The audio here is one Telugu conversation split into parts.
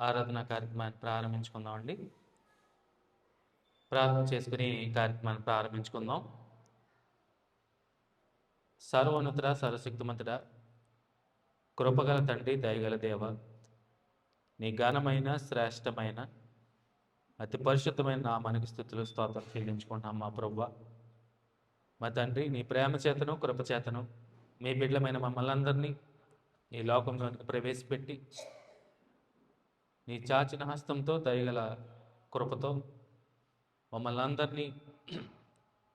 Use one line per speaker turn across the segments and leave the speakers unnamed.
ఆరాధన కార్యక్రమాన్ని ప్రారంభించుకుందామండి. ప్రార్థన చేసుకుని కార్యక్రమాన్ని ప్రారంభించుకుందాం. సర్వోన్నతుడ, సర్వశక్తిమంతుడ, కృపగల తండ్రి, దయగల దేవ, నీ ఘనమైన శ్రేష్టమైన అతి పరిశుద్ధమైన నామానికి స్తుతులు స్తోత్రం చెల్లించుకుంటున్నాం మా ప్రభువ. మా తండ్రి, నీ ప్రేమ చేతను కృప చేతను మీ బిడ్డలమైన మమ్మల్ని అందరినీ ఈ లోకంలోనికి ప్రవేశపెట్టి నీ చాచిన హస్తంతో దయగల కృపతో మమ్మల్ని అందరినీ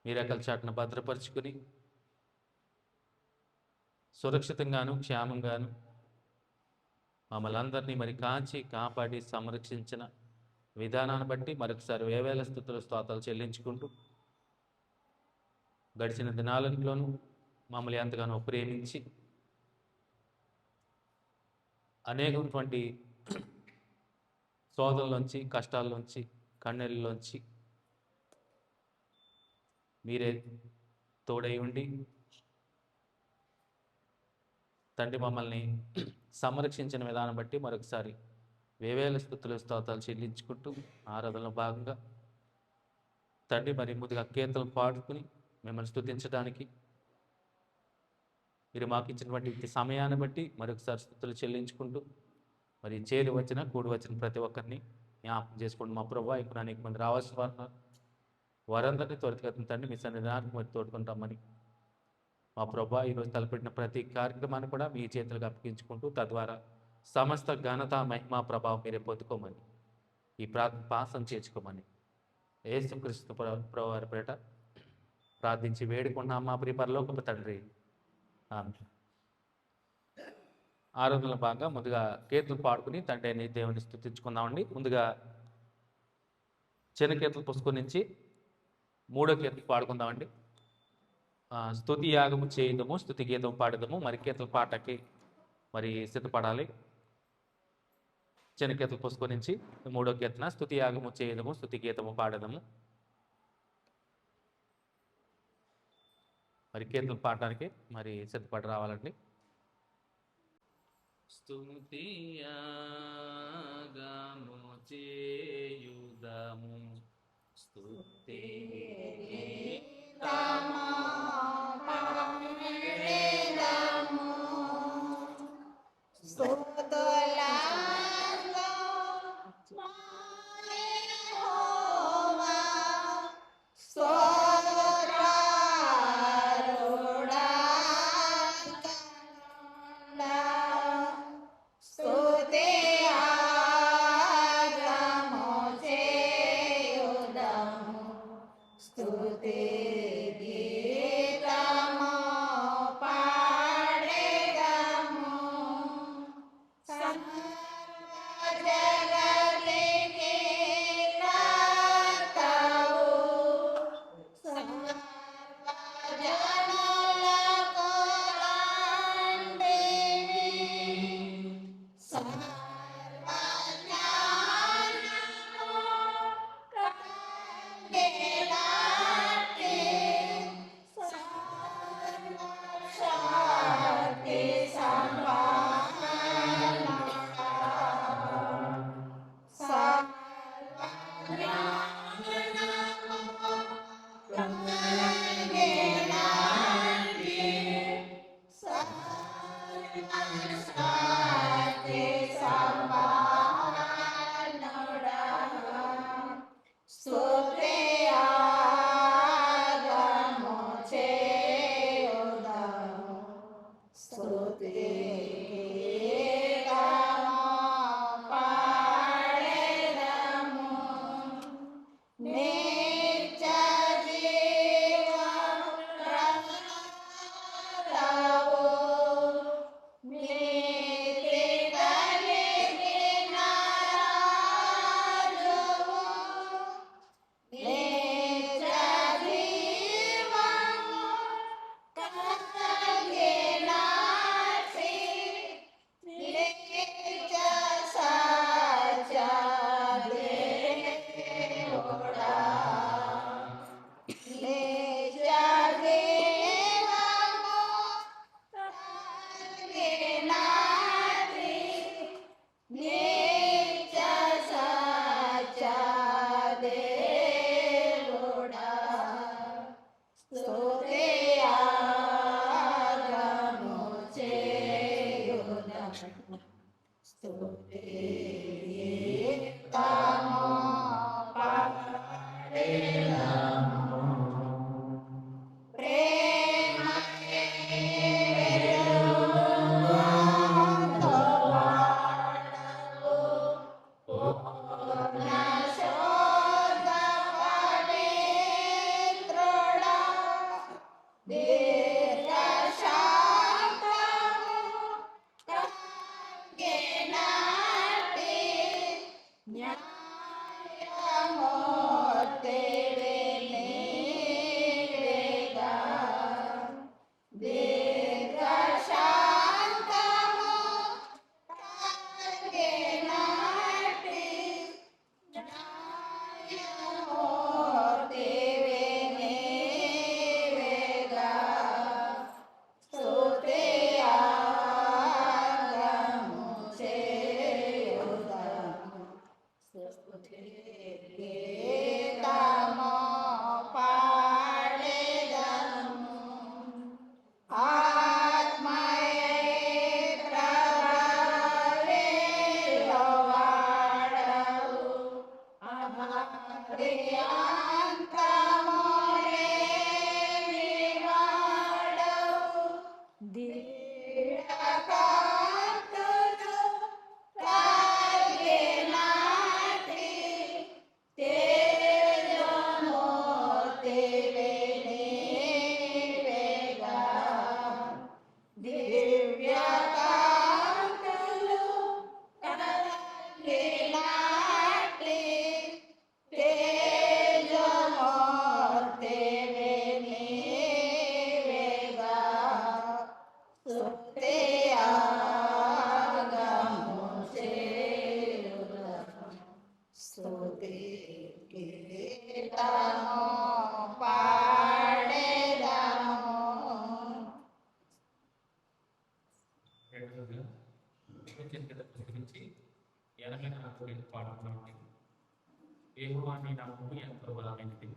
మీ రెక్కల చాటున భద్రపరుచుకుని సురక్షితంగాను క్షేమంగాను మమ్మల్ని అందరినీ మరి కాచి కాపాడి సంరక్షించిన విధానాన్ని బట్టి మరొకసారి వేవేల స్తుతులు స్తోత్రాలు చెల్లించుకుంటూ గడిచిన దినాలలోనూ మమ్మల్ని ఎంతగానో ప్రేమించి అనేకటువంటి శోధనలోంచి, కష్టాల్లోంచి, కన్నీళ్ళలోంచి మీరే తోడై ఉండి తండ్రి మమ్మల్ని సంరక్షించిన విధానం బట్టి మరొకసారి వేవేల స్తుతులు స్తోత్రాలు చెల్లించుకుంటూ ఆరాధనలో భాగంగా తండ్రి మరి ముందుగా కీర్తనలు పాడుకుని మిమ్మల్ని స్తుతించడానికి మీరు మాకు ఇచ్చినటువంటి సమయాన్ని బట్టి మరొకసారి స్తుతులు చెల్లించుకుంటూ మరి చేరి వచ్చిన కూడి వచ్చిన ప్రతి ఒక్కరిని జ్ఞాపకం చేసుకుంటూ మా ప్రభావ ఇక్కడ అనేక మంది రావాల్సిన వారు వారందరినీ త్వరితగతిన తండ్రి మీ సన్నిధానానికి మరి తోడుకుంటామని మా ప్రభా ఈరోజు తలపెట్టిన ప్రతి కార్యక్రమాన్ని కూడా మీ చేతులకు అప్పగించుకుంటూ తద్వారా సమస్త ఘనత మహిమా ప్రభావం మీరే పొందుకోమని ఈ ప్రాసం చేర్చుకోమని యేసుక్రీస్తు ప్రభువారి పేట ప్రార్థించి వేడుకున్నాం మా ప్రియ పరలోకపు తండ్రి. ఆమేన్. ఆరాధనలో భాగంగా ముందుగా కీర్తనలు పాడుకుని తండ్రి అని దేవుని స్తుతించుకుందామండి. ముందుగా చిన్న కీర్తన పుస్తకం నుంచి 3వ కీర్తన పాడుకుందామండి. స్తుతి యాగము చేయదము, స్తుతి గీతం పాడదము. మరి కీర్తన పాటకి మరి సిద్ధపడాలి. చిన్న కీర్తన పుస్తకం నుంచి 3వ కీర్తన, స్తుతి యాగము చేయదము, స్తుతి గీతము పాడదము. మరి కీర్తన పాడడానికి మరి సిద్ధపడి రావాలండి. స్తుతి యాగము చేయుదము, స్తుతి గీతము
పాడెదము, స్తుతులందు మా యెహోవా స్తోత్రార్హుడా కనుడా. స్తుతి యాగము చేయుదము, స్తుతి గీతము పాడెదము. సర్వజగతికి కర్తవు, సర్వజనులకు తండ్రివి, సర్వజ్ఞానము కలిగినట్టి సర్వశక్తి సంపన్నుడా. సర్వజ్ఞానము కలిగినట్టి సర్వశక్తి సంపన్నుడా. స్తుతి యాగము చేయుదము, స్తుతి గీతము పాడెదము. నిత్య జీవము ప్రసాదము, నీతి కలిగిన రాజువు, నిత్య జీవము కలిగిన
రెండవదిగా చెందిన గురించి 84 పాడుతున్నామండి. యెహోవా నీ నామము ఎంతో బలమైనది.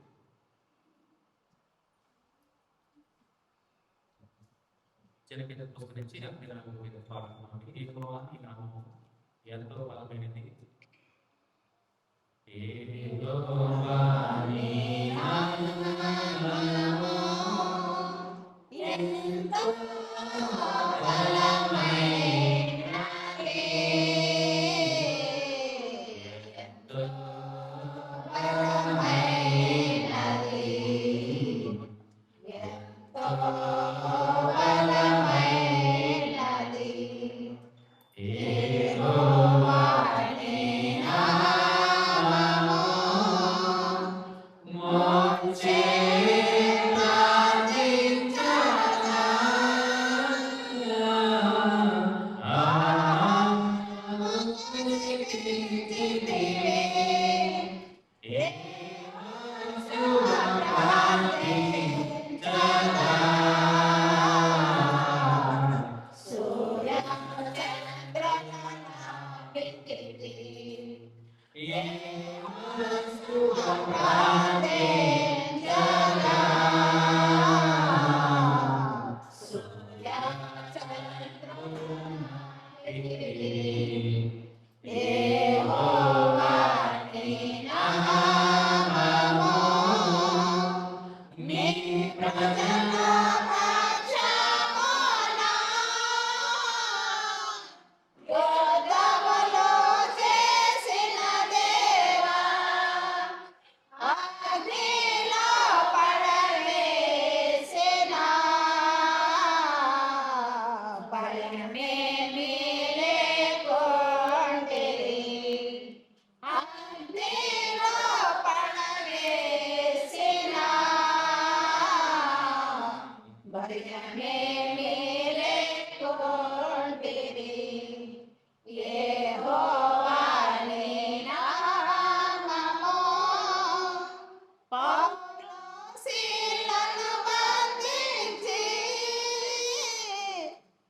చెరకిన గురించి 84 పాడుతున్నామండి. యెహోవా నీ నామము ఎంతో బలమైనది. యెహోవా నీ నామము ఎంతో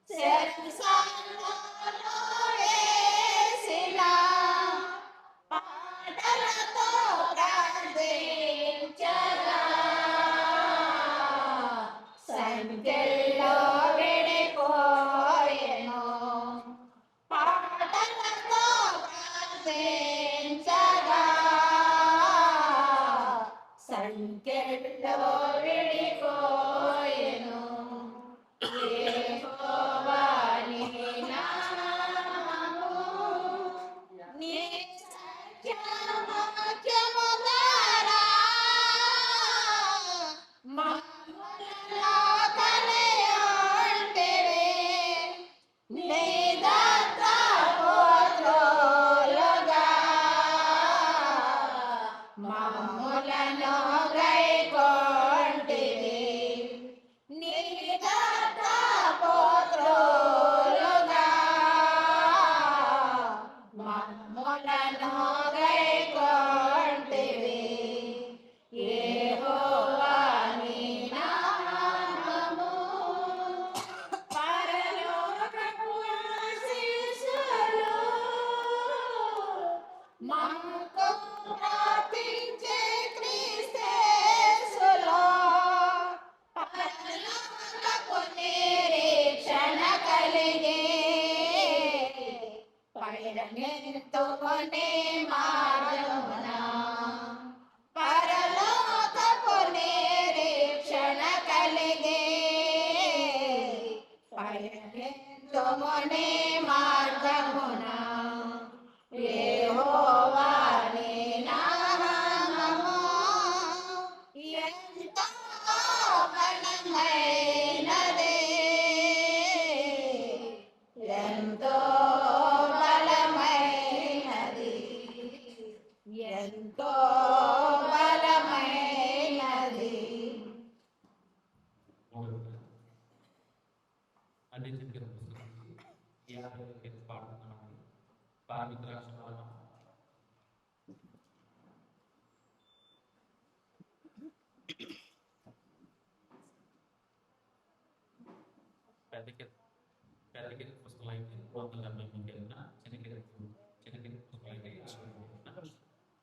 Set కలిగే పయనెత్తుకొనే మార్గమున పరలోకపు నిరీక్షణ కలిగే పయనెత్తుకొనే మార్గమున యెహోవా నీ నామము ఎంతో బలమైనది, ఎంతో బలమైనది, ఎంతో బలమైనది.
అన్ని చెప్పిన పుస్తకం 50 పాడుతున్నాను. పార్మికురాక్ష పెద్ద పుస్తకం అయితే 170 చిన్న పుస్తకం అయితే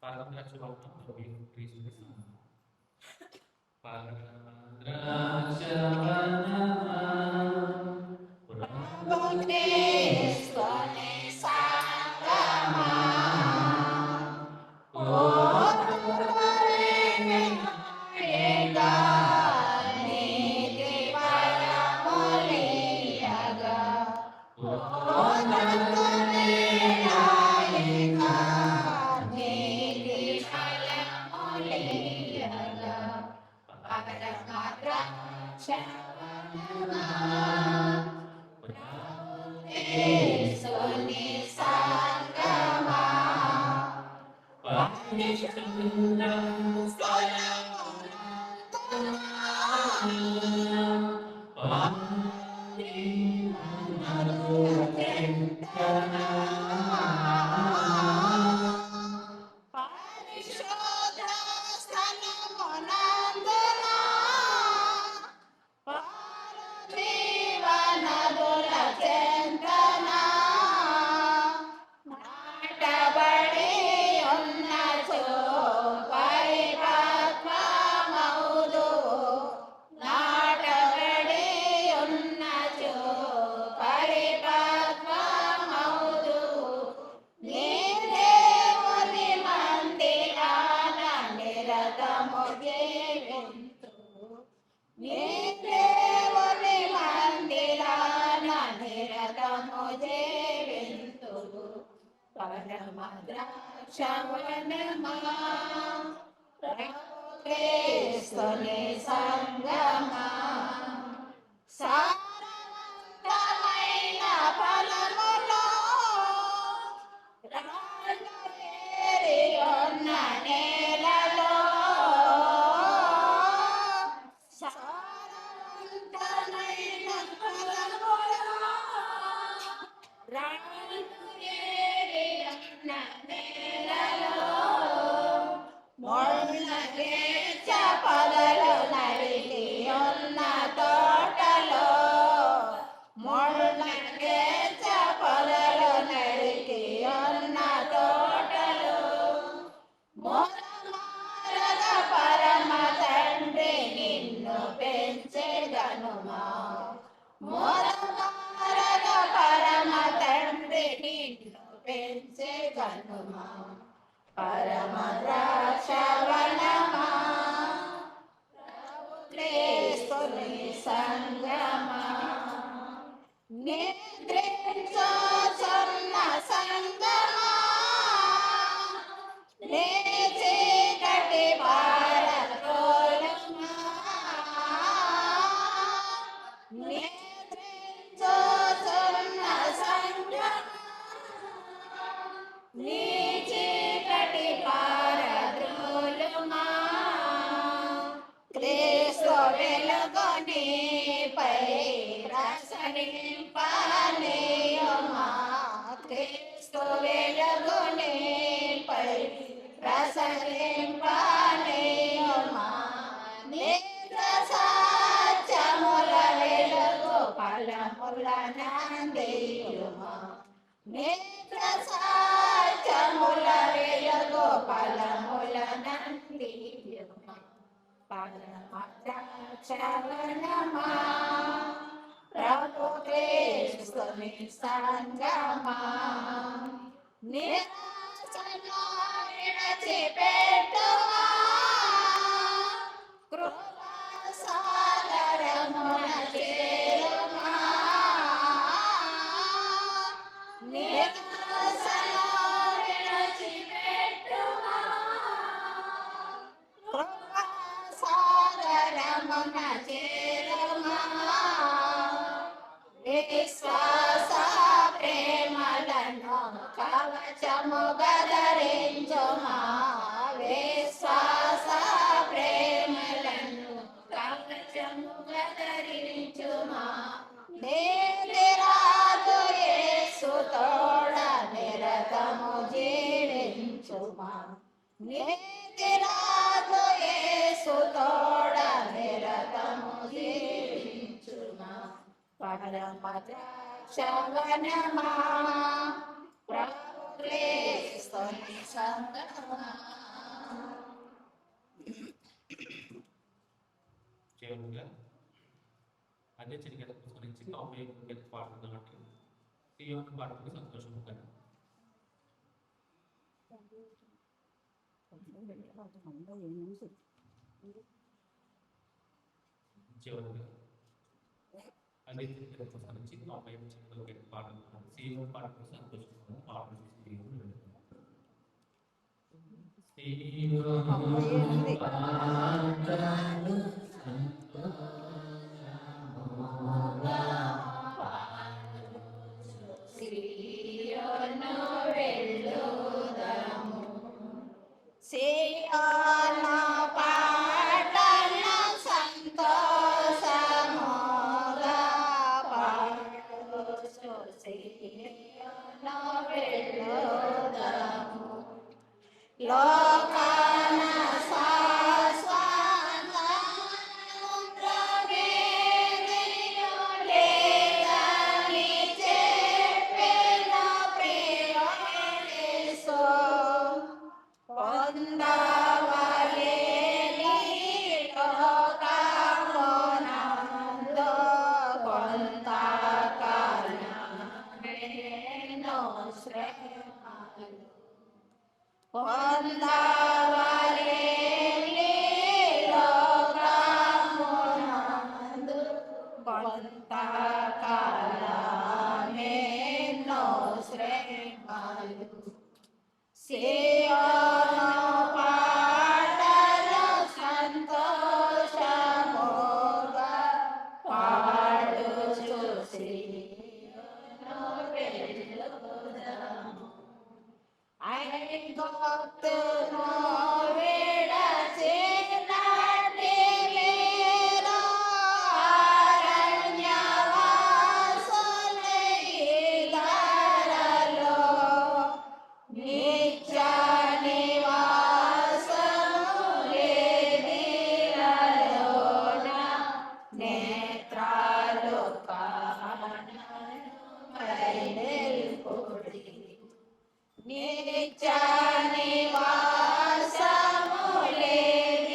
పార్మికురాక్ష
పరమద్రాక్షవనమా క్రీస్తుని సంగమా సారవంతమైన ఫలములో రాళ్ళేరి ఉన్న నేలలో సారవంతమైన ఫలములో రాళ్ళేరి ఉన్న నేలలో మొన్నగేచ పదలు నరికి ఉన్న తోటలో మొన్నగేచ పదలు నరికి ఉన్న తోటలో మొదమారగ పరమ తండ్రి నిన్ను పెంచెదనుమా మొదమారగ పరమ తండ్రి నిన్ను పెంచెదనుమా పరమద్రాక్షవనమా క్రీస్తుని సంగమా నిద్రించుచున్న సంగమా నీ చీకటి పారద్రోలుమా నిద్రించుచున్న సంగమా నీ చీకటి పారద్రోలుమా క్రీస్తు వెలుగు నీపై ప్రసరింపనీయుమా క్రీస్తు వెలుగు నీపై ప్రసరింపనీయుమా నిత్య సత్యముల వెలుగు ఫలములనందియుమా నిత్య సత్యముల వెలుగు ఫలములనందియుమా పరమద్రాక్షవనమా ప్రభు క్రీస్తుని సంగమా నిరాశను విడిచిపెట్టుమా కృపా సాగరమున చేరుమా నిరాశను విడిచిపెట్టుమా కృపా సాగరమున చేరుమా విశ్వాస ప్రేమలను కవచముగా ధరించుమా విశ్వాస ప్రేమలను కవచముగా ధరించుమా నేతిరాజు యేసు తోడ నిరతము జీవించుమా నేతిరాజు యేసు తోడ నిరతము జీవించుమా పరమ ద్రాక్షవనమా ప్రభు క్రీస్తుని సంగమా
చివరిగా అదే చిరిగల గురించి 91 పాడుతున్నట్టు సియోను పాటకు సంతోషముగా చివరిగా అదే చిరిగల గురించి 91 పాడుతున్నట్టు సియోను పాటకు సంతోషముగా పాడుతూ
సియోను వెళ్ళుదాము సియోను పాటల సంతోషముగా పాడుచు సియోను వెళ్ళుదాము లోకాన శాశ్వతము ప్రవేదియు లేదని చెప్పిన ప్రియుడేసు పొందవలేని లోకమునందు కొంతకాలమేనో శ్రమలు పొందవలేని లోకమునందు కొంతకాలమేనో శ్రమలు సియోను పాటలు సంతోషముగా పాడుచు సియోను వెళ్ళుదాము ఐగుప్తును విడచినట్టి మీరు అరణ్యవాసులైదారలో నిత్య నివాసము లేనిలలోన నేత్రాలు కానమై నిల్పుడి నిత్య నివాసము లేనిలలోన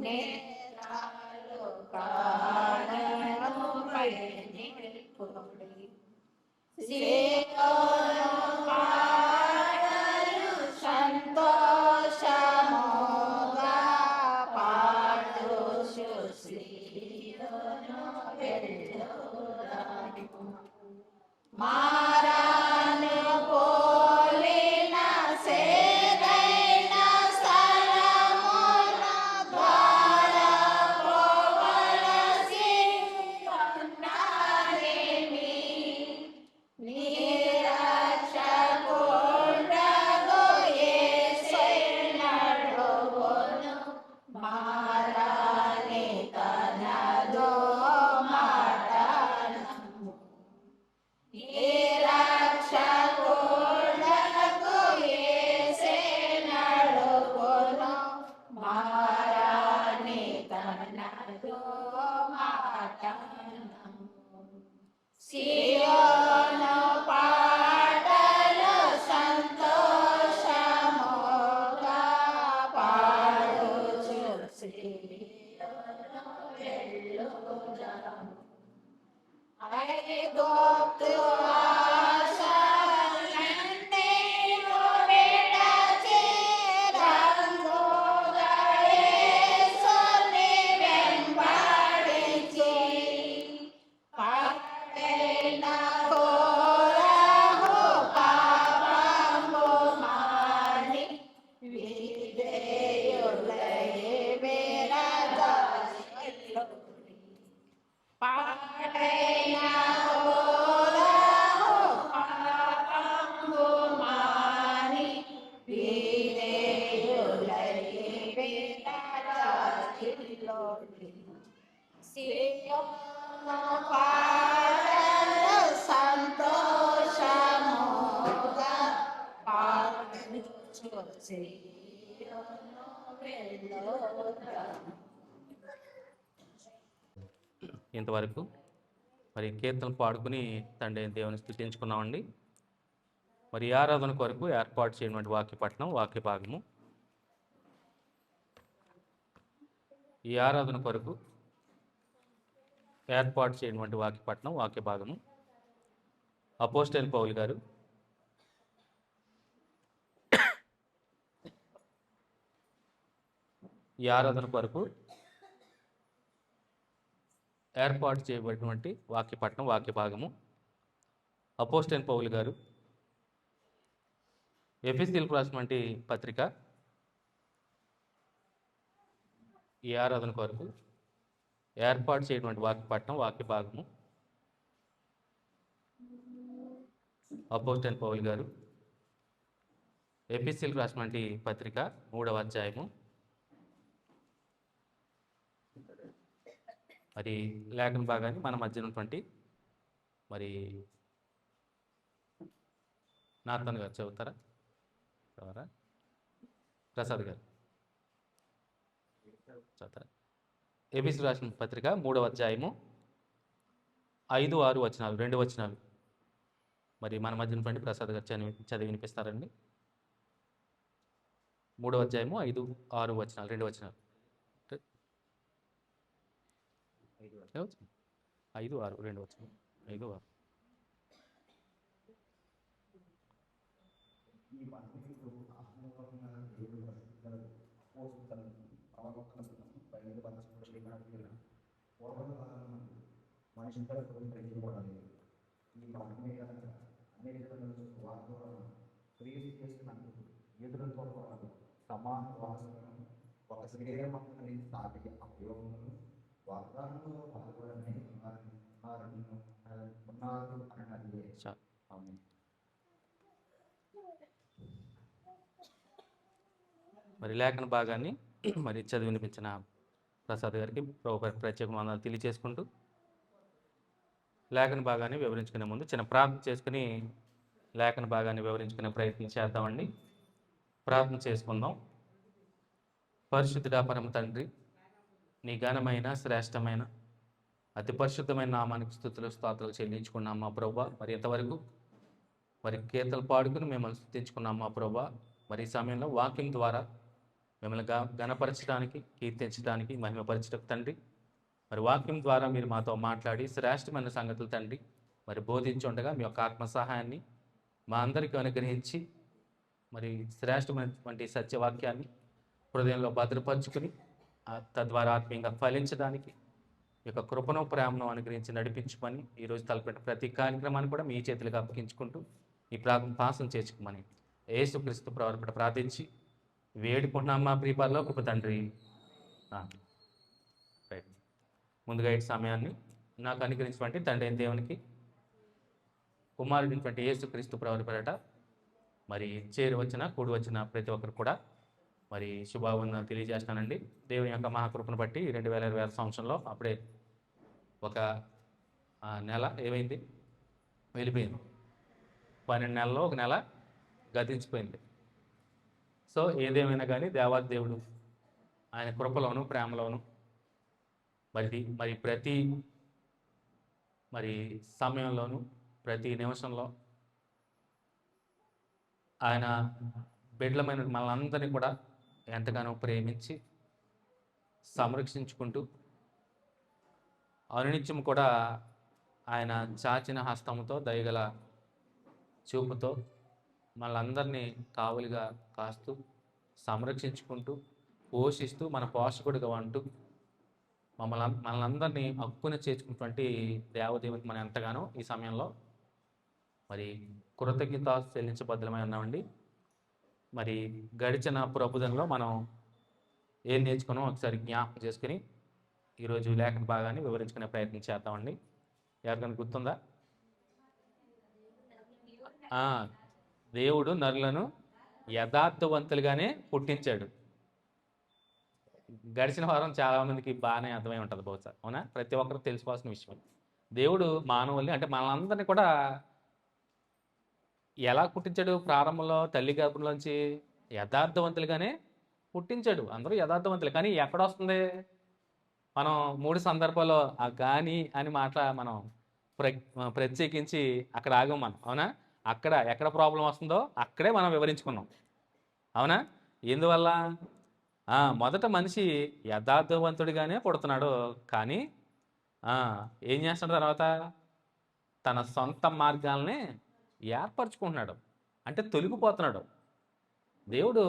నేత్రాలు కానమై నిల్పుడి సియోను పాటలు సంతోషముగా పాడుచు సియోను వెళ్ళుదాము మారాను పోలిన సేదైన స్థలమున ద్వారా పోవలసి ఉన్నానేమి నిరక్షకుండగు యేసయ్యనడుగును మారాని తనదో మాటనము నిరక్షకుండగు యేసయ్యనడుగును మారాని తనదో మాటనము సియోను పాటలు సంతోషముగా పాడుచు సియోను వెళ్ళుదాము ఐగుప్తు ఆశలన్నీయు విడచి రంగుగా యేసుని వెంబడించి పడిన ఘోరము పాపము మాని విధేయులై విరజాలిలో పడిన ఘోరము పాపము మాని విధేయులై విరజాలిలో సియోను పాడెను సంతోషముగా పాడుచు సియోను వెళ్ళుదాము.
ఇంతవరకు మరి కీర్తనలు పాడుకుని తండ్రి దేవుని స్తుతించుకున్నామండి. మరి ఈ ఆరాధన కొరకు ఏర్పాటు చేయనటువంటి వాక్యపట్నం వాక్య భాగము, ఈ ఆరాధన కొరకు ఏర్పాటు చేయనటువంటి వాక్యపట్నం వాక్య భాగము అపోస్టల్ పౌలు గారు ఈ ఆరాధన కొరకు ఏర్పాటు చేయబడినటువంటి వాక్యపట్నం వాక్య భాగము అపోస్టల్ పౌలు గారు ఎఫెసీయులకు రాసినటువంటి పత్రిక ఈ ఆరాధన కొరకు ఏర్పాటు చేయటువంటి వాక్యపట్నం వాక్య భాగము అపోస్టల్ పౌలు గారు ఎఫెసీయులకు రాసినటువంటి పత్రిక 3వ అధ్యాయము. మరి లేఖన భాగాన్ని మన మధ్య ఉన్నటువంటి మరి నాథన్ గారు చదువుతారా? చదవరా? ప్రసాద్ గారు చదువుతారా? ఎఫెసీయులకు రాసిన పత్రిక 3వ అధ్యాయము 5, 6 వచనాలు, 2 వచనాలు మరి మన మధ్య ఉన్నటువంటి ప్రసాద్ గారు చదివి వినిపిస్తారండి. 3వ అధ్యాయము 5, 6 వచనాలు, 2 వచనాలు. 5, 6, 2 వచనాలు. 5, 6. మరి లేఖన భాగాన్ని మరి చదివి వినిపించిన ప్రసాద్ గారికి ప్రత్యేక వందనాలు తెలియజేసుకుంటూ లేఖన భాగాన్ని వివరించుకునే ముందు చిన్న ప్రార్థన చేసుకుని లేఖన భాగాన్ని వివరించుకునే ప్రయత్నం చేద్దామండి. ప్రార్థన చేసుకుందాం. పరిశుద్ధుడా పరమ తండ్రి, నీ ఘనమైన శ్రేష్టమైన అతి పరిశుద్ధమైన నామానికి స్తుతులు స్తోత్రాలు చెల్లించుకున్నాం మా ప్రభువా. మరి ఇంతవరకు మరి కీర్తనలు పాడుకుని మిమ్మల్ని స్తుతించుకున్నాం మా ప్రభువా. మరి ఈ సమయంలో వాక్యం ద్వారా మిమ్మల్ని ఘనపరచడానికి, కీర్తించడానికి, మహిమపరచడానికి తండ్రి మరి వాక్యం ద్వారా మీరు మాతో మాట్లాడి శ్రేష్టమైన సంగతులు తండ్రి మరి బోధించుండగా మీ యొక్క ఆత్మ సహాయాన్ని మా అందరికీ అనుగ్రహించి మరి శ్రేష్టమైనటువంటి సత్యవాక్యాన్ని హృదయంలో భద్రపరుచుకుని తద్వారా ఆత్మీయంగా ఫలించడానికి ఈ యొక్క కృపను ప్రేమను అనుగ్రహించి నడిపించుమని ఈరోజు తలపెట్టిన ప్రతి కార్యక్రమాన్ని కూడా మీ చేతులుగా అప్పగించుకుంటూ ఈ ప్రార్థన పాసం చేసుకోమని యేసుక్రీస్తు ప్రవర్పట ప్రార్థించి వేడుకుంటున్నాం మా ప్రియపాల్లో కృప తండ్రి. రైట్. ముందుగా ఈ సమయాన్ని నాకు అనుగ్రహించినటువంటి తండ్రి అయిన దేవునికి, కుమారుడినటువంటి యేసుక్రీస్తు ప్రవర్పట మరి చేరువచ్చిన కూడి వచ్చిన ప్రతి ఒక్కరు కూడా మరి శుభావందన తెలియజేస్తానండి. దేవుని యొక్క మహాకృపను బట్టి 2026 సంవత్సరంలో అప్పుడే ఒక నెల ఏమైంది, వెళ్ళిపోయింది. 12 నెలల్లో ఒక నెల గతించిపోయింది. సో ఏదేమైనా కానీ దేవాది దేవుడు ఆయన కృపలోను ప్రేమలోను మరి ప్రతి సమయంలోనూ ప్రతి నిమిషంలో ఆయన బిడ్డలమైన మనందరినీ కూడా ఎంతగానో ప్రేమించి సంరక్షించుకుంటూ అనునిత్యం కూడా ఆయన చాచిన హస్తంతో దయగల చూపుతో మనలందరినీ కావలిగా కాస్తూ సంరక్షించుకుంటూ పోషిస్తూ మన పోషకుడిగా అంటూ మనలందరినీ హక్కుని చేర్చుకున్నటువంటి దేవదేవునికి మనం ఎంతగానో ఈ సమయంలో మరి కృతజ్ఞత చెల్లించబద్ధమై ఉన్నామండి. మరి గడిచిన ప్రబోధనలో మనం ఏం నేర్చుకున్నాం ఒకసారి జ్ఞాపకం చేసుకుని ఈరోజు లేఖన భాగాన్ని వివరించుకునే ప్రయత్నం చేద్దామండి. ఎవరికైనా గుర్తుందా? దేవుడు నరులను యథార్థవంతులుగానే పుట్టించాడు. గడిచిన వారం చాలా మందికి బాగానే అర్థమై ఉంటుంది బహుశా, అవునా? ప్రతి ఒక్కరు తెలుసుకోవాల్సిన విషయం. దేవుడు మానవుల్ని అంటే మనందరినీ కూడా ఎలా పుట్టించాడు? ప్రారంభంలో తల్లి గర్భంలోంచి యథార్థవంతులుగానే పుట్టించాడు. అందరూ యథార్థవంతులు. కానీ ఎక్కడ వస్తుంది? మనం 3 సందర్భాల్లో ఆ గాని అని మనం ప్రత్యేకించి అక్కడ ఆగాం మనం, అవునా? అక్కడ ఎక్కడ ప్రాబ్లం వస్తుందో అక్కడే మనం వివరించుకున్నాం, అవునా? ఎందువల్ల? మొదట మనిషి యథార్థవంతుడిగానే పుడుతున్నాడు. కానీ ఏం చేస్తున్నాడు తర్వాత? తన సొంత మార్గాల్ని ఏర్పరచుకుంటున్నాడు. అంటే తొలగిపోతున్నాడు. దేవుడు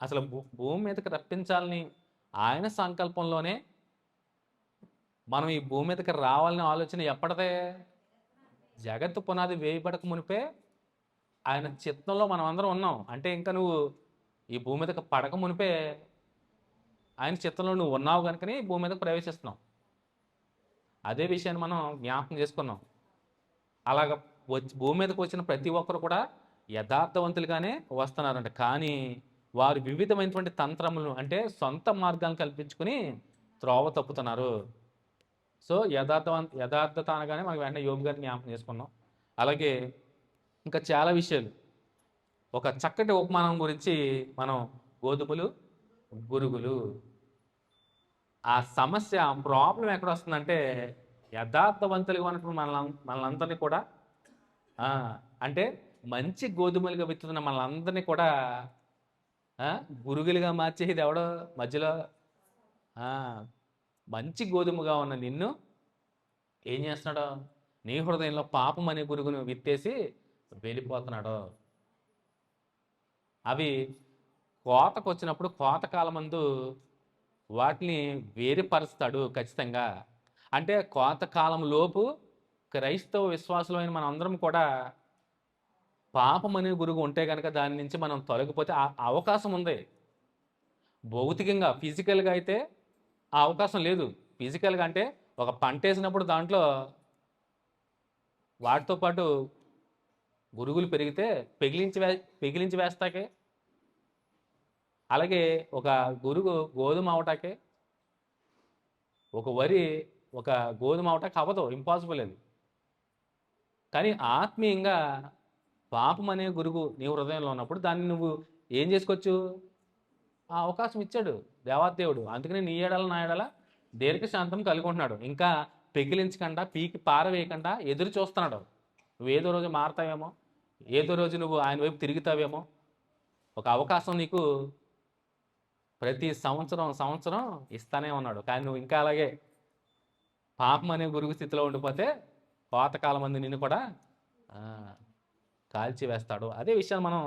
అసలు భూమి మీదకి రప్పించాలని ఆయన సంకల్పంలోనే మనం ఈ భూమి మీదకి రావాలనే ఆలోచన ఎప్పటిదే? జగత్తు పునాది వేయబడక మునిపే ఆయన చిత్తంలో మనం అందరం ఉన్నాం. అంటే ఇంకా నువ్వు ఈ భూమి మీదకి పడక మునిపే ఆయన చిత్తంలో నువ్వు ఉన్నావు కనుకనే ఈ భూమి మీదకి ప్రవేశిస్తున్నావు. అదే విషయాన్ని మనం జ్ఞాపకం చేసుకున్నాం. అలాగ భూమి మీదకి వచ్చిన ప్రతి ఒక్కరు కూడా యథార్థవంతులుగానే వస్తున్నారంట. కానీ వారు వివిధమైనటువంటి తంత్రములు అంటే సొంత మార్గాలను కల్పించుకుని త్రోవ తప్పుతున్నారు. సో యథార్థత అనగానే మనకు వెంటనే యోబు గారిని జ్ఞాపకం చేసుకున్నాం. అలాగే ఇంకా చాలా విషయాలు. ఒక చక్కటి ఉపమానం గురించి మనం గోధుమలు గురుగులు. ఆ సమస్య ప్రాబ్లం ఎక్కడ వస్తుందంటే యథార్థవంతులుగా ఉన్నప్పుడు మనలందరినీ కూడా అంటే మంచి గోధుమలుగా విత్తుతున్న మనలందరినీ కూడా గురుగులుగా మార్చేది ఎవడో మధ్యలో. మంచి గోధుమగా ఉన్న నిన్ను ఏం చేస్తున్నాడో? నీ హృదయంలో పాపం అనే గురుగును విత్తేసి వెళ్ళిపోతున్నాడు. అవి కోతకు వచ్చినప్పుడు కోతకాలమందు వాటిని వేరుపరుస్తాడు ఖచ్చితంగా. అంటే కోతకాలం లోపు క్రైస్తవ విశ్వాసులమైన మన అందరం కూడా పాపం అనే గురుగు ఉంటే కనుక దాని నుంచి మనం తొలగిపోతే అవకాశం ఉంది. భౌతికంగా ఫిజికల్గా అయితే ఆ అవకాశం లేదు. ఫిజికల్గా అంటే ఒక పంట వేసినప్పుడు దాంట్లో వాటితో పాటు గురుగులు పెరిగితే పెగిలించి వేస్తాకే, అలాగే ఒక గురుగు గోధుమ అవటాకే, ఒక వరి ఒక గోధుమ అవటానికి అవ్వదు, ఇంపాసిబుల్ అది. కానీ ఆత్మీయంగా పాపం అనే గురుగు నీ హృదయంలో ఉన్నప్పుడు దాన్ని నువ్వు ఏం చేసుకోవచ్చు? ఆ అవకాశం ఇచ్చాడు దేవాదేవుడు. అందుకని నీ ఏడల నా ఏడల దీర్ఘశాంతం కలిగి ఉంటున్నాడు. ఇంకా పెకిలించకుండా పీకి పారవేయకుండా ఎదురు చూస్తున్నాడు. నువ్వు ఏదో రోజు మారతావేమో, ఏదో రోజు నువ్వు ఆయన వైపు తిరుగుతావేమో. ఒక అవకాశం నీకు ప్రతి సంవత్సరం ఇస్తానే ఉన్నాడు. కానీ నువ్వు ఇంకా అలాగే పాపం అనే గురుగు స్థితిలో ఉండిపోతే కోతకాలం మంది నిన్ను కూడా కాల్చి వేస్తాడు. అదే విషయాలు మనం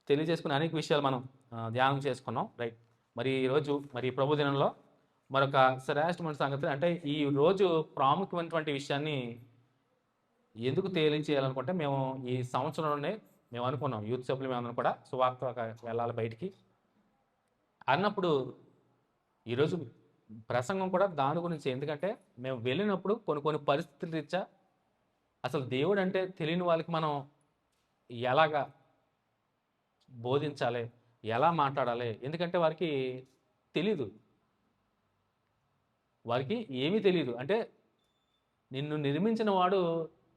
తెలియజేసుకుని అనేక విషయాలు మనం ధ్యానం చేసుకున్నాం, రైట్? మరి ఈరోజు మరి ప్రభు దినంలో మరొక శ్రేష్టమైన సంగతి అంటే ఈ రోజు ప్రాముఖ్యమైనటువంటి విషయాన్ని ఎందుకు తెలియజేయాలనుకుంటే మేము ఈ సంవత్సరంలోనే మేము అనుకున్నాం, యూత్ సభ్యులు మేమందరం కూడా సువార్త వెళ్ళాలి బయటికి అన్నప్పుడు ఈరోజు ప్రసంగం కూడా దాని గురించి. ఎందుకంటే మేము వెళ్ళినప్పుడు కొన్ని పరిస్థితులు రీత్యా అసలు దేవుడు అంటే తెలియని వాళ్ళకి మనం ఎలాగా బోధించాలి, ఎలా మాట్లాడాలి? ఎందుకంటే వారికి తెలీదు, వారికి ఏమీ తెలియదు. అంటే నిన్ను నిర్మించిన వాడు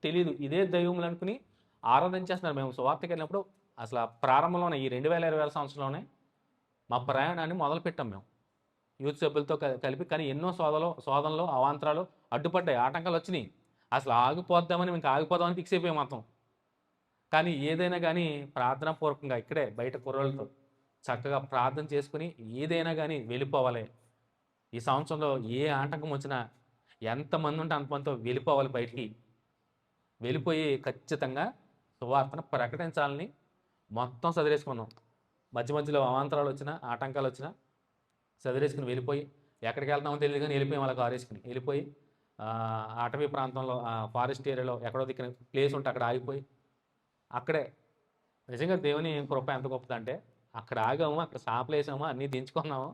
తెలీదు, ఇదే దైవములు అనుకుని ఆరాధించేస్తున్నారు. మేము సువార్తకి వెళ్ళినప్పుడు అసలు ప్రారంభంలోనే ఈ 2020 సంవత్సరంలోనే మా ప్రయాణాన్ని మొదలుపెట్టాం మేము యూత్ సభ్యులతో కలిపి. కానీ ఎన్నో శోధనలు అవాంతరాలు అడ్డుపడ్డాయి, ఆటంకాలు వచ్చినాయి. అసలు ఆగిపోద్దామని ఇంకా ఆగిపోదామని ఫిక్స్ అయిపోయాం మొత్తం. కానీ ఏదైనా కానీ ప్రార్థనాపూర్వకంగా ఇక్కడే బయట కుర్రోళ్ళతో చక్కగా ప్రార్థన చేసుకుని ఏదైనా కానీ వెళ్ళిపోవాలి. ఈ సంవత్సరంలో ఏ ఆటంకం వచ్చినా ఎంతమంది ఉంటే అంతమందితో వెళ్ళిపోవాలి బయటికి. వెళ్ళిపోయి ఖచ్చితంగా సువార్తను ప్రకటించాలని మొత్తం సదిరేసుకున్నాం. మధ్య మధ్యలో అవాంతరాలు వచ్చినా, ఆటంకాలు వచ్చినా సదిరేసుకుని వెళ్ళిపోయి, ఎక్కడికి వెళ్తామో తెలియదు కానీ వెళ్ళిపోయాం అలా కారేసుకుని. వెళ్ళిపోయి అటవీ ప్రాంతంలో ఫారెస్ట్ ఏరియాలో ఎక్కడో దిక్కున ప్లేస్ ఉంటే అక్కడ ఆగిపోయి, అక్కడే నిజంగా దేవుని కృప ఎంత గొప్పదంటే, అక్కడ ఆగాము, అక్కడ సాపలేసాము, అన్నీ దించుకున్నాము.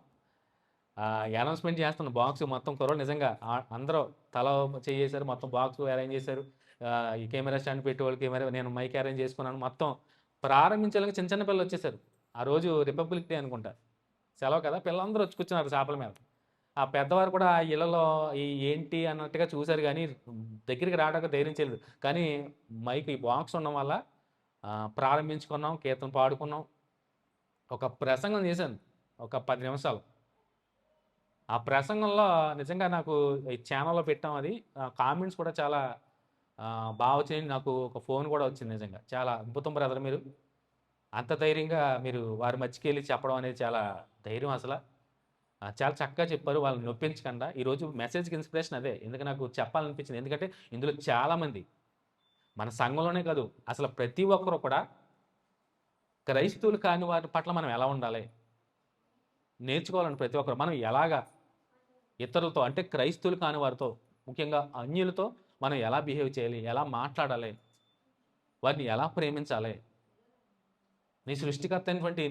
అనౌన్స్మెంట్ చేస్తున్న బాక్స్ మొత్తం కుర్రోళ్ళు నిజంగా అందరూ తల చేసారు, మొత్తం బాక్స్ అరేంజ్ చేశారు. ఈ కెమెరా స్టాండ్ పెట్టేవాళ్ళు కెమెరా, నేను మైక్ అరేంజ్ చేసుకున్నాను. మొత్తం ప్రారంభించాలని చిన్న చిన్న పిల్లలు వచ్చేసారు. ఆ రోజు రిపబ్లిక్ డే అనుకుంటా, సెలవు కదా, పిల్లలందరూ వచ్చి కూర్చున్నారు చేపల మీద. ఆ పెద్దవారు కూడా ఇళ్లలో ఏంటి అన్నట్టుగా చూశారు కానీ దగ్గరికి రావడానికి ధైర్యం చేయలేదు. కానీ మైక్ ఈ బాక్స్ ఉండడం వల్ల ప్రారంభించుకున్నాం, కీర్తన పాడుకున్నాం. ఒక ప్రసంగం చేశాను ఒక 10 నిమిషాలు. ఆ ప్రసంగంలో నిజంగా నాకు ఈ ఛానల్లో పెట్టాం, అది కామెంట్స్ కూడా చాలా బాగా వచ్చినాయి. నాకు ఒక ఫోన్ కూడా వచ్చింది. నిజంగా చాలా అద్భుతం బ్రదర్, మీరు అంత ధైర్యంగా మీరు వారి మధ్యకి వెళ్ళి చెప్పడం అనేది చాలా ధైర్యం అసలు. చాలా చక్కగా చెప్పారు, వాళ్ళని నొప్పించకుండా. ఈరోజు మెసేజ్కి ఇన్స్పిరేషన్ అదే, ఎందుకు నాకు చెప్పాలనిపించింది. ఎందుకంటే ఇందులో చాలామంది మన సంఘంలోనే కాదు, అసలు ప్రతి ఒక్కరు కూడా క్రైస్తవులు కాని వారి పట్ల మనం ఎలా ఉండాలి నేర్చుకోవాలని ప్రతి ఒక్కరు. మనం ఎలాగా ఇతరులతో, అంటే క్రైస్తవులు కాని వారితో, ముఖ్యంగా అన్యులతో మనం ఎలా బిహేవ్ చేయాలి, ఎలా మాట్లాడాలి, వారిని ఎలా ప్రేమించాలి. నీ సృష్టికర్త అయినటువంటి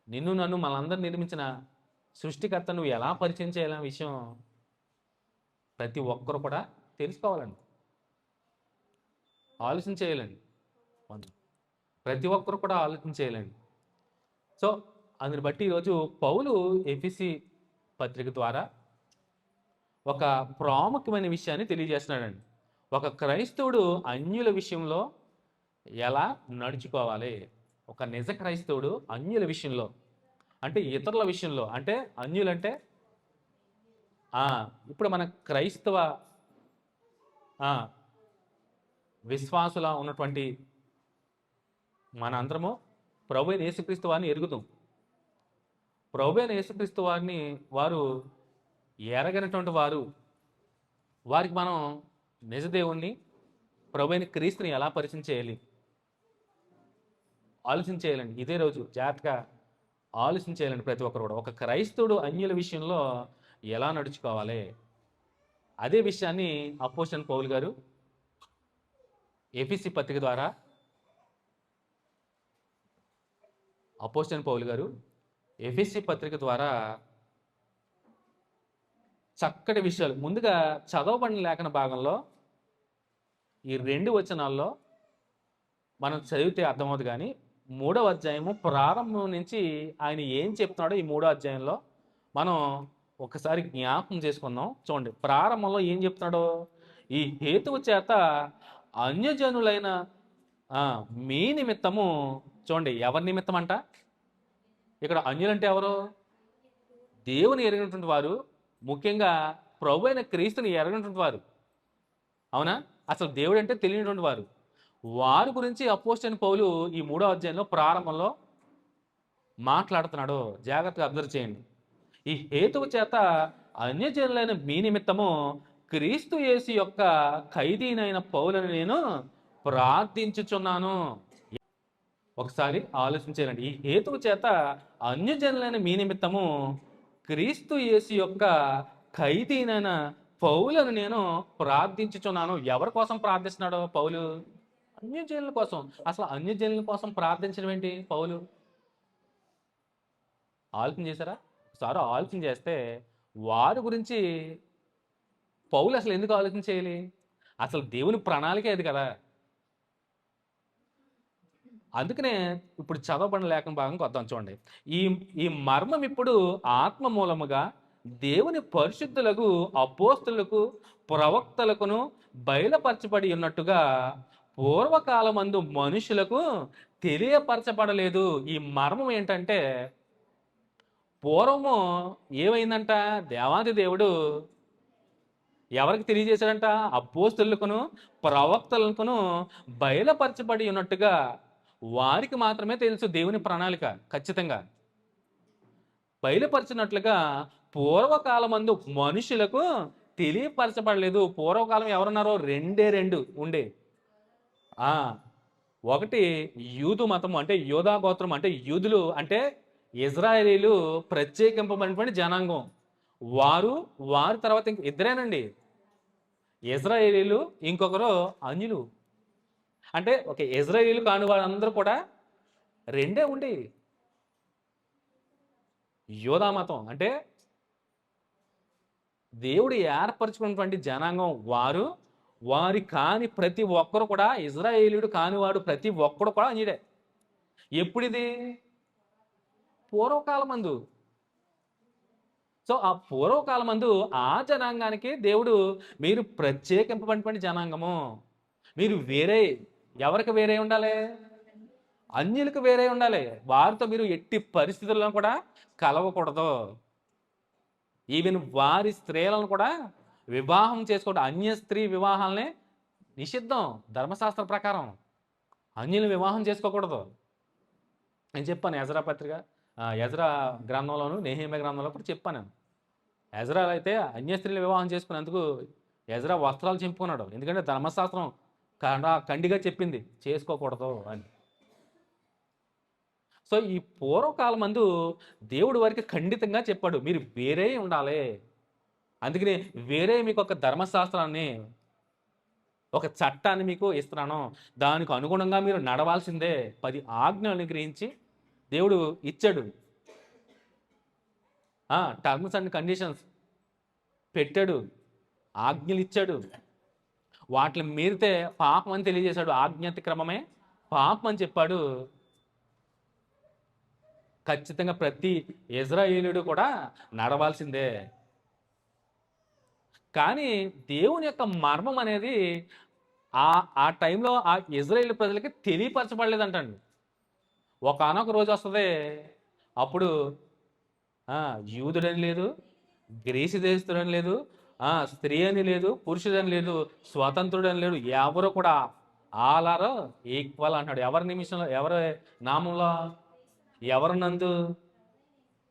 నిన్ను నన్ను మనందరూ నిర్మించిన సృష్టికర్త నువ్వు ఎలా పరిచయం చేయాలనే విషయం ప్రతి ఒక్కరు కూడా తెలుసుకోవాలండి, ఆలోచన చేయాలండి. ప్రతి ఒక్కరు కూడా ఆలోచన చేయాలండి. సో అందుని బట్టి ఈరోజు పౌలు ఎఫెసీ పత్రిక ద్వారా ఒక ప్రాముఖ్యమైన విషయాన్ని తెలియజేస్తున్నాడండి. ఒక క్రైస్తవుడు అన్యుల విషయంలో ఎలా నడుచుకోవాలి. ఒక నిజ క్రైస్తవుడు అన్యుల విషయంలో, అంటే ఇతరుల విషయంలో, అంటే అన్యులంటే ఇప్పుడు మన క్రైస్తవ విశ్వాసులా ఉన్నటువంటి మన అందరము ప్రభు అయిన యేసుక్రీస్తు వారిని ఎరుగుతాం. ప్రభు అయిన యేసుక్రీస్తు వారిని వారు ఎరగనటువంటి వారికి మనం నిజదేవుణ్ణి ప్రభు అయిన క్రీస్తుని ఎలా పరిచయం చేయాలి ఆలోచన చేయాలండి. ఇదే రోజు జాగ్రత్తగా ఆలోచన చేయాలండి ప్రతి ఒక్కరు కూడా. ఒక క్రైస్తవుడు అన్యుల విషయంలో ఎలా నడుచుకోవాలి, అదే విషయాన్ని అపోస్తలుడైన పౌలు గారు ఎఫెసీ పత్రిక ద్వారా ఎఫెసీ పత్రిక ద్వారా చక్కటి విషయాలు. ముందుగా చదవబడిన లేఖన భాగంలో ఈ 2 వచనాల్లో మనం చదివితే అర్థమవుతుంది. కానీ 3వ అధ్యాయము ప్రారంభం నుంచి ఆయన ఏం చెప్తున్నాడో ఈ 3వ అధ్యాయంలో మనం ఒకసారి జ్ఞాపకం చేసుకుందాం. చూడండి, ప్రారంభంలో ఏం చెప్తున్నాడో, ఈ హేతువు చేత అన్యజనులైన మీ నిమిత్తము. చూడండి, ఎవరి నిమిత్తం అంట? ఇక్కడ అన్యులంటే ఎవరు? దేవుని ఎరిగినటువంటి వారు, ముఖ్యంగా ప్రభు అయిన క్రీస్తుని ఎరగినటువంటి వారు. అవునా? అసలు దేవుడు అంటే తెలియనటువంటి వారి గురించి అపోస్తలుడైన పౌలు ఈ 3వ అధ్యాయంలో ప్రారంభంలో మాట్లాడుతున్నాడు. జాగ్రత్తగా అబ్జర్వ్ చేయండి. ఈ హేతువు చేత అన్యజనులైన మీ నిమిత్తము క్రీస్తు యేసు యొక్క ఖైదీనైన పౌలను నేను ప్రార్థించుచున్నాను. ఒకసారి ఆలోచించాలండి. ఈ హేతువు చేత అన్యజనులైన మీ నిమిత్తము క్రీస్తు యేసు యొక్క ఖైదీనైన పౌలను నేను ప్రార్థించుచున్నాను. ఎవరి కోసం ప్రార్థిస్తున్నాడు పౌలు? అన్యజనుల కోసం. అసలు అన్యజనుల కోసం ప్రార్థించడం ఏంటి పౌలు? ఆలోచన చేశారా? ఒకసారి ఆలోచన చేస్తే వారి గురించి పౌలు అసలు ఎందుకు ఆలోచన చేయాలి? అసలు దేవుని ప్రణాళిక అది కదా. అందుకనే ఇప్పుడు చదవబడిన లేఖన భాగంకి వద్దాం. చూడండి, ఈ మర్మం ఇప్పుడు ఆత్మ మూలముగా దేవుని పరిశుద్ధులకు అపోస్తలులకు ప్రవక్తలకును బయలుపరచబడి ఉన్నట్టుగా పూర్వకాలమందు మనుషులకు తెలియపరచబడలేదు. ఈ మర్మం ఏంటంటే, పూర్వము ఏమైందంట? దేవాది దేవుడు ఎవరికి తెలియజేశాడంట? అపోస్తలులకును ప్రవక్తలకును బయలుపరచబడి ఉన్నట్టుగా వారికి మాత్రమే తెలుసు దేవుని ప్రణాళిక. ఖచ్చితంగా బయలుపరిచినట్లుగా పూర్వకాలమందు మనుషులకు తెలియపరచబడలేదు. పూర్వకాలం ఎవరున్నారో రెండే రెండు ఉండే. ఆ ఒకటి యూదు మతము, అంటే యోధా గోత్రం, అంటే యూదులు అంటే ఇజ్రాయేలీలు ప్రత్యేకింపబడినటువంటి జనాంగం. వారి తర్వాత ఇంక ఇద్దరేనండి, ఇజ్రాయేలీలు, ఇంకొకరు అన్యులు. అంటే ఒక ఇజ్రాయేలీలు కాని వారందరూ కూడా రెండే ఉండి. యోధా మతం అంటే దేవుడు ఏర్పరచుకున్నటువంటి జనాంగం వారు. వారి కాని ప్రతి ఒక్కరు కూడా, ఇజ్రాయేలీయుడు కానివాడు ప్రతి ఒక్కడు కూడా అన్యుడే. ఎప్పుడిది? పూర్వకాలమందు. సో ఆ పూర్వకాలమందు ఆ జనాంగానికి దేవుడు, మీరు ప్రత్యేకింపబడినటువంటి జనాంగము, మీరు వేరే, ఎవరికి వేరే ఉండాలి? అన్యులకు వేరే ఉండాలి. వారితో మీరు ఎట్టి పరిస్థితుల్లో కూడా కలవకూడదు. ఈవెన్ వారి స్త్రీలను కూడా వివాహం చేసుకోవడం, అన్య స్త్రీ వివాహాలనే నిషిద్ధం ధర్మశాస్త్ర ప్రకారం. అన్యులు వివాహం చేసుకోకూడదు. నేను చెప్పాను ఎజ్రా పత్రిక, ఎజ్రా గ్రంథంలోను, నెహెమ్యా గ్రంథంలో కూడా చెప్పాను. ఎజ్రా అయితే అన్య స్త్రీలు వివాహం చేసుకున్నందుకు ఎజ్రా వస్త్రాలు చింపుకున్నాడు. ఎందుకంటే ధర్మశాస్త్రం ఖండిగా చెప్పింది చేసుకోకూడదు అని. సో ఈ పూర్వకాలం మందు దేవుడు వారికి ఖండితంగా చెప్పాడు, మీరు వేరే ఉండాలి. అందుకని వేరే మీకు ఒక ధర్మశాస్త్రాన్ని, ఒక చట్టాన్ని మీకు ఇస్తున్నాను, దానికి అనుగుణంగా మీరు నడవాల్సిందే. 10 ఆజ్ఞలు అనుగ్రహించి దేవుడు ఇచ్చాడు. టర్మ్స్ అండ్ కండిషన్స్ పెట్టాడు, ఆజ్ఞలు ఇచ్చాడు. వాటిని మీరితే పాపం అని తెలియజేశాడు. ఆజ్ఞాతిక్రమమే పాపం అని చెప్పాడు. ఖచ్చితంగా ప్రతి ఇజ్రాయేలీయుడు కూడా నడవాల్సిందే. కానీ దేవుని యొక్క మర్మం అనేది ఆ టైంలో ఆ ఇజ్రాయేల్ ప్రజలకి తెలియపరచబడలేదంటండి. ఒకానొక రోజు వస్తుంది, అప్పుడు యూదుడని లేదు, గ్రీసు దేశస్తుడని లేదు, స్త్రీ అని లేదు, పురుషుడని లేదు, స్వతంత్రుడని లేడు, ఎవరు కూడా ఆల్ ఆర్ ఈక్వల్ అంటాడు. ఎవరి నిమిషంలో, ఎవరి నామంలో, ఎవరి నందు?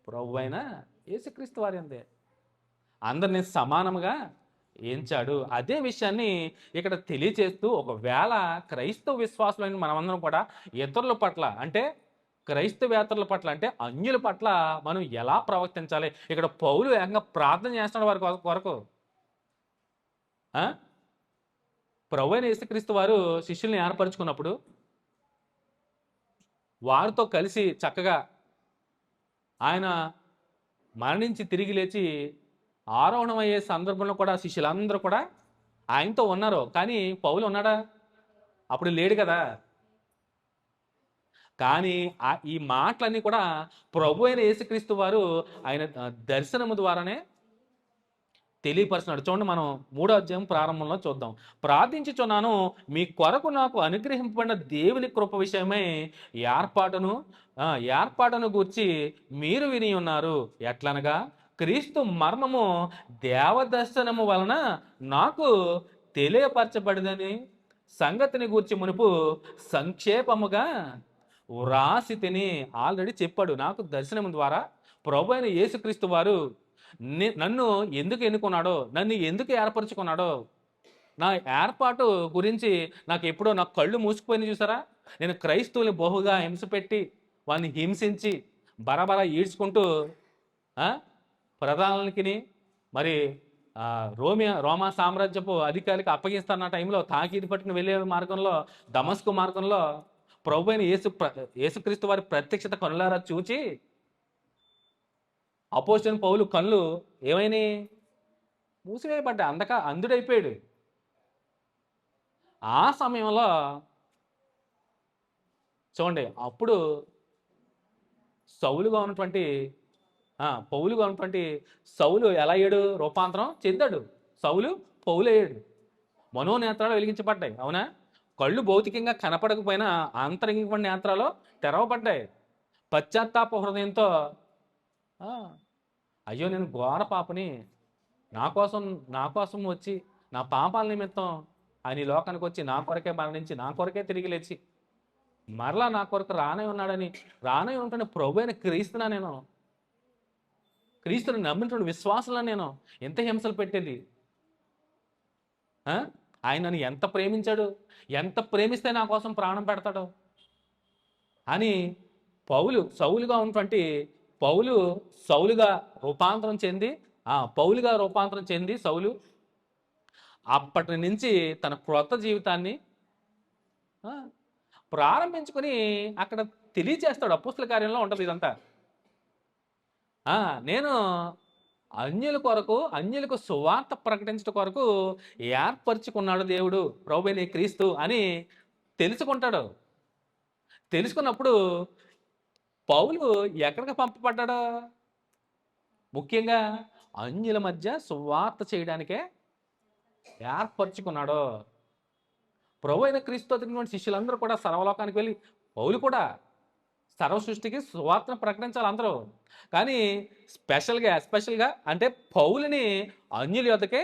ప్రభు అయిన యేసుక్రీస్తు వారి అందే అందరినీ సమానంగా ఎంచాడు. అదే విషయాన్ని ఇక్కడ తెలియచేస్తూ, ఒకవేళ క్రైస్తవ విశ్వాసులైన మనమందరం కూడా ఇతరుల పట్ల, అంటే క్రైస్తవేతరుల పట్ల, అంటే అన్యుల పట్ల మనం ఎలా ప్రవర్తించాలి? ఇక్కడ పౌలు ఏకంగా ప్రార్థన చేస్తున్నాడు వారి కొరకు. ప్రభు అయిన యేసుక్రీస్తు వారు శిష్యుల్ని ఏర్పరచుకున్నప్పుడు వారితో కలిసి చక్కగా ఆయన మరణించి తిరిగి లేచి ఆరోహణమయ్యే సందర్భంలో కూడా శిష్యులందరూ కూడా ఆయనతో ఉన్నారు. కానీ పౌలు ఉన్నాడా? అప్పుడు లేడు కదా. కానీ ఈ మాటలన్నీ కూడా ప్రభు అయిన యేసుక్రీస్తు వారు ఆయన దర్శనము ద్వారానే తెలియపరుస్తున్నాడు. చూడండి, మనం 3వ అధ్యాయం ప్రారంభంలో చూద్దాం. ప్రార్థించుచున్నాను, మీ కొరకు నాకు అనుగ్రహింపబడిన దేవుని కృప విషయమై ఏర్పాటును గూర్చి మీరు విని ఉన్నారు. ఎట్లనగా క్రీస్తు మర్మము దేవదర్శనము వలన నాకు తెలియపరచబడిందని సంగతిని గూర్చి మునుపు సంక్షేపముగా వ్రాసి తిని. ఆల్రెడీ చెప్పాడు. నాకు దర్శనం ద్వారా ప్రభు అయిన యేసుక్రీస్తు వారు నన్ను ఎందుకు ఎన్నుకున్నాడో, నన్ను ఎందుకు ఏర్పరచుకున్నాడో, నా ఏర్పాటు గురించి నాకు ఎప్పుడో నా కళ్ళు మూసుకుపోయినాయి. చూసారా? నేను క్రైస్తవుని బహుగా హింసపెట్టి వాడిని హింసించి బరబర ఈడ్చుకుంటూ ప్రధానులకి, మరి రోమా సామ్రాజ్యపు అధికారికి అప్పగిస్తున్న టైంలో తాకీదు పట్టుకుని వెళ్ళే మార్గంలో, దమస్కు మార్గంలో ప్రభు అయిన యేసుక్రీస్తు వారి ప్రత్యక్షత కనులారా చూచి అపోస్తలుడైన పౌలు కళ్ళు ఏమైనాయి? మూసివేయబడ్డా, అందుడైపోయాడు. ఆ సమయంలో చూడండి, అప్పుడు పౌలుగా ఉన్నటువంటి సౌలు ఎలా అయ్యాడు? రూపాంతరం చెందాడు. సౌలు పౌలు అయ్యాడు. మనోనేత్రాలు వెలిగించబడ్డాయి. అవునా? కళ్ళు భౌతికంగా కనపడకపోయినా ఆంతరంగిక నేత్రాలు తెరవబడ్డాయి. పశ్చాత్తాప హృదయంతో అయ్యో నేను ఘోర పాపని, నా కోసం వచ్చి నా పాపాల నిమిత్తం ఆయన ఈ లోకానికి వచ్చి నా కొరకే మరణించి నా కొరకే తిరిగి లేచి మరలా నా కొరకు రానే ఉంటున్న ప్రభు అయిన క్రీస్తుని నమ్మినటువంటి విశ్వాసాలను నేను ఎంత హింసలు పెట్టేది. ఆ? ఆయన నన్ను ఎంత ప్రేమించాడు, ఎంత ప్రేమిస్తే నా కోసం ప్రాణం పెడతాడు అని సౌలుగా ఉన్నటువంటి పౌలు సౌలుగా రూపాంతరం చెంది పౌలుగా రూపాంతరం చెంది సౌలు అప్పటి నుంచి తన క్రొత్త జీవితాన్ని ఆ, ప్రారంభించుకొని అక్కడ తెలియచేస్తాడు. అపోస్తల కార్యంలో ఉంటుంది ఇదంతా. నేను అన్యులకు సువార్త ప్రకటించడం కొరకు ఏర్పరచుకున్నాడు దేవుడు ప్రభువైన క్రీస్తు అని తెలుసుకుంటాడు. తెలుసుకున్నప్పుడు పౌలు ఎక్కడికి పంపబడ్డాడు? ముఖ్యంగా అన్యుల మధ్య సువార్త చేయడానికే ఏర్పరచుకున్నాడు. ప్రభు అయిన క్రీస్తు అతని శిష్యులందరూ కూడా సర్వలోకానికి వెళ్ళి, పౌలు కూడా సర్వ సృష్టికి సువార్తను ప్రకటించాలి అందరూ. కానీ ఎస్పెషల్గా అంటే పౌలుని అన్యుల యొద్దకే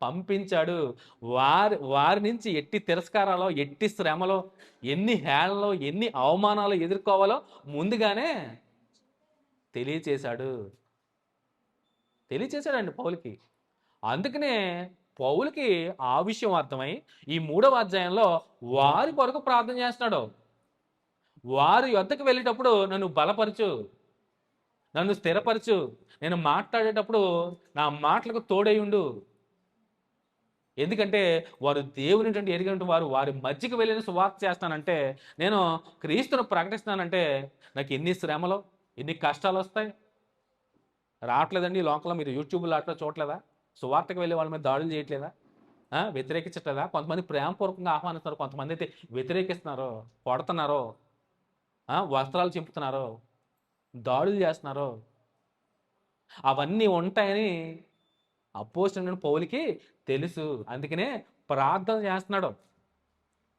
పంపించాడు. వారి నుంచి ఎట్టి తిరస్కారాలో, ఎట్టి శ్రమలో, ఎన్ని హేళనలో, ఎన్ని అవమానాలు ఎదుర్కోవాలో ముందుగానే తెలియచేశాడండి పౌలుకి. అందుకనే పౌలుకి ఆ విషయం అర్థమై ఈ 3వ అధ్యాయంలో వారి కొరకు ప్రార్థన చేస్తున్నాడు. వారి యొద్దకు వెళ్ళేటప్పుడు నన్ను బలపరచు, నన్ను స్థిరపరచు, నేను మాట్లాడేటప్పుడు నా మాటలకు తోడైండు. ఎందుకంటే వారు దేవుని ఎరిగినట్టు వారి మధ్యకి వెళ్ళిన సువార్త చేస్తానంటే, నేను క్రీస్తును ప్రకటిస్తున్నానంటే నాకు ఎన్ని శ్రమలు, ఎన్ని కష్టాలు వస్తాయి. రావట్లేదండి ఈ లోకంలో. మీరు యూట్యూబ్లో అట్లా చూడలేదా? సువార్తకు వెళ్ళి వాళ్ళ మీద దాడులు చేయట్లేదా? వ్యతిరేకించట్లేదా? కొంతమంది ప్రేమపూర్వకంగా ఆహ్వానిస్తున్నారు, కొంతమంది అయితే వ్యతిరేకిస్తున్నారు, కొడుతున్నారు, వస్త్రాలు చింపుతున్నారు, దాడులు చేస్తున్నారు. అవన్నీ ఉంటాయని అపోస్తలుడైన పౌలుకి తెలుసు. అందుకనే ప్రార్థన చేస్తున్నాడు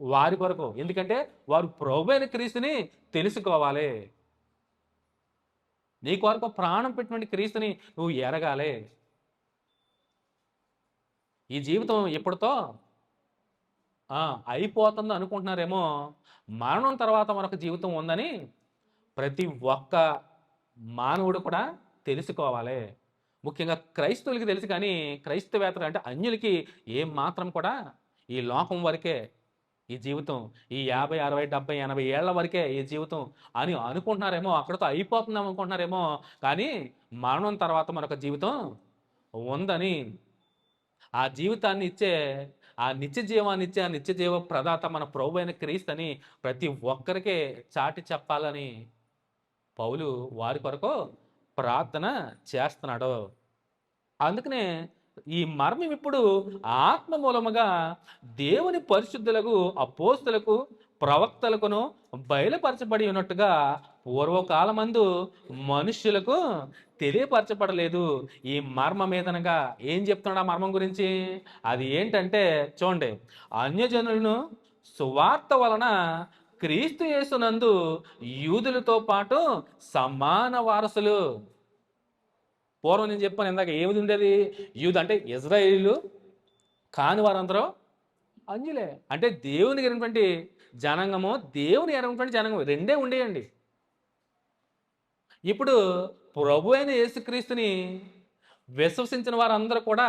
వారి కొరకు. ఎందుకంటే వారు ప్రభువైన క్రీస్తుని తెలుసుకోవాలి. నీ కొరకు ప్రాణం పెట్టినటువంటి క్రీస్తుని నువ్వు ఎరగాలి. ఈ జీవితం ఎప్పుడుతో అయిపోతుందో అనుకుంటున్నారేమో. మరణం తర్వాత మరొక జీవితం ఉందని ప్రతి ఒక్క మానవుడు కూడా తెలుసుకోవాలి. ముఖ్యంగా క్రైస్తవులకి తెలుసు, కానీ క్రైస్తవేతలు అంటే అన్యులకి ఏం మాత్రం కూడా ఈ లోకం వరకే ఈ జీవితం, ఈ 50, 60, 70, 80 ఏళ్ల వరకే ఈ జీవితం అని అనుకుంటున్నారేమో. అక్కడితో అయిపోతున్నాం అనుకుంటున్నారేమో. కానీ మరణం తర్వాత మరొక జీవితం ఉందని, ఆ జీవితాన్ని ఇచ్చే, ఆ నిత్య జీవాన్ని ఇచ్చే ఆ నిత్య జీవ ప్రదాత మన ప్రభు అయిన క్రీస్తు అని ప్రతి ఒక్కరికే చాటి చెప్పాలని పౌలు వారి కొరకు ప్రార్థన చేస్తున్నాడు. అందుకనే ఈ మర్మం ఇప్పుడు ఆత్మ మూలముగా దేవుని పరిశుద్ధులకు, అపోస్తులకు, ప్రవక్తలకును బయలుపరచబడి ఉన్నట్టుగా పూర్వకాలమందు మనుష్యులకు తెలియపరచబడలేదు. ఈ మర్మం ఏదనగా ఏం చెప్తున్నాడు ఆ మర్మం గురించి? అది ఏంటంటే చూడండి, అన్యజనులను సువార్త వలన క్రీస్తు యేసునందు యూదులతో పాటు సమాన వారసులు. పూర్వం నేను చెప్పాను ఇందాక, ఏమిది ఉండేది? యూదు అంటే ఇజ్రాయేలీలు, కాని వారందరూ అన్యులే. అంటే దేవుని ఎరిగినటువంటి జనాంగము, దేవుని ఎరిగినటువంటి జనాంగం రెండే ఉండేయండి. ఇప్పుడు ప్రభు అయిన యేసుక్రీస్తుని విశ్వసించిన వారందరూ కూడా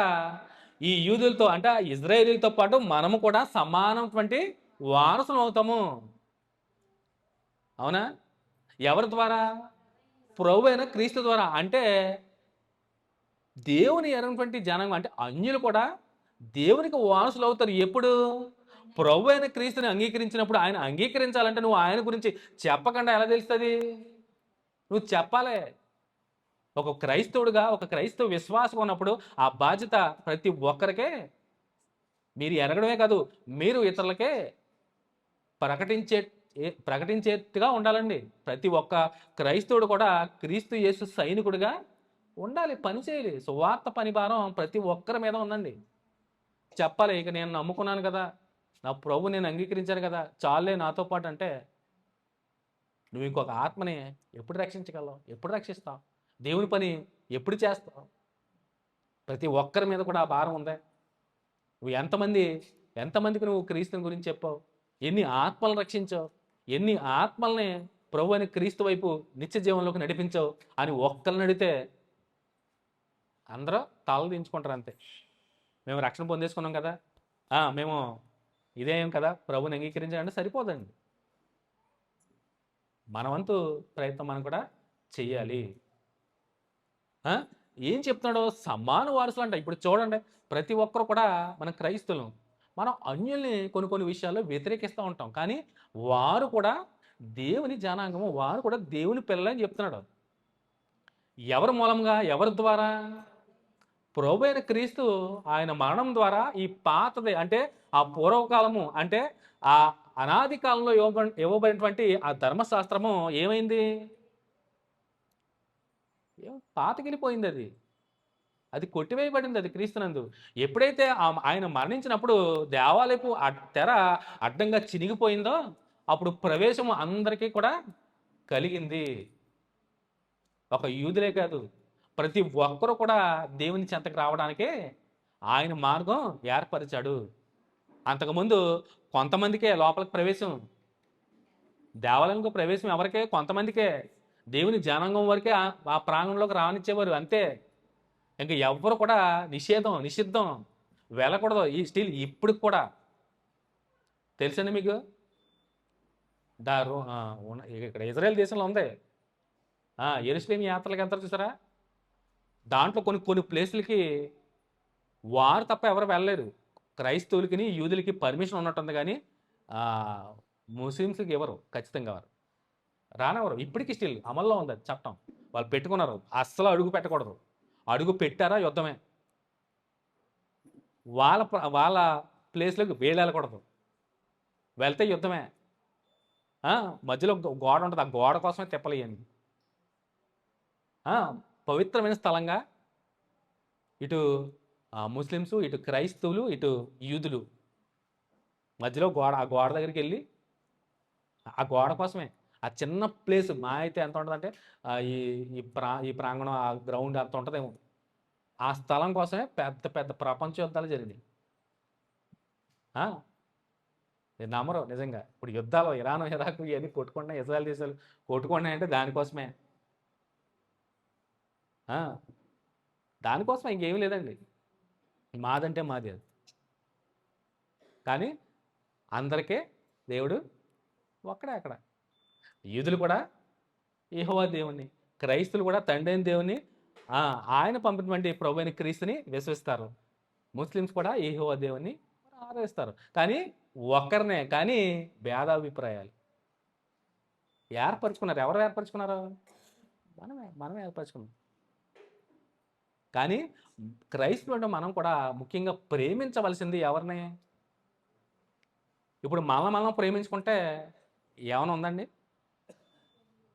ఈ యూదులతో అంటే ఇజ్రాయేలీలతో పాటు మనము కూడా సమానమైనటువంటి వారసులు అవుతాము. అవునా? ఎవరి ద్వారా? ప్రభు అయిన క్రీస్తు ద్వారా. అంటే దేవుని ఎరగినటువంటి జనాంగం అంటే అన్యులు కూడా దేవునికి వారసులు అవుతారు. ఎప్పుడు? ప్రభు అయిన క్రీస్తుని అంగీకరించినప్పుడు. ఆయన అంగీకరించాలంటే నువ్వు ఆయన గురించి చెప్పకుండా ఎలా తెలుస్తుంది? నువ్వు చెప్పాలి. ఒక క్రైస్తవుడుగా, ఒక క్రైస్తవ విశ్వాసం ఉన్నప్పుడు ఆ బాధ్యత ప్రతి ఒక్కరికే మీరు ఎరగడమే కాదు, మీరు ఇతరులకే ప్రకటించేట్టుగా ఉండాలండి. ప్రతి ఒక్క క్రైస్తవుడు కూడా క్రీస్తు యేసు సైనికుడిగా ఉండాలి, పని చేయాలి. సువార్త పని భారం ప్రతి ఒక్కరి మీద ఉందండి. చెప్పాలి, ఇక నేను నమ్ముకున్నాను కదా, నా ప్రభు నేను అంగీకరించాను కదా, చాలే నాతో పాటు అంటే నువ్వు ఇంకొక ఆత్మని ఎప్పుడు రక్షించగలవు? ఎప్పుడు రక్షిస్తావు? దేవుని పని ఎప్పుడు చేస్తావు? ప్రతి ఒక్కరి మీద కూడా ఆ భారం ఉందే. నువ్వు ఎంతమందికి నువ్వు క్రీస్తుని గురించి చెప్పావు? ఎన్ని ఆత్మలను రక్షించావు? ఎన్ని ఆత్మల్ని ప్రభు అని క్రీస్తు వైపు నిత్య జీవంలోకి నడిపించావు అని ఒక్కరిని అడిగితే అందరూ తలలు దించుకుంటారు అంతే. మేము రక్షణ పొందేసుకున్నాం కదా, మేము ఇదేం కదా ప్రభుని అంగీకరించాలంటే సరిపోదండి. మనవంతు ప్రయత్నం మనం కూడా చెయ్యాలి. ఏం చెప్తున్నాడో సమాన వారసులు అంట. ఇప్పుడు చూడండి, ప్రతి ఒక్కరు కూడా మన క్రైస్తవులం. మనం అన్యుల్ని కొన్ని కొన్ని విషయాల్లో వ్యతిరేకిస్తూ ఉంటాం, కానీ వారు కూడా దేవుని జనాంగము, వారు కూడా దేవుని పిల్లలని చెప్తున్నాడు. ఎవరి మూలంగా, ఎవరి ద్వారా? ప్రభు అయిన క్రీస్తు ఆయన మరణం ద్వారా ఈ పాతది అంటే ఆ పూర్వకాలము అంటే ఆ అనాది కాలంలో ఇవ్వబడినటువంటి ఆ ధర్మశాస్త్రము ఏమైంది? పాతకెళ్ళిపోయింది. అది కొట్టివేయబడింది. అది క్రీస్తునందు ఎప్పుడైతే ఆయన మరణించినప్పుడు దేవాలయపు తెర అడ్డంగా చినిగిపోయిందో అప్పుడు ప్రవేశము అందరికీ కూడా కలిగింది. ఒక యూదులే కాదు, ప్రతి ఒక్కరూ కూడా దేవుని చెంతకు రావడానికే ఆయన మార్గం ఏర్పరిచాడు. అంతకుముందు కొంతమందికే లోపలికి ప్రవేశం, దేవాలయంలో ప్రవేశం ఎవరికే? కొంతమందికే. దేవుని జనాంగం వరకే ఆ ప్రాంగణంలోకి రానిచ్చేవారు, అంతే. ఇంకా ఎవ్వరు కూడా నిషిద్ధం వెళ్ళకూడదు. ఈ స్టిల్ ఇప్పుడు కూడా తెలుసండి మీకు, ఇక్కడ ఇజ్రాయెల్ దేశంలో ఉంది యెరూషలేము యాత్రలకు వెళ్తారు చూసారా, దాంట్లో కొన్ని కొన్ని ప్లేసులకి వారు తప్ప ఎవరు వెళ్ళలేరు. క్రైస్తవులకి యూదులకి పర్మిషన్ ఉన్నట్టుంది, కానీ ముస్లిమ్స్కి ఎవరు ఖచ్చితంగా వారు రానవరు. ఇప్పటికీ స్టిల్ అమల్లో ఉంది అది చట్టం, వాళ్ళు పెట్టుకున్నారు. అస్సలు అడుగు పెట్టకూడదు, అడుగు పెట్టారా యుద్ధమే. వాళ్ళ ప్లేస్లోకి వీళ్ళు వెళ్ళకూడదు, వెళ్తే యుద్ధమే. మధ్యలో గోడ ఉంటుంది, ఆ గోడ కోసమే తిప్పలేయండి. పవిత్రమైన స్థలంగా ఇటు ముస్లిమ్స్, ఇటు క్రైస్తవులు, ఇటు యూదులు మధ్యలో గోడ, ఆ గోడ దగ్గరికి వెళ్ళి ఆ గోడ కోసమే. ఆ చిన్న ప్లేస్ మా అయితే ఎంత ఉంటుందంటే ఈ ప్రాంగణం, ఆ గ్రౌండ్ అంత ఉంటుందేమో. ఆ స్థలం కోసమే పెద్ద పెద్ద ప్రపంచ యుద్ధాలు జరిగినాయి. మీరు నమ్మరు నిజంగా. ఇప్పుడు యుద్ధాలు ఇరాన్, ఇరాక్ ఇవన్నీ కొట్టుకుంటున్నాయి, ఇజ్రాయెల్ దేశాలు కొట్టుకుంటున్నాయంటే దానికోసమే. దానికోసం ఇంకేమీ లేదండి. మాదంటే మాది అది. కానీ అందరికీ దేవుడు ఒక్కడే. అక్కడ యూదులు కూడా యెహోవా దేవుని, క్రైస్తులు కూడా తండ్రి అయిన దేవుని, ఆయన పంపినటువంటి ప్రభు అయిన క్రీస్తుని విశ్వసిస్తారు. ముస్లిమ్స్ కూడా యెహోవా దేవుని ఆరాధిస్తారు. కానీ ఒక్కరినే, కానీ భేదాభిప్రాయాలు ఏర్పరచుకున్నారు. ఎవరు ఏర్పరచుకున్నారు? మనమే ఏర్పరచుకున్నాం. కానీ క్రైస్తవులు అంటే మనం కూడా ముఖ్యంగా ప్రేమించవలసింది ఎవరిని? ఇప్పుడు మనం ప్రేమించుకుంటే ఏమైనా ఉందండి?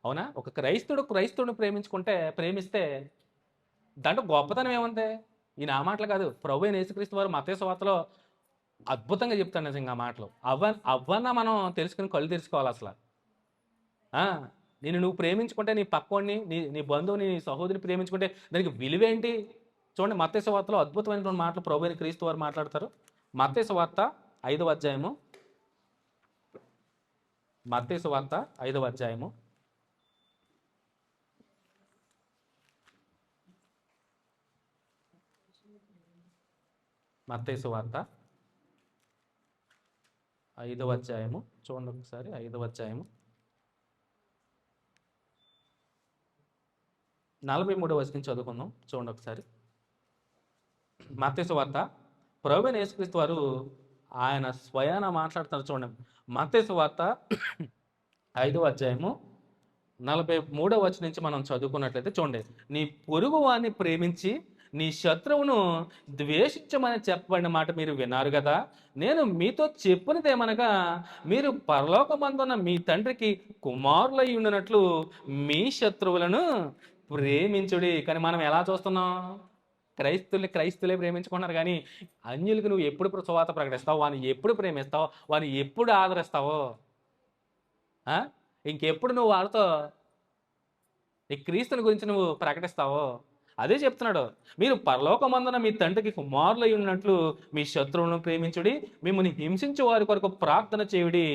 అవునా? ఒక క్రైస్తవుడిని ప్రేమిస్తే దాంట్లో గొప్పతనం ఏముంది? ఈ నా మాటలు కాదు, ప్రభు అయిన యేసుక్రీస్తు వారు మత్తయి సువార్తలో అద్భుతంగా చెప్తాను నిజంగా మాటలు. అవ్వన్నా మనం తెలుసుకుని కళ్ళు తెరుచుకోవాలి. అసలు నువ్వు ప్రేమించుకుంటే, నీ పక్కోడిని, నీ బంధువుని, నీ సహోదరిని ప్రేమించుకుంటే దానికి విలువేంటి? చూడండి, మత్తయి సువార్తలో అద్భుతమైనటువంటి మాటలు ప్రభు అయిన క్రీస్తు వారు మాట్లాడతారు. మత్తయి సువార్త 5వ అధ్యాయము, మత్తయి సువార్త 5వ అధ్యాయము, మత్తయి సువార్త 5వ అధ్యాయము చూడండి ఒకసారి. 5వ అధ్యాయము 43వ వచనం చదువుకుందాం. చూడండి ఒకసారి. మత్తయి సువార్త ప్రభువైన యేసుక్రీస్తు వారు ఆయన స్వయాన మాట్లాడుతున్నారు. చూడండి, మత్తయి సువార్త 5వ అధ్యాయము 43వ వచనం నుంచి మనం చదువుకున్నట్లయితే చూడండి. నీ పొరుగు వారిని ప్రేమించి నీ శత్రువును ద్వేషించమని చెప్పబడిన మాట మీరు విన్నారు కదా. నేను మీతో చెప్పినదేమనగా, మీరు పరలోకమందున్న మీ తండ్రికి కుమారులై ఉండినట్లు మీ శత్రువులను ప్రేమించుడి. కానీ మనం ఎలా చూస్తున్నాం? క్రైస్తులే ప్రేమించుకుంటున్నారు, కానీ అన్యులకు నువ్వు ఎప్పుడు సువార్త ప్రకటిస్తావు? వాడిని ఎప్పుడు ప్రేమిస్తావు? వాడిని ఎప్పుడు ఆదరిస్తావో? ఇంకెప్పుడు నువ్వు వాళ్ళతో ఈ క్రీస్తుని గురించి నువ్వు ప్రకటిస్తావో? అదే చెప్తున్నాడు. మీరు పరలోకమందున మీ తండ్రికి కుమారులై ఉన్నట్లు మీ శత్రువులను ప్రేమించుడి, మిమ్మల్ని హింసించు వారి కొరకు ప్రార్థన చేయుడి.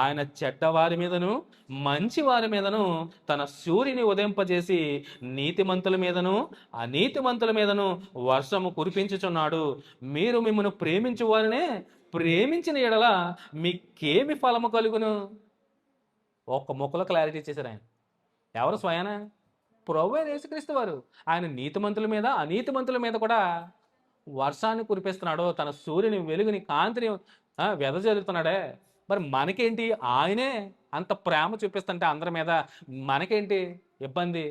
ఆయన చెడ్డవారి మీదను మంచి వారి మీదను తన సూర్యుని ఉదయింపజేసి నీతిమంతుల మీదను అనీతిమంతుల మీదను వర్షము కురిపించుచున్నాడు. మీరు మిమ్మల్ని ప్రేమించు వారినే ప్రేమించిన ఎడల మీకేమి ఫలము కలుగును? ఒక్క ముక్కలో క్లారిటీ ఇచ్చేసారు ఆయన. ఎవరు స్వయాన? ప్రభువే యేసుక్రీస్తు వారు. ఆయన నీతిమంతుల మీద అనీతిమంతుల మీద కూడా వర్షాన్ని కురిపిస్తున్నాడు, తన సూర్యుని వెలుగుని కాంతిని వెదజల్లుతున్నాడే. మరి మనకేంటి? ఆయనే అంత ప్రేమ చూపిస్తుంటే అందరి మీద మనకేంటి ఇబ్బంది?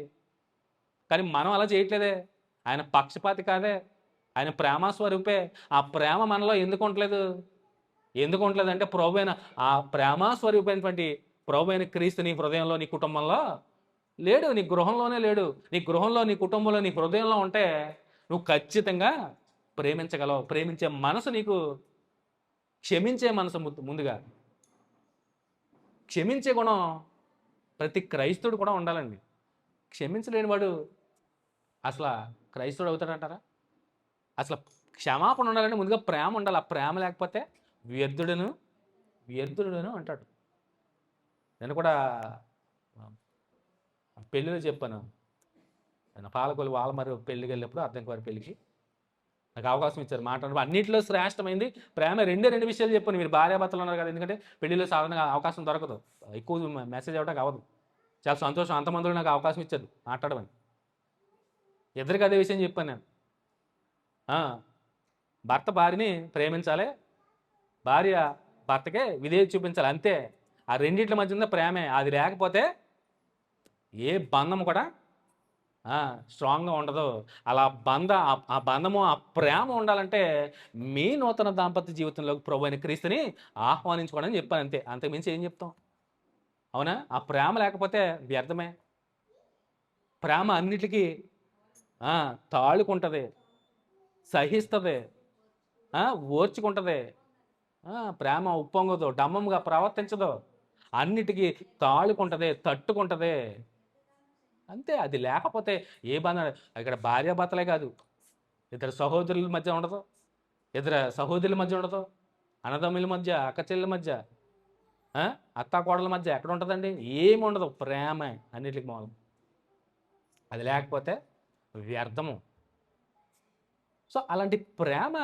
కానీ మనం అలా చేయట్లేదే. ఆయన పక్షపాతి కాదే, ఆయన ప్రేమ స్వరూపే. ఆ ప్రేమ మనలో ఎందుకు ఉండలేదు? ఎందుకు ఉండలేదంటే ప్రభు అయిన ఆ ప్రేమ స్వరూపమైనటువంటి ప్రభు అయిన క్రీస్తు నీ హృదయంలో, నీ కుటుంబంలో లేడు. నీ గృహంలోనే లేడు. నీ గృహంలో, నీ కుటుంబంలో, నీ హృదయంలో ఉంటే నువ్వు ఖచ్చితంగా ప్రేమించగలవు. ప్రేమించే మనసు నీకు, క్షమించే మనసు ముందుగా క్షమించే గుణం ప్రతి క్రైస్తవుడు కూడా ఉండాలండి. క్షమించలేని వాడు అసలు క్రైస్తవుడు అవుతాడంటారా? అసలు క్షమాపణ ఉండాలంటే ముందుగా ప్రేమ ఉండాలి. ఆ ప్రేమ లేకపోతే వ్యర్థుడును అంటాడు. నేను కూడా పెళ్ళిలో చెప్పాను. నేను పాలకొల్లు వాల్మరి పెళ్ళికి వెళ్ళినప్పుడు అర్థం వారి పెళ్ళికి నాకు అవకాశం ఇచ్చారు మాట్లాడడం. అన్నింటిలో శ్రేష్టమైంది ప్రేమ. రెండు విషయాలు చెప్పాను. మీరు భార్యాభర్తలు ఉన్నారు కదా, ఎందుకంటే పెళ్ళిలో సాధారణంగా అవకాశం దొరకదు, ఎక్కువ మెసేజ్ అవ్వడానికి అవ్వదు. చాలా సంతోషం, అంతమందిలో నాకు అవకాశం ఇచ్చారు మాట్లాడమని. ఇద్దరికి అదే విషయం చెప్పాను నేను. భర్త భార్యని ప్రేమించాలి, భార్య భర్తకే విధేయత చూపించాలి, అంతే. ఆ రెండింటి మధ్య ఉన్న ప్రేమే. అది లేకపోతే ఏ బంధం కూడా స్ట్రాంగ్గా ఉండదు. అలా ఆ బంధము, ఆ ప్రేమ ఉండాలంటే మీ నూతన దాంపత్య జీవితంలోకి ప్రభు అయిన క్రీస్తుని ఆహ్వానించుకోవడం అని చెప్పాను, అంతే. అంతకుమించి ఏం చెప్తాం? అవునా? ఆ ప్రేమ లేకపోతే వ్యర్థమే. ప్రేమ అన్నిటికీ తాళుకుంటుంది, సహిస్తుంది, ఓర్చుకుంటుంది. ప్రేమ ఉప్పొంగదు, డమ్మంగా ప్రవర్తించదు, అన్నిటికీ తాళుకుంటుంది, తట్టుకుంటుంది, అంతే. అది లేకపోతే ఏ బంధం ఇక్కడ భార్యాభర్తలే కాదు, ఇద్దరు సహోదరుల మధ్య ఉండదు, ఇద్దరు సహోదరుల మధ్య ఉండదు, అన్నదమ్ముల మధ్య, అక్క చెల్లెల మధ్య, అత్తా కోడల మధ్య ఎక్కడ ఉంటుందండి? ఏమి ఉండదు. ప్రేమ అన్నిటికి మూలం. అది లేకపోతే వ్యర్థము. సో అలాంటి ప్రేమ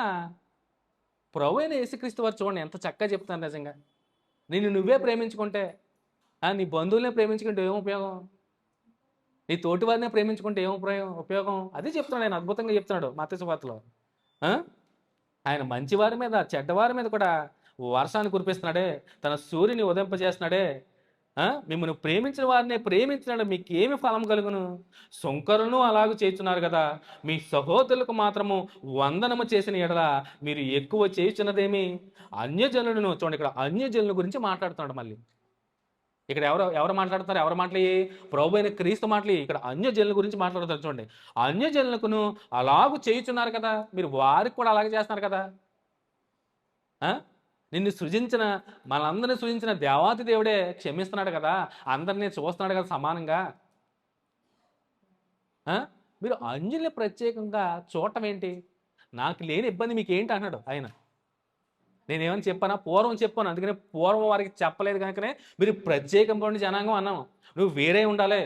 ప్రభు అయిన యేసుక్రీస్తు వారు చూడండి ఎంత చక్కగా చెప్తాను. నిజంగా నిన్ను నువ్వే ప్రేమించుకుంటే, నీ బంధువులనే ప్రేమించుకుంటే ఏం ఉపయోగం? నీ తోటి వారినే ప్రేమించుకుంటే ఏం ఉపయోగం? అదే చెప్తున్నాడు ఆయన, అద్భుతంగా చెప్తున్నాడు మత్తయి సువార్తలో. ఆయన మంచివారి మీద చెడ్డవారి మీద కూడా వర్షాన్ని కురిపిస్తున్నాడే, తన సూర్యుని ఉదయింపజేస్తున్నాడే. మిమ్మల్ని ప్రేమించిన వారినే ప్రేమించినాడు, మీకు ఏమి ఫలం కలుగును? సుంకరులను అలాగూ చేస్తున్నారు కదా, మీ సహోదరులకు మాత్రము వందనము చేసిన ఎడల మీరు ఎక్కువ చేస్తున్నదేమి? అన్యజనులను చూడండి, ఇక్కడ అన్యజనుల గురించి మాట్లాడుతున్నాడు. మళ్ళీ ఇక్కడ ఎవరు మాట్లాడుతున్నారు? ఎవరు మాటలు? ప్రభు అయిన క్రీస్తు మాటలు. ఇక్కడ అన్యజనుల గురించి మాట్లాడుతారు. చూడండి, అన్యజనులకును అలాగూ చేయుచున్నారు కదా, మీరు వారికి కూడా అలాగే చేస్తున్నారు కదా. నిన్ను సృజించిన, మనందరినీ సృజించిన దేవాతి దేవుడే క్షమిస్తున్నాడు కదా, అందరినీ చూస్తున్నాడు కదా సమానంగా. మీరు అంజుల్ని ప్రత్యేకంగా చూడటం ఏంటి? నాకు లేని ఇబ్బంది మీకు ఏంటి అన్నాడు ఆయన. నేనేమని చెప్పానా? పూర్వం చెప్పాను, అందుకనే పూర్వం వారికి చెప్పలేదు కనుకనే మీరు ప్రత్యేకంగా జనాంగం అన్నాము. నువ్వు వేరే ఉండాలి,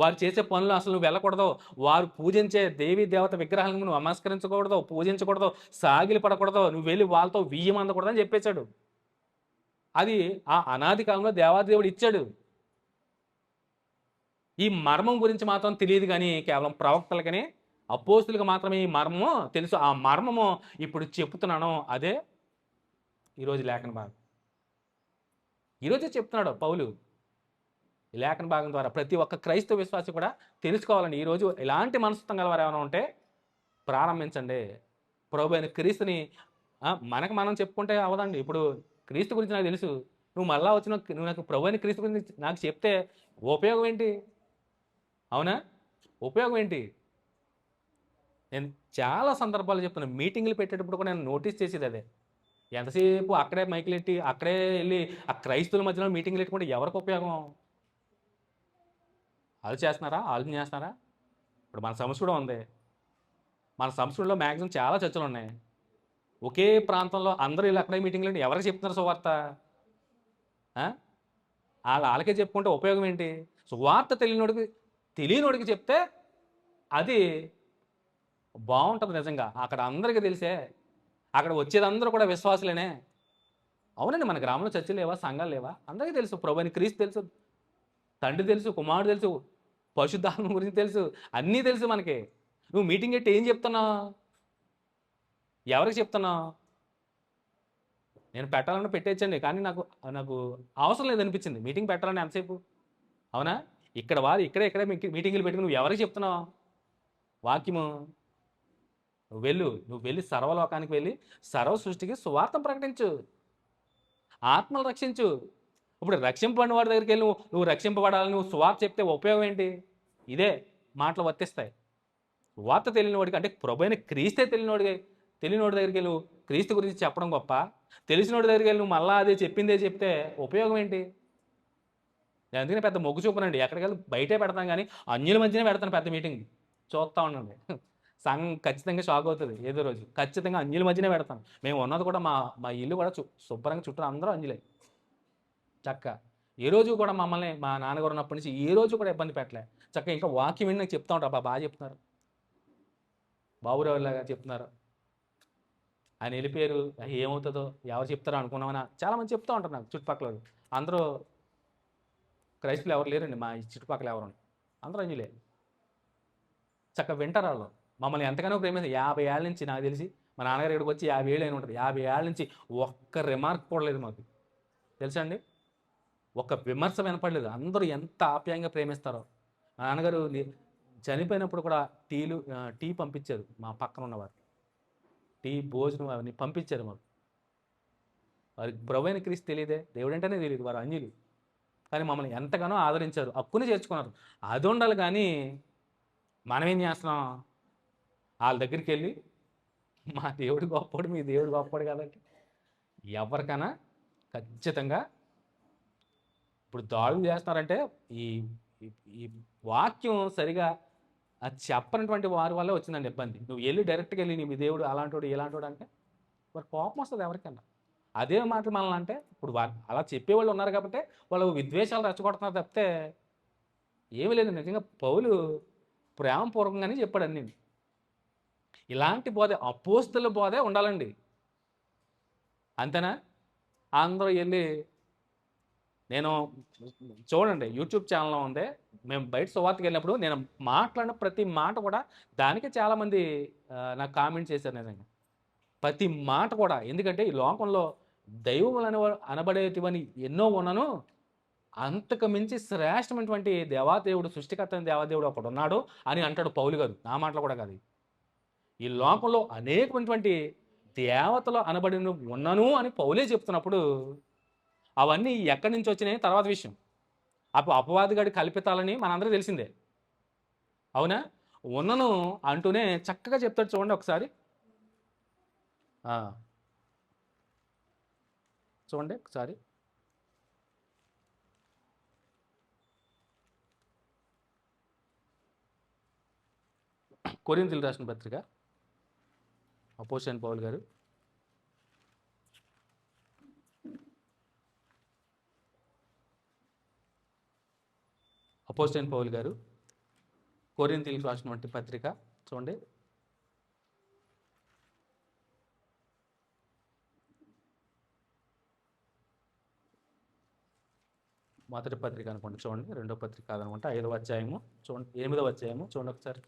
వారు చేసే పనులు అసలు నువ్వు వెళ్ళకూడదు, వారు పూజించే దేవీ దేవత విగ్రహాలను నువ్వు నమస్కరించకూడదు, పూజించకూడదు, సాగిలి పడకూడదు, నువ్వు వెళ్ళి వాళ్ళతో వియ్యం అందకూడదు అని చెప్పేశాడు. అది ఆ అనాది కాలంలో దేవాదేవుడు ఇచ్చాడు. ఈ మర్మం గురించి మాత్రం తెలియదు, కానీ కేవలం ప్రవక్తలకని అపోస్తులకు మాత్రమే ఈ మర్మము తెలుసు. ఆ మర్మము ఇప్పుడు చెప్తున్నాను. అదే ఈరోజు లేఖన భాగం. ఈరోజే చెప్తున్నాడు పౌలు ఈ లేఖన భాగం ద్వారా. ప్రతి ఒక్క క్రైస్తవ విశ్వాసి కూడా తెలుసుకోవాలండి. ఈరోజు ఇలాంటి మనస్తత్వం గల వారు ఏమైనా ఉంటే ప్రారంభించండి. ప్రభు అయిన క్రీస్తుని మనకు మనం చెప్పుకుంటే అవదండి. ఇప్పుడు క్రీస్తు గురించి నాకు తెలుసు, నువ్వు మళ్ళా వచ్చిన నువ్వు నాకు ప్రభు అయిన క్రీస్తు గురించి నాకు చెప్తే ఉపయోగం ఏంటి? అవునా? ఉపయోగం ఏంటి? నేను చాలా సందర్భాలు చెప్తున్నాను. మీటింగ్లు పెట్టేటప్పుడు కూడా నేను నోటీస్ చేసేది అదే. ఎంతసేపు అక్కడే మైకులు ఎట్టి అక్కడే వెళ్ళి ఆ క్రైస్తవుల మధ్యలో మీటింగ్లు పెట్టుకుంటే ఎవరికి ఉపయోగం? వాళ్ళు చేస్తున్నారా? ఆలోచన చేస్తున్నారా? ఇప్పుడు మన సంస్థ కూడా ఉంది. మన సంస్థలో మ్యాక్సిమం చాలా చర్చలు ఉన్నాయి. ఒకే ప్రాంతంలో అందరూ ఇలా అక్కడే మీటింగ్లు ఎవరికి చెప్తున్నారు సువార్త? వాళ్ళకే చెప్పుకుంటే ఉపయోగం ఏంటి? సువార్త తెలియనోడికి చెప్తే అది బాగుంటుంది నిజంగా. అక్కడ అందరికీ తెలిసే, అక్కడ వచ్చేదందరూ కూడా విశ్వాసులేనే. అవునండి, మన గ్రామంలో చర్చలు లేవా, సంఘాలు లేవా? అందరికీ తెలుసు, ప్రభువైన క్రీస్తు తెలుసు, తండ్రి తెలుసు, కుమారుడు తెలుసు, పరిశుద్ధాత్మ గురించి తెలుసు, అన్నీ తెలుసు మనకి. నువ్వు మీటింగ్ పెట్టి ఏం చెప్తున్నావు? ఎవరికి చెప్తున్నావు? నేను పెట్టాలని పెట్టేయచ్చండి, కానీ నాకు నాకు అవసరం లేదనిపించింది మీటింగ్ పెట్టాలని ఎంతసేపు. అవునా? ఇక్కడ వారు ఇక్కడే మీటింగులు పెట్టుకుని నువ్వు ఎవరికి చెప్తున్నావు వాక్యము? నువ్వు వెళ్ళి సర్వలోకానికి వెళ్ళి సర్వ సృష్టికి సువార్త ప్రకటించు, ఆత్మలు రక్షించు. ఇప్పుడు రక్షింపబడిన వాడి దగ్గరికి వెళ్ళి నువ్వు రక్షింపబడాలని నువ్వు సువార్త చెప్తే ఉపయోగం ఏంటి? ఇదే మాటలు వర్తిస్తాయి. సువార్త తెలియని వాడికి, అంటే ప్రభువైన క్రీస్తే తెలియనోడి దగ్గరికి వెళ్ళి క్రీస్తు గురించి చెప్పడం గొప్ప, తెలిసినోడి దగ్గరికి వెళ్ళి నువ్వు మళ్ళా అదే చెప్పిందే చెప్తే ఉపయోగం ఏంటి? నేను అందుకనే పెద్ద మొగ్గు చూపనండి, ఎక్కడికి వెళ్ళి బయటే పెడతాను, కానీ అన్యుల మధ్యనే పెడతాను పెద్ద మీటింగ్. చూస్తూ ఉండండి, సంఘం ఖచ్చితంగా షాక్ అవుతుంది. ఏదో రోజు ఖచ్చితంగా అన్యుల మధ్యనే పెడతాను. మేము ఉన్నది కూడా మా ఇల్లు కూడా శుభ్రంగా చుట్టూ అందరూ అన్యులే చక్క. ఏ రోజు కూడా మమ్మల్ని మా నాన్నగారు ఉన్నప్పటి నుంచి ఏ రోజు కూడా ఇబ్బంది పెట్టలే. చక్క ఇంకా వాక్యం విని నాకు చెప్తా ఉంటారు, బాగా చెప్తున్నారు, బాబురావులాగా చెప్తున్నారు. ఆయన వెళ్ళిపోయారు, ఏమవుతుందో ఎవరు చెప్తారో అనుకున్నామని చాలామంది చెప్తూ ఉంటారు నాకు. చుట్టుపక్కల అందరూ క్రైస్తులు ఎవరు లేరండి, మా చుట్టుపక్కల ఎవరు, అందరూ అంజులే. చక్క వింటారు వాళ్ళు, మమ్మల్ని ఎంతగానో ప్రేమిస్తారు. 50 ఏళ్ళ నుంచి నాకు తెలిసి మా నాన్నగారు ఇక్కడికి వచ్చి 50 ఏళ్ళు అయిన ఉంటుంది. 50 ఏళ్ళ నుంచి ఒక్క రిమార్క్ కూడా లేదు మాకు, తెలుసా అండి? ఒక్క విమర్శ వినపడలేదు. అందరూ ఎంత ఆప్యాయంగా ప్రేమిస్తారో. మా నాన్నగారు చనిపోయినప్పుడు కూడా టీ పంపించారు, మా పక్కన ఉన్నవారు టీ భోజనం అవన్నీ పంపించారు మాకు. వారికి ప్రభువైన క్రీస్తు తెలియదే, దేవుడు అంటేనే తెలియదు, వారు అంజులు. కానీ మమ్మల్ని ఎంతగానో ఆదరించారు, హక్కుని చేర్చుకున్నారు. అది ఉండాలి. కానీ మనం ఏం చేస్తున్నాం? వాళ్ళ దగ్గరికి వెళ్ళి మా దేవుడు గొప్పవాడు, మీ దేవుడు గొప్పవాడు కాబట్టి ఎవరికైనా ఖచ్చితంగా ఇప్పుడు దాడులు చేస్తున్నారంటే ఈ ఈ వాక్యం సరిగా అది చెప్పనటువంటి వారి వల్ల వచ్చిందండి ఇబ్బంది. నువ్వు వెళ్ళి డైరెక్ట్గా వెళ్ళి నీ దేవుడు అలాంటోడు ఇలాంటోడు అంటే వారు కోపం వస్తుంది ఎవరికైనా. అదే మాట మనల్ని అంటే ఇప్పుడు అలా చెప్పేవాళ్ళు ఉన్నారు కాబట్టి వాళ్ళు విద్వేషాలు రెచ్చగొడుతున్నారు తప్పితే ఏమీ లేదు. నిజంగా పౌలు ప్రేమపూర్వకంగానే చెప్పాడు అన్నీ. ఇలాంటి బోధ అపోస్తల బోధే ఉండాలండి, అంతేనా? అందరూ వెళ్ళి నేను చూడండి యూట్యూబ్ ఛానల్లో ఉంది, మేము బయట సువార్తకి వెళ్ళినప్పుడు నేను మాట్లాడిన ప్రతి మాట కూడా దానికి చాలామంది నాకు కామెంట్ చేశారు. నిజంగా ప్రతి మాట కూడా, ఎందుకంటే ఈ లోకంలో దైవములు అనబడేటివని ఎన్నో ఉన్నను, అంతకు మించి శ్రేష్టమైనటువంటి దేవాదేవుడు, సృష్టికర్త దేవాదేవుడు ఒకడు ఉన్నాడు అని అంటాడు పౌలు గారు. నా మాటలు కూడా కాదు. ఈ లోకంలో అనేకమైనటువంటి దేవతలు అనబడిన ఉన్నను అని పౌలే చెప్తున్నప్పుడు అవన్నీ ఎక్కడి నుంచి వచ్చినాయి తర్వాత విషయం. అపవాదిగాడి కల్పితాలని మనందరికీ తెలిసిందే, అవునా? ఉన్నను అంటూనే చక్కగా చెప్తాడు. చూడండి ఒకసారి, చూడండి ఒకసారి. కొరింథీయులకు రాసిన పత్రిక, అపోస్తలుడైన పౌలు గారు కొరింథీయులకు రాసినటువంటి పత్రిక చూడండి. మొదటి పత్రిక అనుకోండి, చూడండి. రెండో పత్రిక కాదనుకుంటా, 5వ అధ్యాయము చూడండి, 8వ అధ్యాయము చూడండి ఒకసారి.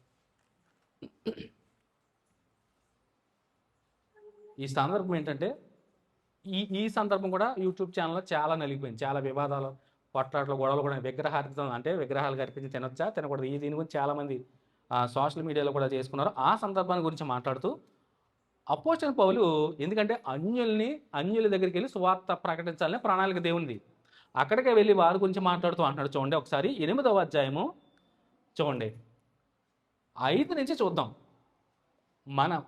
ఈ సందర్భం ఏంటంటే ఈ సందర్భం కూడా యూట్యూబ్ ఛానల్లో చాలా నలిగిపోయింది. చాలా వివాదాలు, కొట్లాట్లు, గొడవలు కూడా. విగ్రహార్థం అంటే విగ్రహాలు కనిపించి తినొచ్చా తినకూడదు, దీని గురించి చాలామంది సోషల్ మీడియాలో కూడా చేసుకున్నారు. ఆ సందర్భాన్ని గురించి మాట్లాడుతూ అపోస్తలుడైన పౌలు, ఎందుకంటే అన్యుల దగ్గరికి వెళ్ళి సువార్త ప్రకటించాలని ప్రణాళిక దేవునిది. అక్కడికే వెళ్ళి వారి గురించి మాట్లాడుతూ అంటున్నాడు. చూడండి ఒకసారి 8వ అధ్యాయము చూడండి, 5 నుంచి చూద్దాం.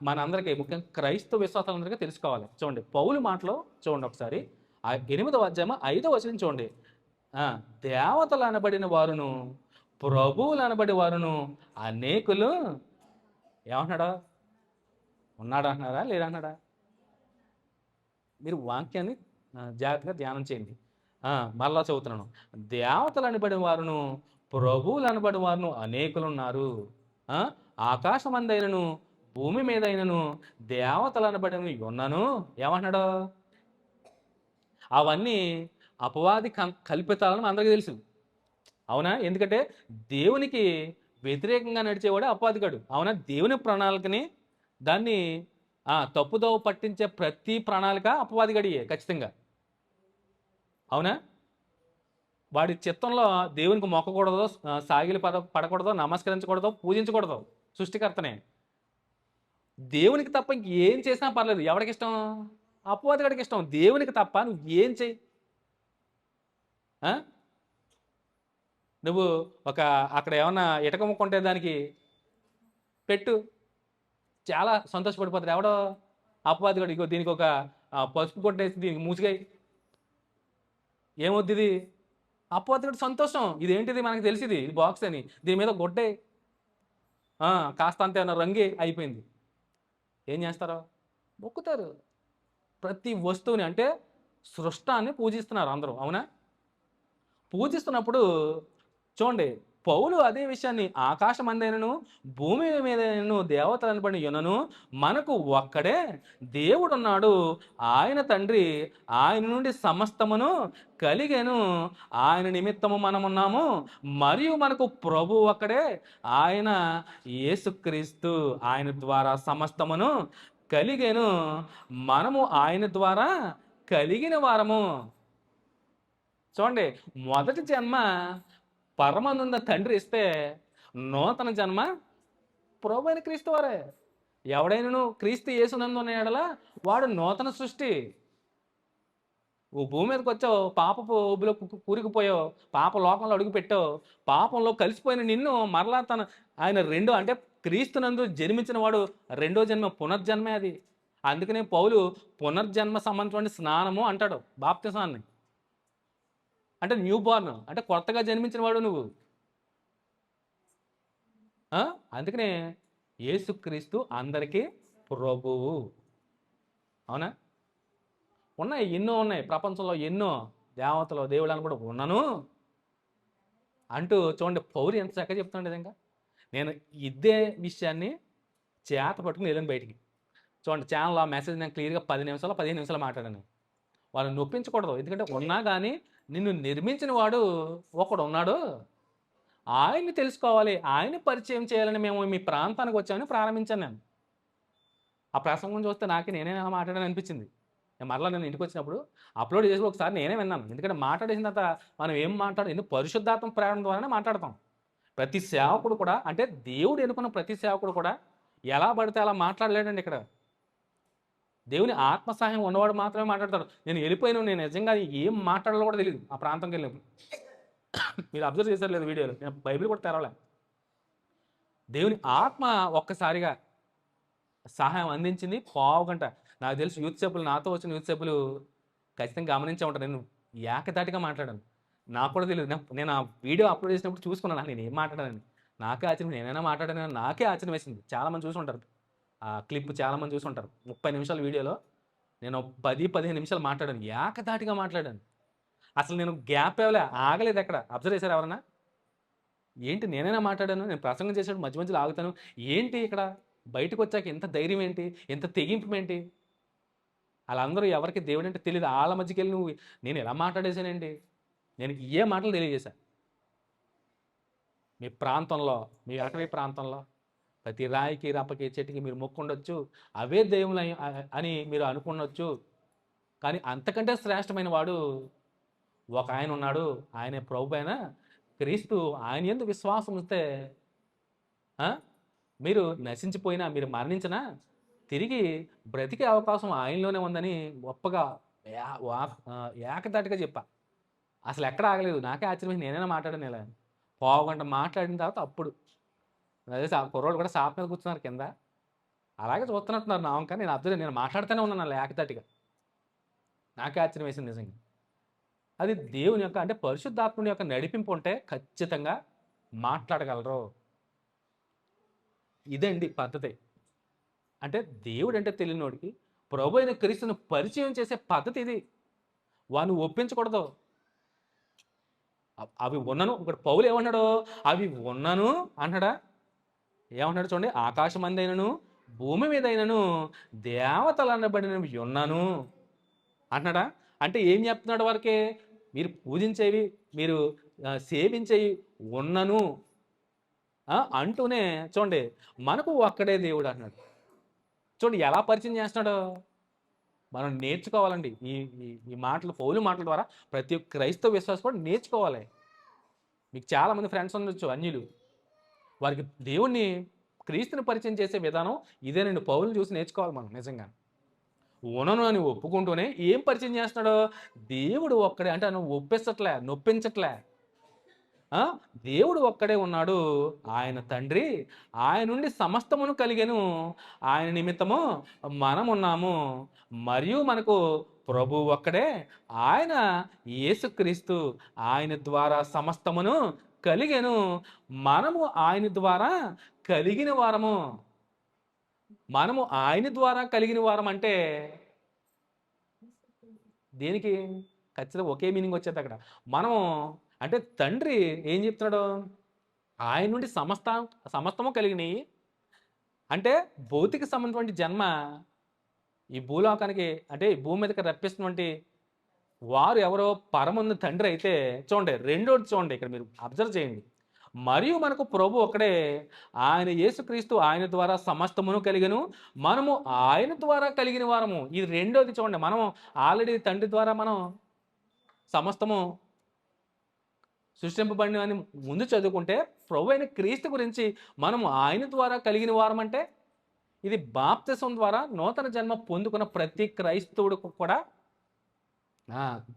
మనందరికీ, ముఖ్యంగా క్రైస్తవ విశ్వాసాలందరికీ తెలుసుకోవాలి. చూడండి పౌలు మాటలో చూడండి ఒకసారి, 8వ అధ్యాయము 5వ వచనం చూడండి. దేవతలు అనబడిన వారును ప్రభువులు అనబడి వారును అనేకులు ఏమంటున్నాడా? ఉన్నాడు అంటున్నారా లేదంటున్నాడా? మీరు వాక్యాన్ని జాగ్రత్తగా ధ్యానం చేయండి. మళ్ళా చదువుతున్నాను. దేవతలు అనబడిన వారును ప్రభువులు అనబడిన వారును అనేకులు ఉన్నారు. ఆ, ఆకాశమందైనను భూమి మీదైనను దేవతలు అనబడినవి ఉన్నను ఏమంటున్నాడు? అవన్నీ అపవాది కల్పితాలని అందరికీ తెలుసు. అవునా? ఎందుకంటే దేవునికి వ్యతిరేకంగా నడిచేవాడు అపవాదిగాడు. అవునా? దేవుని ప్రణాళికని దాన్ని తప్పుదోవ పట్టించే ప్రతి ప్రణాళిక అపవాదిగడియే ఖచ్చితంగా. అవునా? వాడి చిత్తంలో దేవునికి మొక్కకూడదో, సాగిలి పడకూడదో, నమస్కరించకూడదో, పూజించకూడదు సృష్టికర్తనే. దేవునికి తప్ప ఇంకేం చేసినా పర్లేదు. ఎవరికి ఇష్టం? అపవాదిగడికి ఇష్టం. దేవునికి తప్ప నువ్వు ఏం చెయ్యి. నువ్వు అక్కడ ఏమన్నా ఇటక ముక్క ఉంటే దానికి పెట్టు, చాలా సంతోషపడిపోతాడు. ఎవడో? అపవాదిగాడు. ఇగో దీనికి ఒక పసుపు కొట్టేసి దీనికి మూసిగాయి, ఏమొద్దు ఇది? అపవాదిగాడు సంతోషం. ఇదేంటిది? మనకు తెలిసింది ఇది బాక్స్ అని. దీని మీద గొడ్డే కాస్త అంతే రంగే అయిపోయింది. ఏం చేస్తారు? మొక్కుతారు. ప్రతి వస్తువుని అంటే సృష్టాన్ని పూజిస్తున్నారు అందరూ. అవునా? పూజిస్తున్నప్పుడు చూడండి, పౌలు అదే విషయాన్ని ఆకాశమందైనను భూమి మీదైనను దేవతలు అనబడిన యునను మనకు ఒక్కడే దేవుడున్నాడు, ఆయన తండ్రి, ఆయన నుండి సమస్తమును కలిగెను, ఆయన నిమిత్తము మనమున్నాము, మరియు మనకు ప్రభు ఒక్కడే, ఆయన యేసుక్రీస్తు, ఆయన ద్వారా సమస్తమును కలిగెను, మనము ఆయన ద్వారా కలిగిన వారము. చూడండి, మొదటి జన్మ పరమానంద తండ్రి ఇస్తే నూతన జన్మ ప్రభు అయిన క్రీస్తు వారే. ఎవడైనా క్రీస్తు యేసునందు ఎడల వాడు నూతన సృష్టి. ఓ భూమి మీదకి వచ్చావు, పాపపు ఊబిలో కూరుకుపోయావు, పాప లోకంలో అడుగు పెట్టావు, పాపంలో కలిసిపోయిన నిన్ను మరలా ఆయన రెండో అంటే క్రీస్తునందు జన్మించిన వాడు రెండో జన్మ, పునర్జన్మే అది. అందుకనే పౌలు పునర్జన్మ సంబంధించిన స్నానము అంటాడు, బాప్తిసాన్ని. అంటే న్యూ బార్న్ అంటే కొత్తగా జన్మించిన వాడు నువ్వు. అందుకనే యేసుక్రీస్తు అందరికీ ప్రభువు. అవునా? ఉన్నాయి, ఎన్నో ఉన్నాయి ప్రపంచంలో, ఎన్నో దేవతలు దేవుళ్ళని కూడా ఉన్నాను అంటూ చూడండి పౌరు ఎంత చక్కగా చెప్తున్నాడు. నిజంగా నేను ఇదే విషయాన్ని చేత పట్టుకుని వెళ్ళాను బయటికి. చూడండి, ఛానల్ ఆ మెసేజ్ నేను క్లియర్గా 10 నిమిషాలు 15 నిమిషాలు మాట్లాడాను. వాళ్ళని నొప్పించకూడదు. ఎందుకంటే ఉన్నా కానీ నిన్ను నిర్మించిన వాడు ఒకడు ఉన్నాడు, ఆయన్ని తెలుసుకోవాలి, ఆయన్ని పరిచయం చేయాలని మేము మీ ప్రాంతానికి వచ్చామని ప్రారంభించాను. నేను ఆ ప్రసంగం చూస్తే నేనే మాట్లాడాలని అనిపించింది. మరలా నేను ఇంటికి వచ్చినప్పుడు అప్లోడ్ చేసి ఒకసారి నేనే విన్నాను. ఎందుకంటే మాట్లాడేసిన తర్వాత మనం ఏం ఎందుకు పరిశుద్ధాత్మ ప్రేరణ ద్వారానే మాట్లాడతాం. ప్రతి సేవకుడు కూడా, అంటే దేవుడు ఎన్నుకున్న ప్రతి సేవకుడు కూడా ఎలా పడితే అలా మాట్లాడలేడండి. ఇక్కడ దేవుని ఆత్మ సహాయం ఉన్నవాడు మాత్రమే మాట్లాడతాడు. నేను వెళ్ళిపోయాను, నేను నిజంగా ఏం మాట్లాడాలో కూడా తెలియదు ఆ ప్రాంతంకి వెళ్ళినప్పుడు. మీరు అబ్జర్వ్ చేశారు లేదు వీడియోలో, నేను బైబిల్ కూడా తెరవలే. దేవుని ఆత్మ ఒక్కసారిగా సహాయం అందించింది. పావు గంట నాకు తెలుసు యూత్ సభ్యులు, నాతో వచ్చిన యూత్ సభ్యులు ఖచ్చితంగా గమనించే ఉంటారు. నేను ఏకదాటిగా మాట్లాడాను. నాకు కూడా తెలియదు. నేను ఆ వీడియో అప్లోడ్ చేసినప్పుడు చూసుకున్నాను నేను ఏం మాట్లాడానని. నాకే ఆశ్చర్యం, నేనైనా మాట్లాడాను, నాకే ఆశ్చర్యం వేసింది. చాలామంది చూసి ఉంటారు ఆ క్లిప్, చాలామంది చూసి ఉంటారు. 30 నిమిషాల వీడియోలో నేను 10-15 నిమిషాలు మాట్లాడాను, ఏకదాటిగా మాట్లాడాను. అసలు నేను గ్యాప్ ఇవ్వలే, ఆగలేదు ఎక్కడ. అబ్జర్వ్ చేశారు ఎవరన్నా? ఏంటి నేనైనా మాట్లాడాను, నేను ప్రసంగం చేసేటప్పుడు మధ్య మధ్యలో ఆగుతాను, ఏంటి ఇక్కడ బయటకు వచ్చాక ఎంత ధైర్యం ఏంటి, ఎంత తెగింపు ఏంటి? వాళ్ళందరూ ఎవరికి దేవుడు అంటే తెలియదు. వాళ్ళ మధ్యకి వెళ్ళి నేను ఎలా మాట్లాడేశానండి, నేను ఏ మాటలు తెలియజేశా. మీ ప్రాంతంలో, మీ అటవీ ప్రాంతంలో ప్రతి రాయికి, రప్పకి, చెట్టుకి మీరు మొక్కుండొచ్చు, అవే దేవుళ్ళు అని మీరు అనుకునొచ్చు. కానీ అంతకంటే శ్రేష్టమైన వాడు ఒక ఆయన ఉన్నాడు, ఆయనే ప్రభు అయిన క్రీస్తు. ఆయన యందు విశ్వాసం ఉంటే మీరు నశించిపోయినా, మీరు మరణించినా తిరిగి బ్రతికే అవకాశం ఆయనలోనే ఉందని గొప్పగా ఏకదాటిగా చెప్పా. అసలు ఎక్కడ ఆగలేదు. నాకే ఆశ్చర్యం, నేనైనా మాట్లాడాను ఇలా. పావు గంట మాట్లాడిన తర్వాత అప్పుడు అదే కుర్రోళ్ళు కూడా షాప్ మీద కూర్చున్నారు కింద, అలాగే చూస్తున్నట్టున్నారు నా వంక. నేను అబ్జర్వ్, నేను మాట్లాడుతూనే ఉన్నాను అలా ఏకదాటిగా. నాకే ఆశ్చర్యం వేసింది నిజంగా. అది దేవుని యొక్క, అంటే పరిశుద్ధాత్ముని యొక్క నడిపింపు ఉంటే ఖచ్చితంగా మాట్లాడగలరు. ఇదండి పద్ధతి. అంటే దేవుడు అంటే తెలియనోడికి ప్రభు అయిన క్రీస్తును పరిచయం చేసే పద్ధతి ఇది. వాడిని ఒప్పించకూడదు. అవి ఉన్నను ఇక్కడ పౌలు ఏమన్నాడు? అవి ఉన్నను అంటాడా? ఏమంటాడు చూడండి, ఆకాశం అందైనను భూమి మీదైనను దేవతలు అనబడినవి ఉన్నాను అంటున్నాడా? అంటే ఏం చెప్తున్నాడు వారికి? మీరు పూజించేవి, మీరు సేవించేవి ఉన్నను అంటూనే చూడండి, మనకు ఒక్కడే దేవుడు అన్నాడు. చూడండి ఎలా పరిచయం చేస్తున్నాడు. మనం నేర్చుకోవాలండి ఈ ఈ ఈ మాటలు, పౌలు మాటల ద్వారా ప్రతి ఒక్క క్రైస్తవ విశ్వాసం కూడా నేర్చుకోవాలి. మీకు చాలామంది ఫ్రెండ్స్ ఉండొచ్చు అన్యులు, వారికి దేవుణ్ణి క్రీస్తుని పరిచయం చేసే విధానం ఇదేనండి. పౌలుని చూసి నేర్చుకోవాలి మనం నిజంగా. ఉన్నను అని ఒప్పుకుంటూనే ఏం పరిచయం చేస్తున్నాడు? దేవుడు ఒక్కడే, అంటే నువ్వు ఒప్పించట్లే, నొప్పించట్లే. దేవుడు ఒక్కడే ఉన్నాడు, ఆయన తండ్రి, ఆయన నుండి సమస్తమును కలిగెను, ఆయన నిమిత్తము మనమున్నాము, మరియు మనకు ప్రభు ఒక్కడే, ఆయన యేసుక్రీస్తు, ఆయన ద్వారా సమస్తమును కలిగెను, మనము ఆయన ద్వారా కలిగిన వారము. మనము ఆయన ద్వారా కలిగిన వారం అంటే దేనికి? ఖచ్చితంగా ఒకే మీనింగ్ వచ్చేది అక్కడ. మనము అంటే తండ్రి ఏం చెప్తున్నాడు? ఆయన నుండి సమస్తము కలిగినాయి. అంటే భౌతిక సంబంధమైన జన్మ ఈ భూలోకానికి, అంటే ఈ భూమి మీదకి రప్పిస్తున్నటువంటి వారు ఎవరో పరమున్న తండ్రి అయితే చూడండి, రెండోది చూడండి ఇక్కడ మీరు అబ్జర్వ్ చేయండి. మరియు మనకు ప్రభు ఒక్కడే, ఆయన యేసుక్రీస్తు, ఆయన ద్వారా సమస్తమును కలిగెను, మనము ఆయన ద్వారా కలిగిన వారము. ఇది రెండోది చూడండి. మనం ఆల్రెడీ తండ్రి ద్వారా మనం సమస్తము సృష్టింపబడిన అని ముందు చదువుకుంటే, ప్రభు అయిన క్రీస్తు గురించి మనము ఆయన ద్వారా కలిగిన వారం అంటే ఇది బాప్తిసం ద్వారా నూతన జన్మ పొందుకున్న ప్రతి క్రైస్తవుడికి కూడా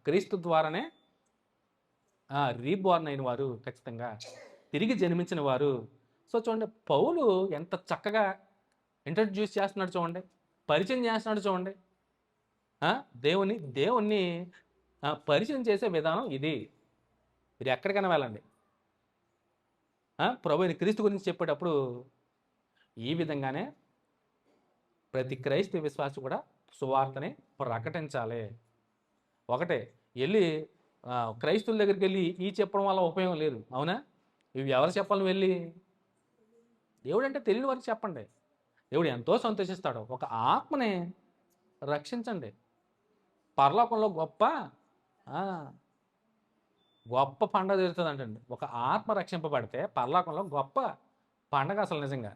క్రీస్తు ద్వారానే రీబోర్న్ అయిన వారు, ఖచ్చితంగా తిరిగి జన్మించిన వారు. సో చూడండి, పౌలు ఎంత చక్కగా ఇంట్రడ్యూస్ చేస్తున్నాడు చూడండి, పరిచయం చేస్తున్నాడు చూడండి. దేవుణ్ణి పరిచయం చేసే విధానం ఇది. మీరు ఎక్కడికైనా వెళ్ళండి, ప్రభు అయిన క్రీస్తు గురించి చెప్పేటప్పుడు ఈ విధంగానే ప్రతి క్రైస్తవ విశ్వాసి కూడా సువార్తని ప్రకటించాలి. ఒకటే వెళ్ళి క్రైస్తువుల దగ్గరికి వెళ్ళి ఈ చెప్పడం వల్ల ఉపయోగం లేదు, అవునా? ఇవి ఎవరు చెప్పాలని వెళ్ళి? దేవుడు అంటే తెలియని వారికి చెప్పండి. దేవుడు ఎంతో సంతోషిస్తాడు. ఒక ఆత్మని రక్షించండి. పరలోకంలో గొప్ప పండగ జరుగుతుంది అంటండి. ఒక ఆత్మ రక్షింపబడితే పరలోకంలో గొప్ప పండగ. అసలు నిజంగా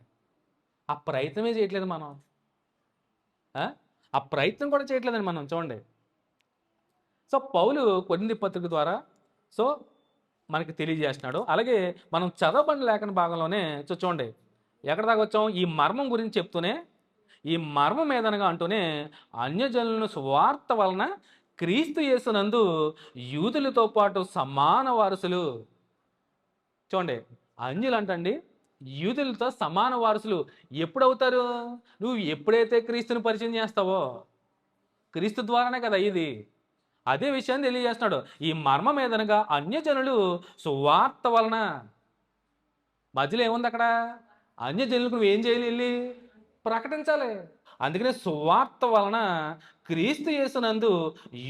ఆ ప్రయత్నమే చేయట్లేదు మనం. ఆ ప్రయత్నం కూడా చేయట్లేదండి మనం. చూడండి, సో పౌలు కొరింథీ పత్రిక ద్వారా సో మనకి తెలియజేస్తున్నాడు. అలాగే మనం చదవబడిన లేఖన భాగంలోనే చూడండి ఎక్కడ దాకా వచ్చాం. ఈ మర్మం గురించి చెప్తూనే, ఈ మర్మం ఏదనగా అంటూనే, అన్యజనులను సువార్త వలన క్రీస్తు యేసునందు యూదులతో పాటు సమాన వారసులు. చూడండి, అన్యులు అంటండి యూదులతో సమాన వారసులు ఎప్పుడవుతారు? నువ్వు ఎప్పుడైతే క్రీస్తుని పరిచయం చేస్తావో, క్రీస్తు ద్వారానే కదా ఇది. అదే విషయాన్ని తెలియజేస్తున్నాడు. ఈ మర్మం ఏదనగా అన్యజనులు సువార్త వలన. మధ్యలో ఏముంది అక్కడ? అన్యజనులకు నువ్వు ఏం చేయాలి? వెళ్ళి ప్రకటించాలి. అందుకనే సువార్త వలన క్రీస్తు యేసునందు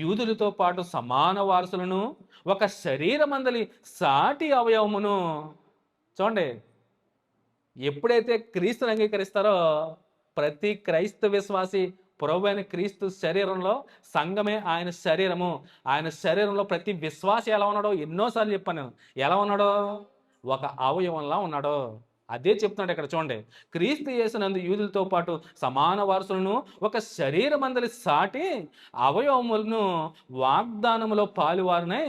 యూదులతో పాటు సమాన వారసులను, ఒక శరీరమందలి సాటి అవయవమును. చూడండి, ఎప్పుడైతే క్రీస్తుని అంగీకరిస్తారో ప్రతి క్రైస్తవ విశ్వాసి ప్రభు అయిన క్రీస్తు శరీరంలో, సంఘమే ఆయన శరీరము. ఆయన శరీరంలో ప్రతి విశ్వాసి ఎలా ఉన్నాడో ఎన్నోసార్లు చెప్పాను నేను. ఎలా ఉన్నాడో? ఒక అవయవంలా ఉన్నాడో. అదే చెప్తున్నాడు ఇక్కడ చూడండి. క్రీస్తు యేసునందు యూదులతో పాటు సమాన వారసులను, ఒక శరీరమందలి సాటి అవయవములను వాగ్దానములో పాలువారనై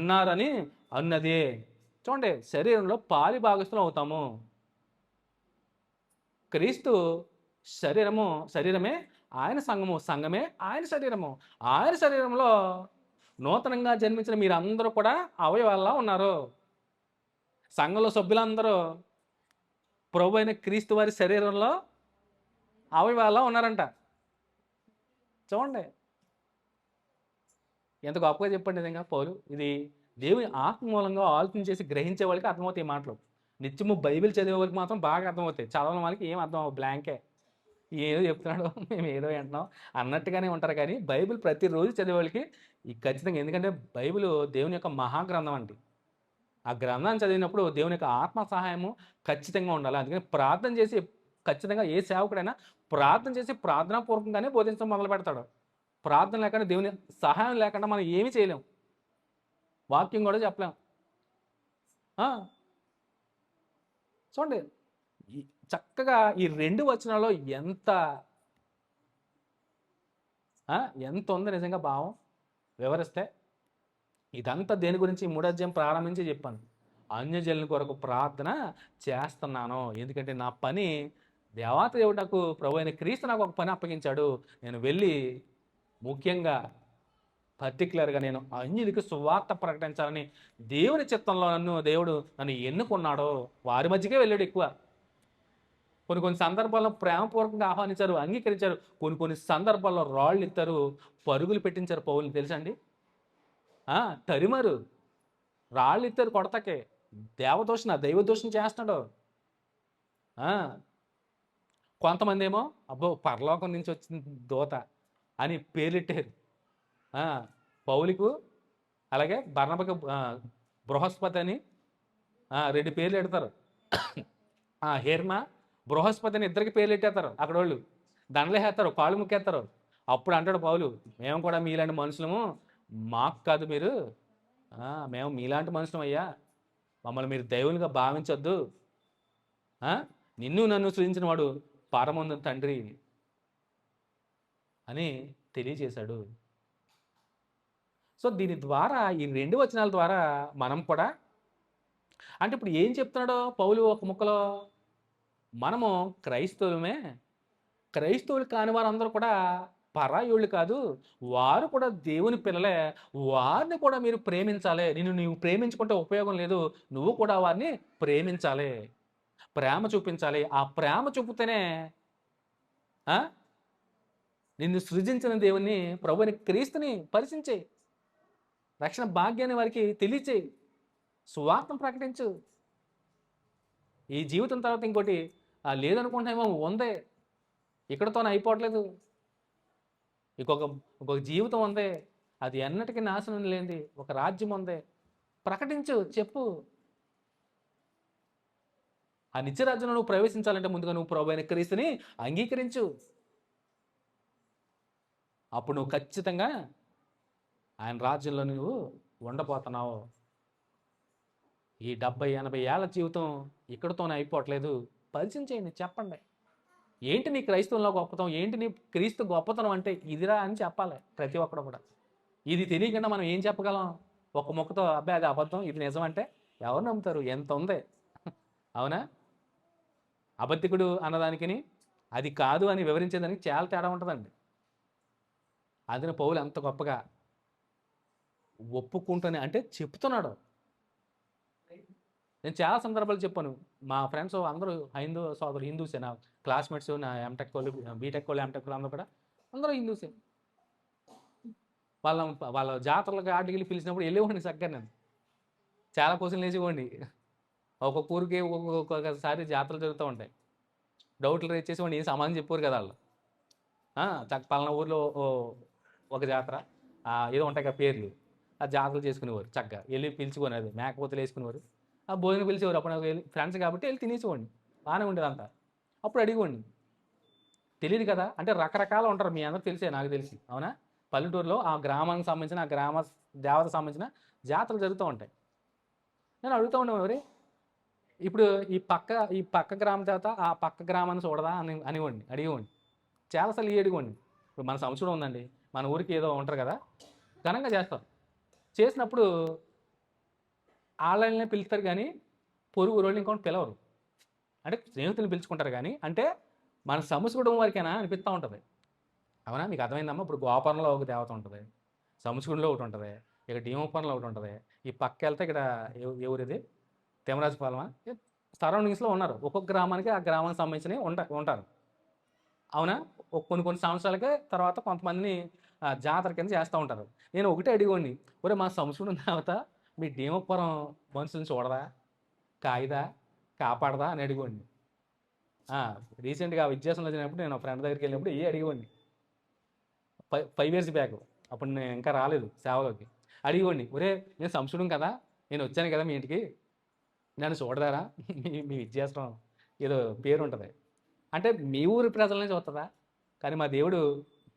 ఉన్నారని అన్నదే. చూడండి, శరీరంలో పాలి భాగస్థులం అవుతాము. క్రీస్తు శరీరమే ఆయన సంఘము, సంఘమే ఆయన శరీరము. ఆయన శరీరంలో నూతనంగా జన్మించిన మీరందరూ కూడా అవయవాల్లా ఉన్నారు. సంఘంలో సభ్యులందరూ ప్రభు అయిన క్రీస్తు వారి శరీరంలో అవయవాల్లా ఉన్నారంట. చూడండి ఎంత గొప్పగా చెప్పండి నిజంగా పౌలు. ఇది దేవుని ఆత్మ మూలంగా ఆలోచన చేసి గ్రహించే వాళ్ళకి అర్థమవుతాయి ఈ మాటలు. నిత్యము బైబిల్ చదివే వాళ్ళకి మాత్రం బాగా అర్థమవుతాయి. చదవని వాళ్ళకి ఏం అర్థం అవ్వవు, బ్లాంకే. ఏదో చెప్తున్నాడు మేము ఏదో వింటున్నాం అన్నట్టుగానే ఉంటారు. కానీ బైబిల్ ప్రతిరోజు చదివేవాళ్ళకి ఈ ఖచ్చితంగా, ఎందుకంటే బైబిల్ దేవుని యొక్క మహాగ్రంథం అండి. ఆ గ్రంథాన్ని చదివినప్పుడు దేవుని యొక్క ఆత్మ సహాయము ఖచ్చితంగా ఉండాలి. అందుకని ప్రార్థన చేసి, ఖచ్చితంగా ఏ సేవకుడైనా ప్రార్థన చేసి ప్రార్థనాపూర్వకంగానే బోధించడం మొదలు పెడతాడు. ప్రార్థన లేకుండా, దేవుని సహాయం లేకుండా మనం ఏమీ చేయలేం. వాక్యం కూడా చెప్పలేం. ఆ, చూడండి ఈ చక్కగా ఈ 2 వచనాల్లో ఎంత ఎంత ఉంది నిజంగా భావం వివరిస్తే. ఇదంతా దేని గురించి? 3వ అధ్యాయం ప్రారంభించి చెప్పాను. అన్యజనుల కొరకు ప్రార్థన చేస్తున్నాను. ఎందుకంటే నా పని, దేవుడు నాకు, ప్రభు అయిన క్రీస్తు నాకు ఒక పని అప్పగించాడు. నేను వెళ్ళి ముఖ్యంగా పర్టికులర్గా నేను అన్యులకు సువార్త ప్రకటించాలని దేవుని చిత్తంలో దేవుడు నన్ను ఎన్నుకున్నాడో వారి మధ్యకే వెళ్ళాడు ఎక్కువ. కొన్ని సందర్భాల్లో ప్రేమపూర్వకంగా ఆహ్వానించారు, అంగీకరించారు. కొన్ని సందర్భాల్లో రాళ్ళు ఇస్తారు, పరుగులు పెట్టించారు పౌలుని, తెలుసండి. తరిమారు, రాళ్ళు ఇస్తారు కొడతకే. దైవదూషణ చేస్తున్నాడు. కొంతమంది ఏమో అబ్బో పరలోకం నుంచి వచ్చిన దూత అని పేర్లెట్టారు పౌలుకు. అలాగే బర్నబకు బృహస్పతి అని 2 పేర్లు పెడతారు. హెర్మా, బృహస్పతి అని 2 పేర్లు పెట్టేస్తారు అక్కడ వాళ్ళు. దండలు వేస్తారు, కాళ్ళు ముక్కేస్తారు. అప్పుడు అంటాడు పౌలు, మేము కూడా మీలాంటి మనుషులము, మాకు కాదు మీరు, మేము మీలాంటి మనుషులం అయ్యా, మమ్మల్ని మీరు దైవులుగా భావించొద్దు. నిన్ను నన్ను సృజించిన వాడు పరమందు తండ్రి అని తెలియజేశాడు. సో దీని ద్వారా, ఈ 2 వచనాల ద్వారా మనం కూడా, అంటే ఇప్పుడు ఏం చెప్తున్నాడో పౌలు ఒక ముక్కలో, మనము క్రైస్తవులమే, క్రైస్తవులు కాని వారందరూ కూడా పరాయోళ్ళు కాదు, వారు కూడా దేవుని పిల్లలే, వారిని కూడా మీరు ప్రేమించాలి. నీవు ప్రేమించుకుంటే ఉపయోగం లేదు, నువ్వు కూడా వారిని ప్రేమించాలి, ప్రేమ చూపించాలి. ఆ ప్రేమ చూపితేనే నిన్ను సృజించిన దేవుని, ప్రభుని క్రీస్తుని పరిచించే, రక్షణ భాగ్యాన్ని వారికి తెలియచేయి, సువార్తను ప్రకటించు. ఈ జీవితం తర్వాత ఇంకోటి లేదనుకుంటున్నామో, ఉందే, ఇక్కడతోనే అయిపోవట్లేదు, ఇంకొక జీవితం ఉంది, అది ఎన్నటికీ నాశనం లేనిది ఒక రాజ్యం ఉంది. ప్రకటించు, చెప్పు. ఆ నిత్యరాజ్యంలో నువ్వు ప్రవేశించాలంటే ముందుగా నువ్వు ప్రభు అయిన క్రీస్తుని అంగీకరించు. అప్పుడు నువ్వు ఖచ్చితంగా ఆయన రాజ్యంలో నువ్వు ఉండబోతున్నావు. ఈ 70-80 ఏళ్ళ జీవితం ఇక్కడతోనే అయిపోవట్లేదు. పరిచయం చేయండి, చెప్పండి. ఏంటి నీ క్రైస్తవంలో గొప్పతనం, ఏంటి నీ క్రీస్తు గొప్పతనం అంటే ఇదిరా అని చెప్పాలి ప్రతి ఒక్కడు కూడా. ఇది తెలియకుండా మనం ఏం చెప్పగలం? ఒక ముక్కతో అబ్బాయి అది అబద్ధం, ఇది నిజం అంటే ఎవరు నమ్ముతారు? ఎంత ఉంది, అవునా? అబద్ధికుడు అన్నదానికి అది కాదు అని వివరించేదానికి చాలా తేడా ఉంటుందండి. అదిన పౌలు అంత గొప్పగా ఒప్పుకుంటూనే అంటే చెప్తున్నాడు. నేను చాలా సందర్భాలు చెప్పాను. మా ఫ్రెండ్స్ అందరూ సోదరులు హిందూసే, నా క్లాస్మేట్స్, నా ఎంటెక్ వాళ్ళు, బీటెక్ వాళ్ళు, ఎంటెక్ వాళ్ళు అందరూ కూడా అందరూ హిందూసే. వాళ్ళ జాతరలకు ఆటకి వెళ్ళి పిలిచినప్పుడు వెళ్ళేవాడిని చక్కగా. నేను చాలా క్వశ్చన్లు వేసేవాడిని. ఒక్కొక్క ఊరికి ఒక్కొక్కసారి జాతరలు జరుగుతూ ఉంటాయి. డౌట్లు రేజ్ చేసేవాడిని, ఏం సమాధానం చెప్పారు కదా వాళ్ళు. పలానా ఊర్లో ఒక జాతర, ఏదో ఉంటాయి కదా పేర్లు, ఆ జాతరలు చేసుకునేవారు. చక్కగా వెళ్ళి పిలుచుకొని, అది మేకపోతలు వేసుకునేవారు, ఆ భోజనం పిలిచేవారు. అప్పుడు వెళ్ళి ఫ్రెండ్స్ కాబట్టి వెళ్ళి తినేసేవాడిని, బాగానే ఉండేది అంతా. అప్పుడు అడిగేవాడిని, తెలియదు కదా అంటే రకరకాలు ఉంటారు, మీ అందరూ తెలిసే, నాకు తెలిసి, అవునా? పల్లెటూరులో ఆ గ్రామానికి సంబంధించిన, ఆ గ్రామ దేవతకు సంబంధించిన జాతరలు జరుగుతూ ఉంటాయి. నేను అడుగుతూ ఉండేవారు, ఇప్పుడు ఈ పక్క గ్రామ దేవత ఆ పక్క గ్రామాన్ని చూడదా అడిగేవాడిని. చాలాసార్లు అడిగేవాడిని. ఇప్పుడు మన సంవత్సరం ఉందండి, మన ఊరికి ఏదో ఉంటారు కదా, ఘనంగా చేస్తారు. చేసినప్పుడు ఆళ్ళనే పిలుస్తారు కానీ పొరుగు రోజులు ఇంకొకటి పిలవరు. అంటే స్నేహితులు పిలుచుకుంటారు కానీ, అంటే మన సంస్కృతం వరకేనా అనిపిస్తూ ఉంటుంది, అవునా? మీకు అర్థమైందమ్మా? ఇప్పుడు గోపురంలో ఒక దేవత ఉంటుంది, సంస్కృతంలో ఒకటి ఉంటుంది, ఇక్కడ డీమోపురంలో ఒకటి ఉంటుంది, ఈ పక్క వెళ్తే ఇక్కడ ఎవరిది తిమరాజపాలెమా, సరౌండింగ్స్లో ఉన్నారు. ఒక్కొక్క గ్రామానికి ఆ గ్రామానికి సంబంధించినవి ఉంటారు, అవునా? కొన్ని సంవత్సరాలకే తర్వాత కొంతమందిని జాతర కింద చేస్తూ ఉంటారు. నేను ఒకటే అడిగోండి, ఒరే మా సంస్కృతం దేవత మీ భీమపురం మనుషుల్ని చూడదా, కాయదా, కాపాడదా అని అడిగోండి. రీసెంట్గా విద్యాసంలో వచ్చినప్పుడు నేను ఫ్రెండ్ దగ్గరికి వెళ్ళినప్పుడు అడిగేవాడిని. 5 years బ్యాక్, అప్పుడు నేను ఇంకా రాలేదు సేవలోకి. అడిగేవాడిని, ఒరే నేను సంశుడం కదా, నేను వచ్చాను కదా మీ ఇంటికి, నన్ను చూడదారా మీ విద్యాసనం ఏదో పేరు ఉంటుంది అంటే మీ ఊరి ప్రజలనే చూస్తుందా, కానీ మా దేవుడు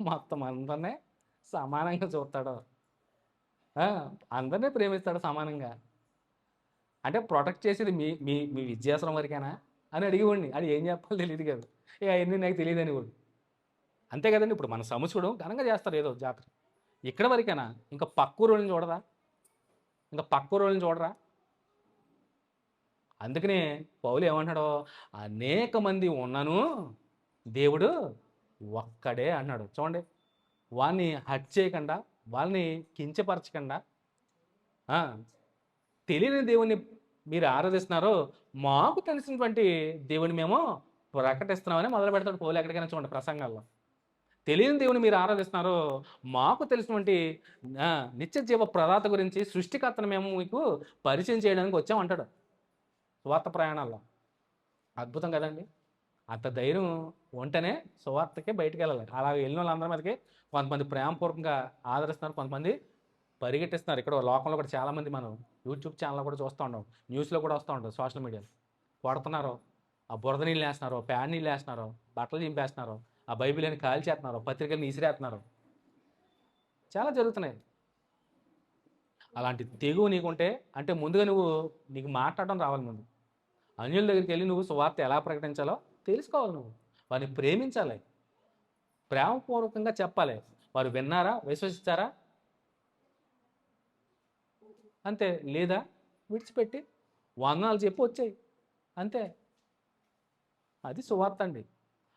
మొత్తం అందరినీ సమానంగా చూస్తాడు. అందరినీ ప్రేమిస్తాడు సమానంగా. అంటే ప్రొటెక్ట్ చేసేది మీ మీ మీ విద్యాసనం వరకేనా అని అడిగేవాడిని. అది ఏం చెప్పాలో తెలియదు కదా, ఇక అవన్నీ నాకు తెలియదు అనేవాడు. అంతే కదండి, ఇప్పుడు మన సంవత్సరం ఘనంగా చేస్తారు ఏదో జాతర, ఇక్కడ వరకేనా? ఇంకా పక్క ఊరోళ్ళని చూడరా, ఇంకా పక్క ఊరోళ్ళని చూడరా? అందుకనే పౌలు ఏమంటాడో, అనేక మంది ఉన్నను దేవుడు ఒక్కడే అన్నాడు. చూడండి, వాళ్ళని హట్ చేయకుండా, వాళ్ళని కించపరచకుండా, ఆ, తెలియని దేవుని మీరు ఆరాధిస్తున్నారో, మాకు తెలిసినటువంటి దేవుని మేము ప్రకటిస్తున్నామని మొదలు పెడతాడు పౌలు ఎక్కడికైనా. చూడండి ప్రసంగాల్లో, తెలియని దేవుని మీరు ఆరాధిస్తున్నారు, మాకు తెలిసినటువంటి నిత్య జీవ ప్రదాత గురించి, సృష్టికర్తను మేము మీకు పరిచయం చేయడానికి వచ్చాం అంటాడు సువార్త ప్రయాణాల్లో. అద్భుతం కదండి. అంత ధైర్యం ఉంటేనే సువార్తకే బయటికి వెళ్ళాలి. అలా వెళ్ళిన వాళ్ళందరి మీదకి కొంతమంది ప్రేమపూర్వకంగా ఆదరిస్తున్నారు, కొంతమంది పరిగెట్టిస్తున్నారు. ఇక్కడ లోకంలో కూడా చాలామంది మనం యూట్యూబ్ ఛానల్లో కూడా చూస్తూ ఉంటాం, న్యూస్లో కూడా వస్తూ ఉంటాం, సోషల్ మీడియాలో కొడుతున్నారు, ఆ బురద నీళ్ళు వేస్తున్నారు, ప్యాడ్ నీళ్ళు వేస్తున్నారు, బట్టలు చింపేస్తున్నారు, ఆ బైబిల్ అని కాల్ చేస్తున్నారు, పత్రికలను ఇసిరేస్తున్నారు. చాలా జరుగుతున్నాయి. అలాంటి తెగువ నీకుంటే అంటే ముందుగా నీకు మాట్లాడడం రావాలి. ముందు అన్యుల దగ్గరికి వెళ్ళి నువ్వు సువార్త ఎలా ప్రకటించాలో తెలుసుకోవాలి. నువ్వు వారిని ప్రేమించాలి, ప్రేమపూర్వకంగా చెప్పాలి. వారు విన్నారా, విశ్వసిస్తారా, అంతే. లేదా విడిచిపెట్టి వందనాలు చెప్పి వచ్చాయి, అంతే. అది సువార్త అండి.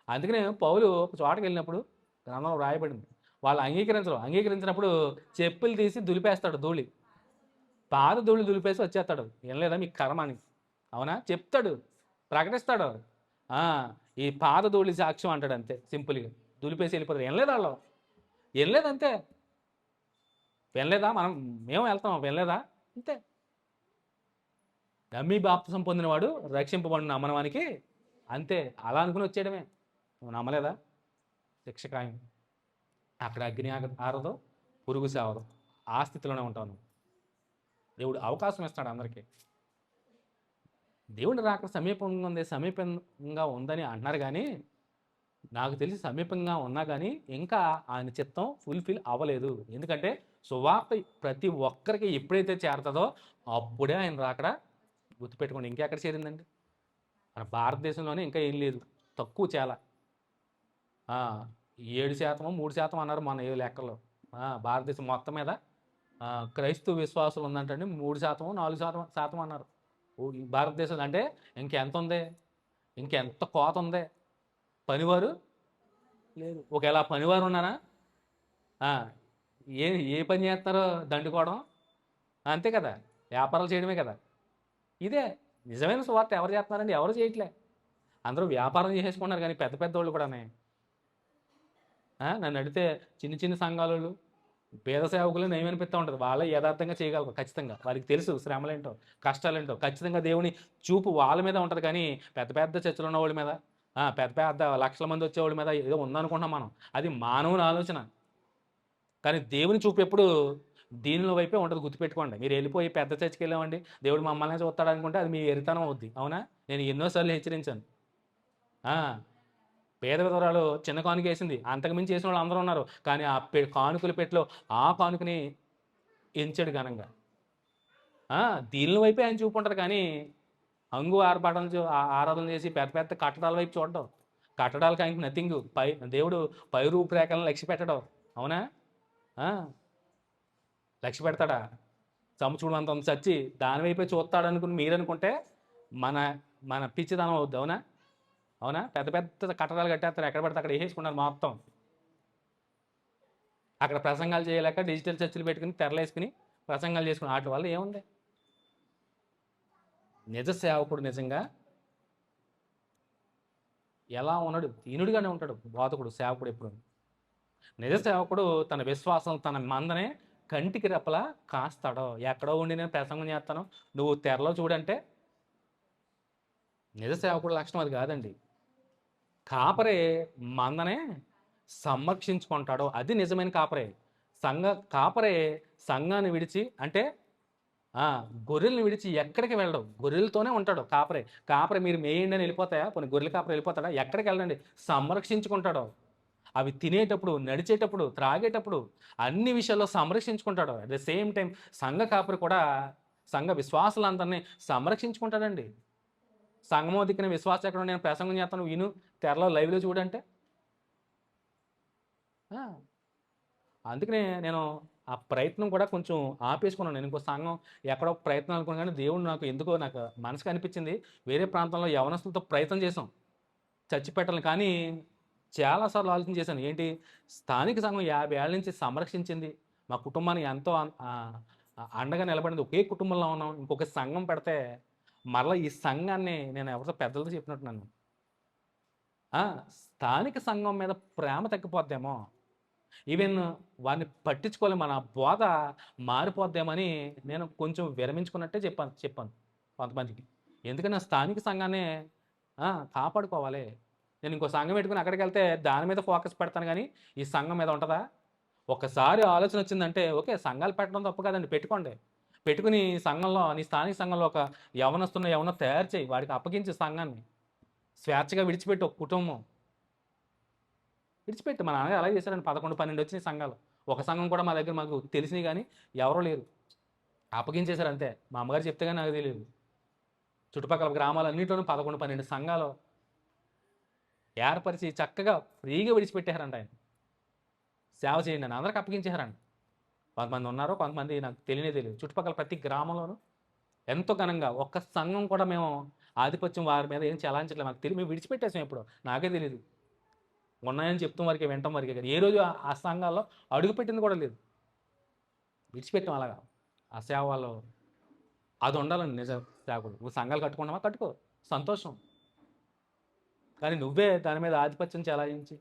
అందుకనే పౌలు ఒక చోటకి వెళ్ళినప్పుడు గ్రంథంలో రాయబడింది, వాళ్ళు అంగీకరించినప్పుడు చెప్పులు తీసి దులిపేస్తాడు, ధూళి, పాద ధూళి దులిపేసి వచ్చేస్తాడు. ఏం లేదా మీకు కర్మ అని, అవునా, చెప్తాడు, ప్రకటిస్తాడు. ఈ పాద ధూళి సాక్ష్యం అంటాడు, అంతే సింపుల్గా దులిపేసి వెళ్ళిపోతాడు. ఏం లేదు వాళ్ళు, ఏం లేదంతే. వినలేదా, మేము వెళ్తాం, వినలేదా, అంతే. నమ్మి బాప్తిసం పొందినవాడు రక్షింపబడిన నమ్మనవానికి అంతే. అలా అనుకుని వచ్చేయడమే. నువ్వు నమ్మలేదా, శిక్ష ఖాయం. అక్కడ అగ్ని ఆరదు, పురుగు సేవదు, ఆ స్థితిలోనే ఉంటావు నువ్వు. దేవుడు అవకాశం ఇస్తాడు అందరికీ. దేవుడు రాక సమీపంగా ఉందని అంటున్నారు, కానీ నాకు తెలిసి సమీపంగా ఉన్నా కానీ ఇంకా ఆయన చిత్తం ఫుల్ఫిల్ అవ్వలేదు. ఎందుకంటే సువార్త ప్రతి ఒక్కరికి ఎప్పుడైతే చేరుతుందో అప్పుడే ఆయన రాకడ. గుర్తుపెట్టుకోండి, ఇంకెక్కడ చేరిందండి? మన భారతదేశంలోనే ఇంకా ఏం లేదు, తక్కువ, చాలా. 7%, 3% అన్నారు మన ఏ లెక్కలో. భారతదేశం మొత్తం మీద క్రైస్తవ విశ్వాసులు ఉందంటండి 3%, 4% అన్నారు ఈ భారతదేశం. అంటే ఇంకెంత ఉంది, ఇంకెంత కోత ఉంది. పనివారు లేదు. ఒకవేళ పనివారు ఉన్నారా, ఏ పని చేస్తారో దండుకోవడం, అంతే కదా, వ్యాపారాలు చేయడమే కదా. ఇదే నిజమైన సువార్త ఎవరు చేస్తున్నారండి? ఎవరు చేయట్లే. అందరూ వ్యాపారం చేసేసుకున్నారు, కానీ పెద్ద పెద్ద వాళ్ళు కూడానే. నన్ను అడిగితే చిన్న చిన్న సంఘాలు, పేద సేవకులు ఏమనిపిస్తూ ఉంటుంది, వాళ్ళే యథార్థంగా చేయగలరు ఖచ్చితంగా. వారికి తెలుసు శ్రమలేంటో, కష్టాలేంటో. ఖచ్చితంగా దేవుని చూపు వాళ్ళ మీద ఉంటుంది, కానీ పెద్ద పెద్ద చర్చలు ఉన్న వాళ్ళ మీద, పెద్ద పెద్ద లక్షల మంది వచ్చేవాళ్ళ మీద ఏదో ఉందనుకుంటాం మనం. అది మానవుని ఆలోచన, కానీ దేవుని చూపు ఎప్పుడు దీనిలో వైపే ఉంటుంది. గుర్తుపెట్టుకోండి. మీరు వెళ్ళిపోయి పెద్ద చర్చికి వెళ్ళామండి, దేవుడు మమ్మల్ని చూస్తాడు అనుకుంటే అది మీ ఎరితనం అవుద్ది. అవునా? నేను ఎన్నోసార్లు హెచ్చరించాను. పేద విధవరాలు చిన్న కానుక వేసింది, అంతకుమించి చేసిన వాళ్ళు అందరూ ఉన్నారు, కానీ ఆ కానుకల పెట్టిలో ఆ కానుకని ఎంచాడు ఘనంగా. దీనిల వైపే ఆయన చూపు ఉంటారు, కానీ హంగు ఆరాధన చేసి పెద్ద పెద్ద కట్టడాల వైపు చూడడం. కట్టడాలకు ఆయనకి నథింగ్. దేవుడు పై రూపురేఖలను లక్ష్య పెట్టడం. అవునా? లక్ష్య పెడతాడా? సంవత్సరం అంత చచ్చి దాని వైపే చూస్తాడు అనుకుని మీరు అనుకుంటే మన మన పిచ్చిదనం అవుద్ది. అవునా? అవునా? పెద్ద పెద్ద కట్టడాలు కట్టేస్తారు, ఎక్కడ పడితే అక్కడ వేసేసుకున్నారు మొత్తం. అక్కడ ప్రసంగాలు చేయలేక డిజిటల్ చర్చలు పెట్టుకుని తెరలేసుకుని ప్రసంగాలు చేసుకుని వాటి వల్ల ఏముంది? నిజ సేవకుడు నిజంగా ఎలా ఉన్నాడు? దీనుడిగానే ఉంటాడు బోధకుడు, సేవకుడు ఎప్పుడు. నిజ సేవకుడు తన విశ్వాసం, తన మందనే కంటికి రెప్పలా కాస్తాడో. ఎక్కడో ఉండి నేను ప్రసంగం చేస్తాను, నువ్వు తెరలో చూడంటే నిజ సేవకుడి లక్షణం అది కాదండి. కాపరే మందనే సంరక్షించుకుంటాడో అది నిజమైన కాపరే. సంఘ కాపరే సంఘాన్ని విడిచి అంటే గొర్రెల్ని విడిచి ఎక్కడికి వెళ్ళడు, గొర్రెలతోనే ఉంటాడు కాపరే. కాపరే మీరు మేయండి అని వెళ్ళిపోతాయా? కొన్ని గొర్రెల కాపరి వెళ్ళిపోతాడా? ఎక్కడికి వెళ్ళండి, సంరక్షించుకుంటాడు. అవి తినేటప్పుడు, నడిచేటప్పుడు, త్రాగేటప్పుడు అన్ని విషయాల్లో సంరక్షించుకుంటాడు. అట్ ద సేమ్ టైం సంఘ కాపరి కూడా సంఘ విశ్వాసులందరినీ సంరక్షించుకుంటాడండి. సంఘమో దిక్కున విశ్వాసం ఎక్కడ నేను ప్రసంగం చేస్తాను విను, తెరలో లైవ్లో చూడంటే అందుకనే నేను ఆ ప్రయత్నం కూడా కొంచెం ఆపేసుకున్నాను. నేను ఇంకో సంఘం ఎక్కడో ప్రయత్నం అనుకున్నాను, కానీ దేవుడు నాకు మనసుకు అనిపించింది వేరే ప్రాంతంలో యవనస్తులతో ప్రయత్నం చేసాం చర్చి పెట్టాలని. కానీ చాలాసార్లు ఆలోచన చేశాను, ఏంటి స్థానిక సంఘం 50 ఏళ్ళ నుంచి సంరక్షించింది, మా కుటుంబానికి ఎంతో అండగా నిలబడింది, ఒకే కుటుంబంలో ఉన్నాం. ఇంకొక సంఘం పెడితే మరలా ఈ సంఘాన్ని నేను ఎవరితో పెద్దలతో చెప్పినట్టున్నాను, స్థానిక సంఘం మీద ప్రేమ తగ్గిపోద్దేమో, ఈవెన్ వారిని పట్టించుకోవాలి, మన బోధ మారిపోద్దేమని నేను కొంచెం విరమించుకున్నట్టే చెప్పాను కొంతమందికి. ఎందుకంటే స్థానిక సంఘాన్ని కాపాడుకోవాలి. నేను ఇంకో సంఘం పెట్టుకుని అక్కడికి వెళ్తే దాని మీద ఫోకస్ పెడతాను, కానీ ఈ సంఘం మీద ఉంటుందా? ఒకసారి ఆలోచన వచ్చిందంటే ఓకే, సంఘాలు పెట్టడం తప్పు కాదండి, పెట్టుకుని సంఘంలో, నీ స్థానిక సంఘంలో ఒక యవనస్తున్న తయారు చేయి, వాడికి అప్పగించి సంఘాన్ని స్వేచ్ఛగా విడిచిపెట్టి ఒక కుటుంబం విడిచిపెట్టి. మా నాన్నగారు అలా చేశారని 11, 12 వచ్చినాయి సంఘాలు. ఒక సంఘం కూడా మా దగ్గర మాకు తెలిసినాయి కానీ ఎవరూ లేరు, అప్పగించేశారు అంతే. మా అమ్మగారు చెప్తే కానీ నాకు తెలియదు. చుట్టుపక్కల గ్రామాలన్నింటిలోనూ 11, 12 సంఘాలు ఏర్పరిచి చక్కగా ఫ్రీగా విడిచిపెట్టారంట. ఆయన సేవ చేయండి అని అందరికి అప్పగించారండి. కొంతమంది ఉన్నారు, కొంతమంది నాకు తెలియదు. చుట్టుపక్కల ప్రతి గ్రామంలోనూ ఎంతో ఘనంగా ఒక్క సంఘం కూడా మేము ఆధిపత్యం వారి మీద ఏం చలాయించట్లేదు. మాకు తెలియదు, మేము విడిచిపెట్టేసాం. ఎప్పుడో నాకే తెలియదు, ఉన్నాయని చెప్తాం వరకే, వింటాం వరకే, కానీ ఏ రోజు ఆ సంఘాల్లో అడుగుపెట్టింది కూడా లేదు. విడిచిపెట్టాం అలాగా. ఆ సేవ వాళ్ళు అది ఉండాలండి నిజ సేవకుడు. నువ్వు సంఘాలు కట్టుకున్నావా, కట్టుకో, సంతోషం. కానీ నువ్వే దాని మీద ఆధిపత్యం చెలాయించి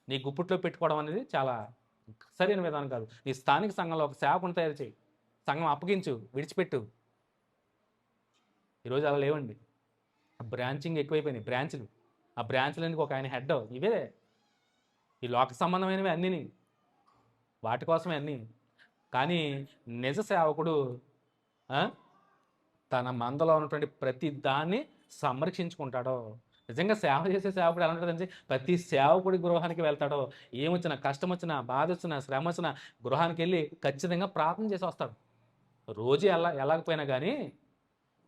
నీ గుప్పుట్లో పెట్టుకోవడం అనేది చాలా సరైన విధానం కాదు. నీ స్థానిక సంఘంలో ఒక సేవకుని తయారు చేయి, సంఘం అప్పగించు, విడిచిపెట్టు. ఈరోజు అలా లేవండి, బ్రాంచింగ్ ఎక్కువైపోయినాయి, బ్రాంచ్లు. ఆ బ్రాంచ్లకి ఒక ఆయన హెడ్. ఇవే ఈ లోక సంబంధమైనవి అన్నీ, వాటి కోసమే అన్నీ. కానీ నిజ సేవకుడు తన మందలో ఉన్నటువంటి ప్రతి దాన్ని సంరక్షించుకుంటాడో. నిజంగా సేవ చేసే సేవకుడు ఎలా ఉంటుందంటే ప్రతి సేవకుడి గృహానికి వెళ్తాడో, ఏమొచ్చినా, కష్టం వచ్చినా, బాధ వచ్చినా, శ్రమ వచ్చినా గృహానికి వెళ్ళి ఖచ్చితంగా ప్రార్థన చేసి వస్తాడు. రోజు వెళ్ళకపోయినా కానీ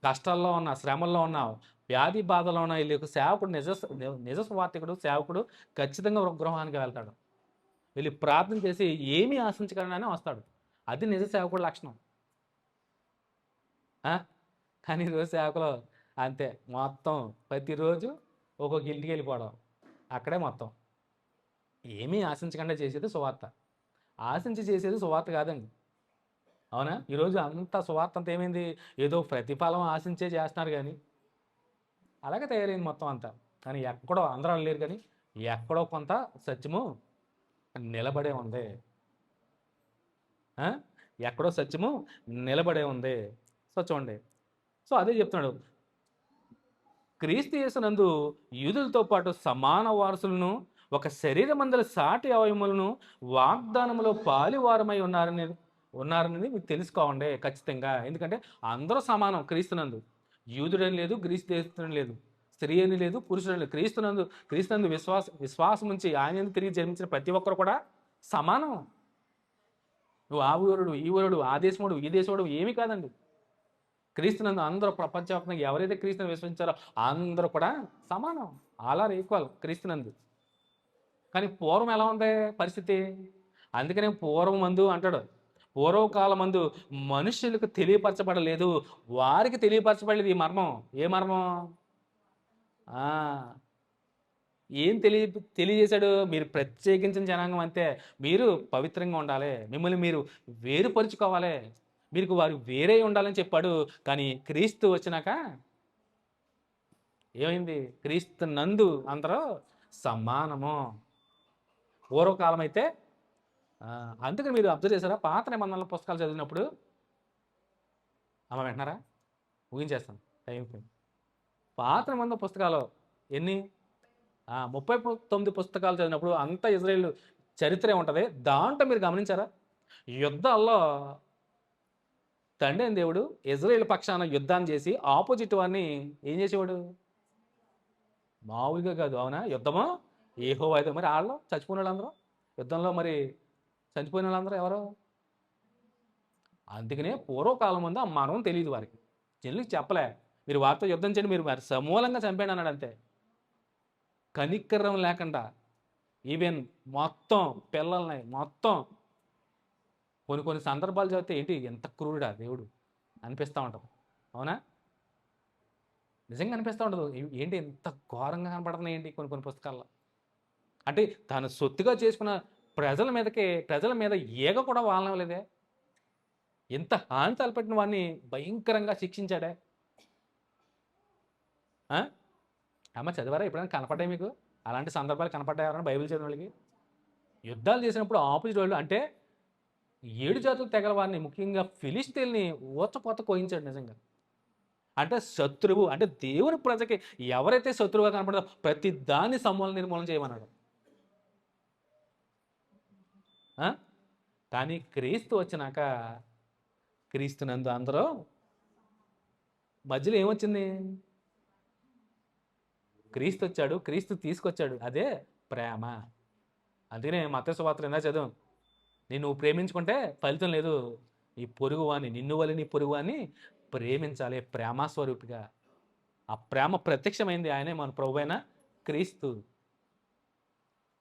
కష్టాల్లో ఉన్న, శ్రమల్లో ఉన్న, వ్యాధి బాధలో ఉన్న వీళ్ళకి సేవకుడు నిజ సువార్థికుడు సేవకుడు ఖచ్చితంగా గృహానికి వెళ్తాడు. వెళ్ళి ప్రార్థన చేసి ఏమీ ఆశించకుండానే వస్తాడు. అది నిజ సేవకుడు లక్షణం. కానీ ఈరోజు సేవకులు అంతే, మొత్తం ప్రతిరోజు ఒక్కొక్క ఇంటికి వెళ్ళిపోవడం, అక్కడే మొత్తం. ఏమీ ఆశించకుండా చేసేది సువార్త. ఆశించి చేసేది సువార్త కాదండి, అవునా? ఈరోజు అంత సువార్త అంతా ఏమైంది, ఏదో ప్రతిఫలం ఆశించే చేస్తున్నారు, కానీ అలాగే తయారైంది మొత్తం అంతా. కానీ ఎక్కడో అందరూ లేరు, కానీ ఎక్కడో కొంత సత్యము నిలబడే ఉంది. ఎక్కడో సత్యము నిలబడే ఉంది. సో చూడండి, సో అదే చెప్తున్నాడు, క్రీస్తు యేసునందు యూదులతో పాటు సమాన వారసులను, ఒక శరీరమందల సాటి అవయములను వాగ్దానములో పాలివారమై ఉన్నారనేది మీకు తెలుసుకోవండి ఖచ్చితంగా. ఎందుకంటే అందరూ సమానం క్రీస్తునందు. యూదుడని లేదు, గ్రీస్తు దేశం లేదు, స్త్రీ అని లేదు, పురుషుడు లేదు. క్రీస్తునందు విశ్వాసం నుంచి ఆయన తిరిగి జన్మించిన ప్రతి ఒక్కరు కూడా సమానం. నువ్వు ఆ ఊరుడు, ఈ ఊరుడు, ఆ దేశముడు, ఈ దేశముడు ఏమీ కాదండి. క్రీస్తునందు అందరూ ప్రపంచవ్యాప్తంగా ఎవరైతే క్రీస్తుని విశ్వసించారో అందరూ కూడా సమానం, ఆల్ ఆర్ ఈక్వల్ క్రీస్తునందు. కానీ పూర్వం ఎలా ఉంది పరిస్థితి? అందుకనే పూర్వమందు అంటాడు, పూర్వకాలమందు మనుషులకు తెలియపరచబడలేదు, వారికి తెలియపరచబడలేదు ఈ మర్మం. ఏ మర్మం? ఏం తెలియజేశాడు? మీరు ప్రత్యేకించిన జనాంగం అంతే, మీరు పవిత్రంగా ఉండాలి, మిమ్మల్ని మీరు వేరుపరుచుకోవాలి, మీకు వారు వేరే ఉండాలని చెప్పాడు. కానీ క్రీస్తు వచ్చినాక ఏమైంది? క్రీస్తు నందు అందరూ సమానము. పూర్వకాలం అయితే అందుకని మీరు అబ్జర్వ్ చేశారా? పాత నిబంధనల పుస్తకాలు చదివినప్పుడు వెంటన్నారా? ఊహించేస్తాను, టైం అయిపోయింది. పాత నిబంధన పుస్తకాలు ఎన్ని 39 పుస్తకాలు చదివినప్పుడు అంతా ఇజ్రాయేల్ చరిత్రే ఉంటుంది. దాంట్లో మీరు గమనించారా? యుద్ధాల్లో తండ్రి అయిన దేవుడు ఇజ్రాయేల్ పక్షాన యుద్ధాన్ని చేసి ఆపోజిట్ వారిని ఏం చేసేవాడు? మామూలుగా కాదు, అవునా? యుద్ధమా యెహోవా అయితే. మరి వాళ్ళు చచ్చిపోయిన వాళ్ళందరూ యుద్ధంలో మరి చనిపోయిన వాళ్ళందరూ ఎవరు? అందుకనే పూర్వకాలం ముందు ఆ మరణం తెలియదు వారికి, జనులకు చెప్పలే. మీరు వారితో యుద్ధం చేయండి, మీరు మరి సమూలంగా చంపేయండి అన్నాడు అంతే. కనికరం లేకుండా ఈవెన్ మొత్తం పిల్లల్ని మొత్తం కొన్ని సందర్భాలు చదివితే ఏంటి ఎంత క్రూరుడా దేవుడు అనిపిస్తూ ఉంటుంది, అవునా? నిజంగా అనిపిస్తూ ఉండదు. ఏంటి ఎంత ఘోరంగా కనపడుతున్నాయి ఏంటి కొన్ని పుస్తకాల్లో. అంటే తను సొత్తుగా చేసుకున్న ప్రజల మీద ఈగ కూడా వాలనలేదే. ఎంత హాని తలపెట్టిన వాడిని భయంకరంగా శిక్షించాడే. అమ్మ చదివారా? ఎప్పుడైనా కనపడ్డాయి మీకు అలాంటి సందర్భాలు? కనపడ్డాయని బైబిల్ చదివిన వాళ్ళకి? యుద్ధాలు చేసినప్పుడు ఆపోజిట్ వాళ్ళు అంటే 7 జాతుల తెగల వారిని, ముఖ్యంగా ఫిలిస్తీన్ని ఊచపోత కోయించాడు నిజంగా. అంటే శత్రువు అంటే దేవుని ప్రజకి ఎవరైతే శత్రువుగా కనపడదో ప్రతి దాన్ని సమూల నిర్మూలన చేయమన్నాడు. కానీ క్రీస్తు వచ్చినాక క్రీస్తునందు అందరూ మధ్యలో ఏమొచ్చింది? క్రీస్తు వచ్చాడు, క్రీస్తు తీసుకొచ్చాడు, అదే ప్రేమ. అందుకనే మత్తయి సువార్త ఎలా చదువు, నువ్వు ప్రేమించుకుంటే ఫలితం లేదు, ఈ పొరుగువాని నిన్ను వలి నీ పొరుగువాని ప్రేమించాలి ప్రేమస్వరూపిగా. ఆ ప్రేమ ప్రత్యక్షమైంది ఆయనే మన ప్రభు అయిన క్రీస్తు.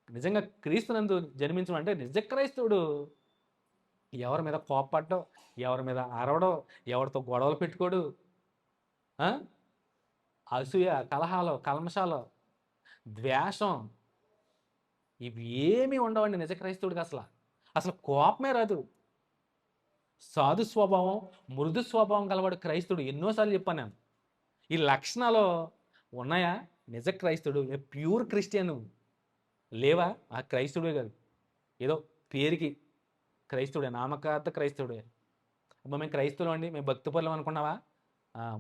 నిజంగా క్రీస్తునందు జన్మించడం అంటే నిజ క్రైస్తవుడు ఎవరి మీద కోప్పడ్డం, ఎవరి మీద అరవడం, ఎవరితో గొడవలు పెట్టుకోడు, అసూయ, కలహాలు, కల్మషాలు, ద్వేషం, ఇవి ఏమీ ఉండవండి నిజ క్రైస్తవుడికి. అసలు కోపమే రాదు. సాధు స్వభావం, మృదు స్వభావం గలవాడు క్రైస్తవుడు. ఎన్నోసార్లు చెప్పాను నేను. ఈ లక్షణాలు ఉన్నాయా నిజ క్రైస్తవుడు? ప్యూర్ క్రిస్టియన్ లేవా? ఆ క్రైస్తవుడే కాదు, ఏదో పేరుకి క్రైస్తవుడే, నామకార్థ క్రైస్తవుడే. మేము క్రైస్తవులు అండి, మేము భక్తిపరులం అనుకున్నావా?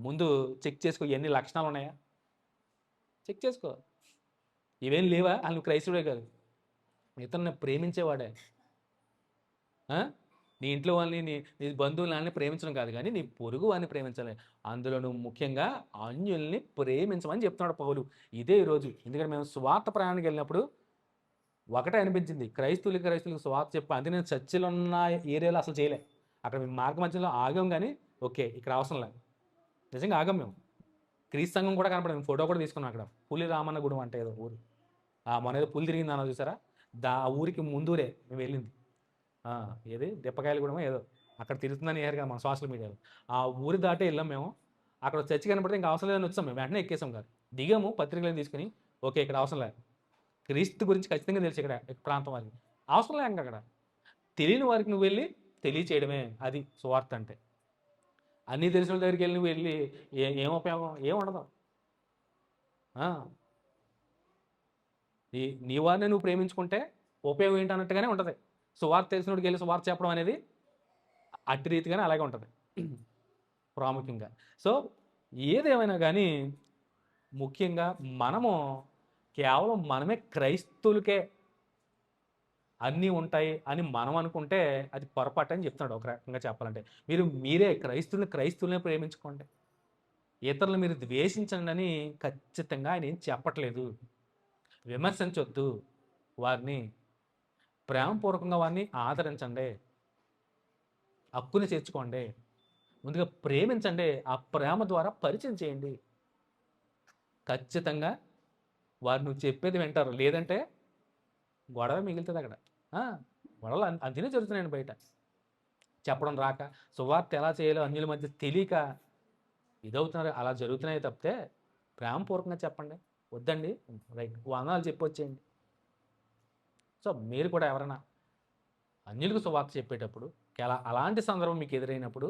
ముందు చెక్ చేసుకో, ఎన్ని లక్షణాలు ఉన్నాయా చెక్ చేసుకో. ఇవేం లేవా? నువ్వు క్రైస్తవుడే కాదు. ఇతరుని ప్రేమించేవాడే. నీ ఇంట్లో వాళ్ళని, నీ బంధువులని ప్రేమించడం కాదు, కానీ నీ పొరుగు వాడిని ప్రేమించాలి. అందులో నువ్వు ముఖ్యంగా అన్యుల్ని ప్రేమించమని చెప్తున్నాడు పౌలు. ఇదే ఈరోజు. ఎందుకంటే మేము స్వార్థ ప్రయాణానికి వెళ్ళినప్పుడు ఒకటే అనిపించింది, క్రైస్తవులకు స్వార్థ చెప్పా. అందుకే నేను చర్చిలో ఉన్న ఏరియాలో అసలు చేయలే. అక్కడ మేము మార్గ మధ్యలో ఆగాం, కానీ ఓకే ఇక్కడ అవసరం లేదు. నిజంగా ఆగాం మేము. క్రీస్తు సంఘం కూడా కనపడింది, ఫోటో కూడా తీసుకున్నాం అక్కడ. పులి రామన్న గుడి అంటే ఏదో ఊరు, మొన్న ఏదో పులి తిరిగింది అన్న చూసారా? ఆ ఊరికి ముందూరే మేము వెళ్ళింది. ఏది దెప్పకాయలు కూడా ఏదో అక్కడ తిరుగుతుందని ఏరు కదా మన సోషల్ మీడియాలో. ఆ ఊరి దాటే వెళ్ళాం మేము. అక్కడ చర్చి కనపడితే ఇంకా అవసరం లేదని వచ్చాం మేము. వెంటనే ఎక్కేసాం కాదు, దిగాము, పత్రికలను తీసుకుని ఓకే ఇక్కడ అవసరం లేదు, క్రీస్తు గురించి ఖచ్చితంగా తెలిసి ఇక్కడ ప్రాంతం వారికి అవసరం లేదు. ఇంకా అక్కడ తెలియని వారికి నువ్వు వెళ్ళి తెలియచేయడమే అది సువార్త అంటే. అన్నీ తెలిసిన దగ్గరికి వెళ్ళి నువ్వు వెళ్ళి ఏం ఉపయోగం? ఏం ఉండదు. నీ వారిని నువ్వు ప్రేమించుకుంటే ఉపయోగం ఏంటన్నట్టుగానే ఉంటుంది. సువార్త తెలిసినోడికి వెళ్ళి సువార్త చెప్పడం అనేది అట్టి రీతిగానే అలాగే ఉంటుంది ప్రాముఖ్యంగా. సో ఏదేమైనా కానీ ముఖ్యంగా మనము కేవలం మనమే క్రైస్తవులకే అన్నీ ఉంటాయి అని మనం అనుకుంటే అది పొరపాటు అని చెప్తున్నాడు. ఒక రకంగా చెప్పాలంటే మీరే క్రైస్తవులనే ప్రేమించుకోండి, ఇతరులు మీరు ద్వేషించండి అని ఖచ్చితంగా ఆయన ఏం చెప్పట్లేదు. విమర్శించొద్దు, వారిని ప్రేమపూర్వకంగా వారిని ఆదరించండి, హక్కుని చేర్చుకోండి, ముందుగా ప్రేమించండి, ఆ ప్రేమ ద్వారా పరిచయం చేయండి. ఖచ్చితంగా వారు నువ్వు చెప్పేది వింటారు, లేదంటే గొడవ మిగులుతుంది అక్కడ. గొడవలు అంతనే జరుగుతున్నాయండి బయట. చెప్పడం రాక, సువార్త ఎలా చేయాలో అన్యుల మధ్య తెలియక ఇదవుతున్నారు. అలా జరుగుతున్నాయి తప్పితే ప్రేమపూర్వకంగా చెప్పండి. వద్దండి రైట్ వందనాలు చెప్పొచ్చేయండి. సో మీరు కూడా ఎవరైనా అన్యులకు సువార్త చెప్పేటప్పుడు అలాంటి సందర్భం మీకు ఎదురైనప్పుడు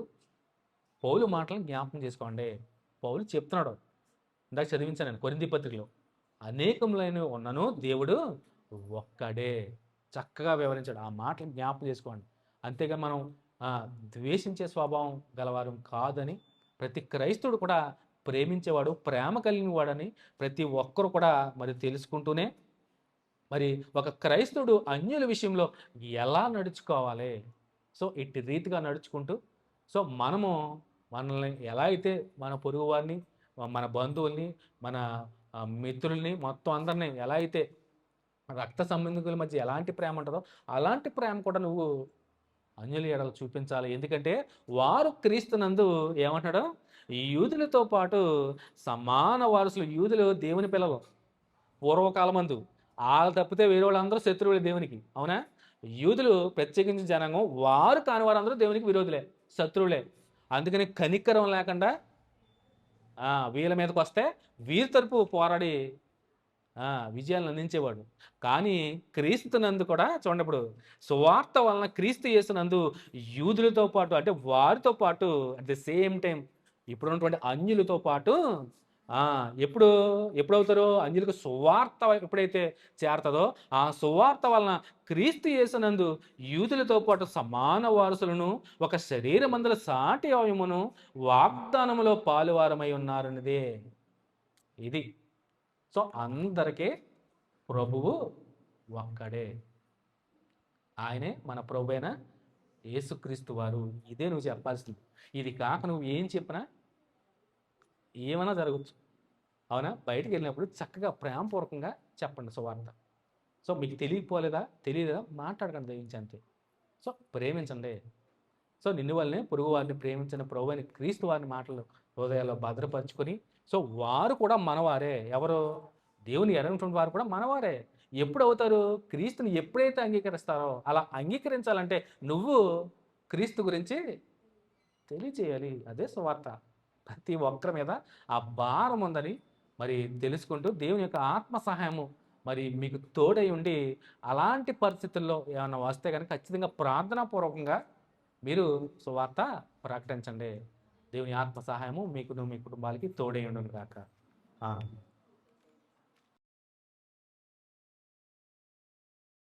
పౌలు మాటలను జ్ఞాపకం చేసుకోండి. పౌలు చెప్తున్నాడు, ఇందాక చదివించాను నేను కొరింథీ పత్రికలో, అనేకములైన ఉన్నను దేవుడు ఒక్కడే. చక్కగా వివరించాడు. ఆ మాటలు జ్ఞాపకం చేసుకోండి. అంతేగాని మనం ద్వేషించే స్వభావం గలవారు కాదని, ప్రతి క్రైస్తవుడు కూడా ప్రేమించేవాడు, ప్రేమ కలిగిన వాడని ప్రతి ఒక్కరు కూడా మరి తెలుసుకుంటూనే, మరి ఒక క్రైస్తవుడు అన్యుల విషయంలో ఎలా నడుచుకోవాలి, సో ఇట్టి రీతిగా నడుచుకుంటూ, సో మనము మనల్ని ఎలా అయితే మన పొరుగు వారిని, మన బంధువుల్ని, మన మిత్రుల్ని మొత్తం అందరినీ ఎలా అయితే రక్త సంబంధికుల మధ్య ఎలాంటి ప్రేమ ఉంటుందో అలాంటి ప్రేమ కూడా నువ్వు అన్యుల ఎడల చూపించాలి. ఎందుకంటే వారు క్రీస్తునందు ఏమంటాడు, ఈ యూదులతో పాటు సమాన వారసులు. యూదులు దేవుని పిల్లలు పూర్వకాలమందు. వాళ్ళు తప్పితే వేరే వాళ్ళందరూ శత్రువులే దేవునికి. అవునా? యూదులు ప్రత్యేకించిన జనాంగం, వారు కాని వారందరూ దేవునికి విరోధులే, శత్రువులే. అందుకని కనికరం లేకుండా వీళ్ళ మీదకి వస్తే వీరి తరపు పోరాడి విజయాలను అందించేవాడు. కానీ క్రీస్తునందు కూడా చూడండి, ఇప్పుడు సువార్త వలన క్రీస్తు యేసునందు యూదులతో పాటు, అంటే వారితో పాటు అట్ ది సేమ్ టైం ఇప్పుడు ఉన్నటువంటి అన్యులతో పాటు ఎప్పుడవుతారో అన్యులకు సువార్త ఎప్పుడైతే చేరుతుందో ఆ సువార్త వలన క్రీస్తు యేసునందు యూదులతో పాటు సమాన వారసులను, ఒక శరీరమందుల సాటి అవయమును వాగ్దానములో పాలువారమై ఉన్నారన్నదే ఇది. సో అందరికీ ప్రభువు ఒక్కడే, ఆయనే మన ప్రభు అయిన యేసుక్రీస్తు వారు. ఇదే నువ్వు చెప్పాల్సింది. ఇది కాక నువ్వు ఏం చెప్పినా ఏమైనా జరగచ్చు. అవునా? బయటికి వెళ్ళినప్పుడు చక్కగా ప్రేమపూర్వకంగా చెప్పండి సువార్త. సో మీకు తెలియదా మాట్లాడకండి, దయించి అంతే. సో ప్రేమించండి. సో నిన్ను వల్లనే పొరుగు వారిని ప్రేమించిన ప్రభు అని క్రీస్తు వారిని మాటలు హృదయాల్లో భద్రపరుచుకొని, సో వారు కూడా మనవారే. ఎవరు? దేవుని ఎరగినటువంటి వారు కూడా మనవారే. ఎప్పుడు అవుతారు? క్రీస్తుని ఎప్పుడైతే అంగీకరిస్తారో. అలా అంగీకరించాలంటే నువ్వు క్రీస్తు గురించి తెలియచేయాలి. అదే సువార్త. ప్రతి ఒక్కరి మీద ఆ భారం ఉందని మరి తెలుసుకుంటూ, దేవుని యొక్క ఆత్మ సహాయము మరి మీకు తోడై ఉండి, అలాంటి పరిస్థితుల్లో ఏమైనా వస్తే కనుక ఖచ్చితంగా ప్రార్థనాపూర్వకంగా మీరు సువార్త ప్రకటించండి. దేవుని ఆత్మ సహాయము మీకును మీ కుటుంబాలకి తోడై ఉండును గాక.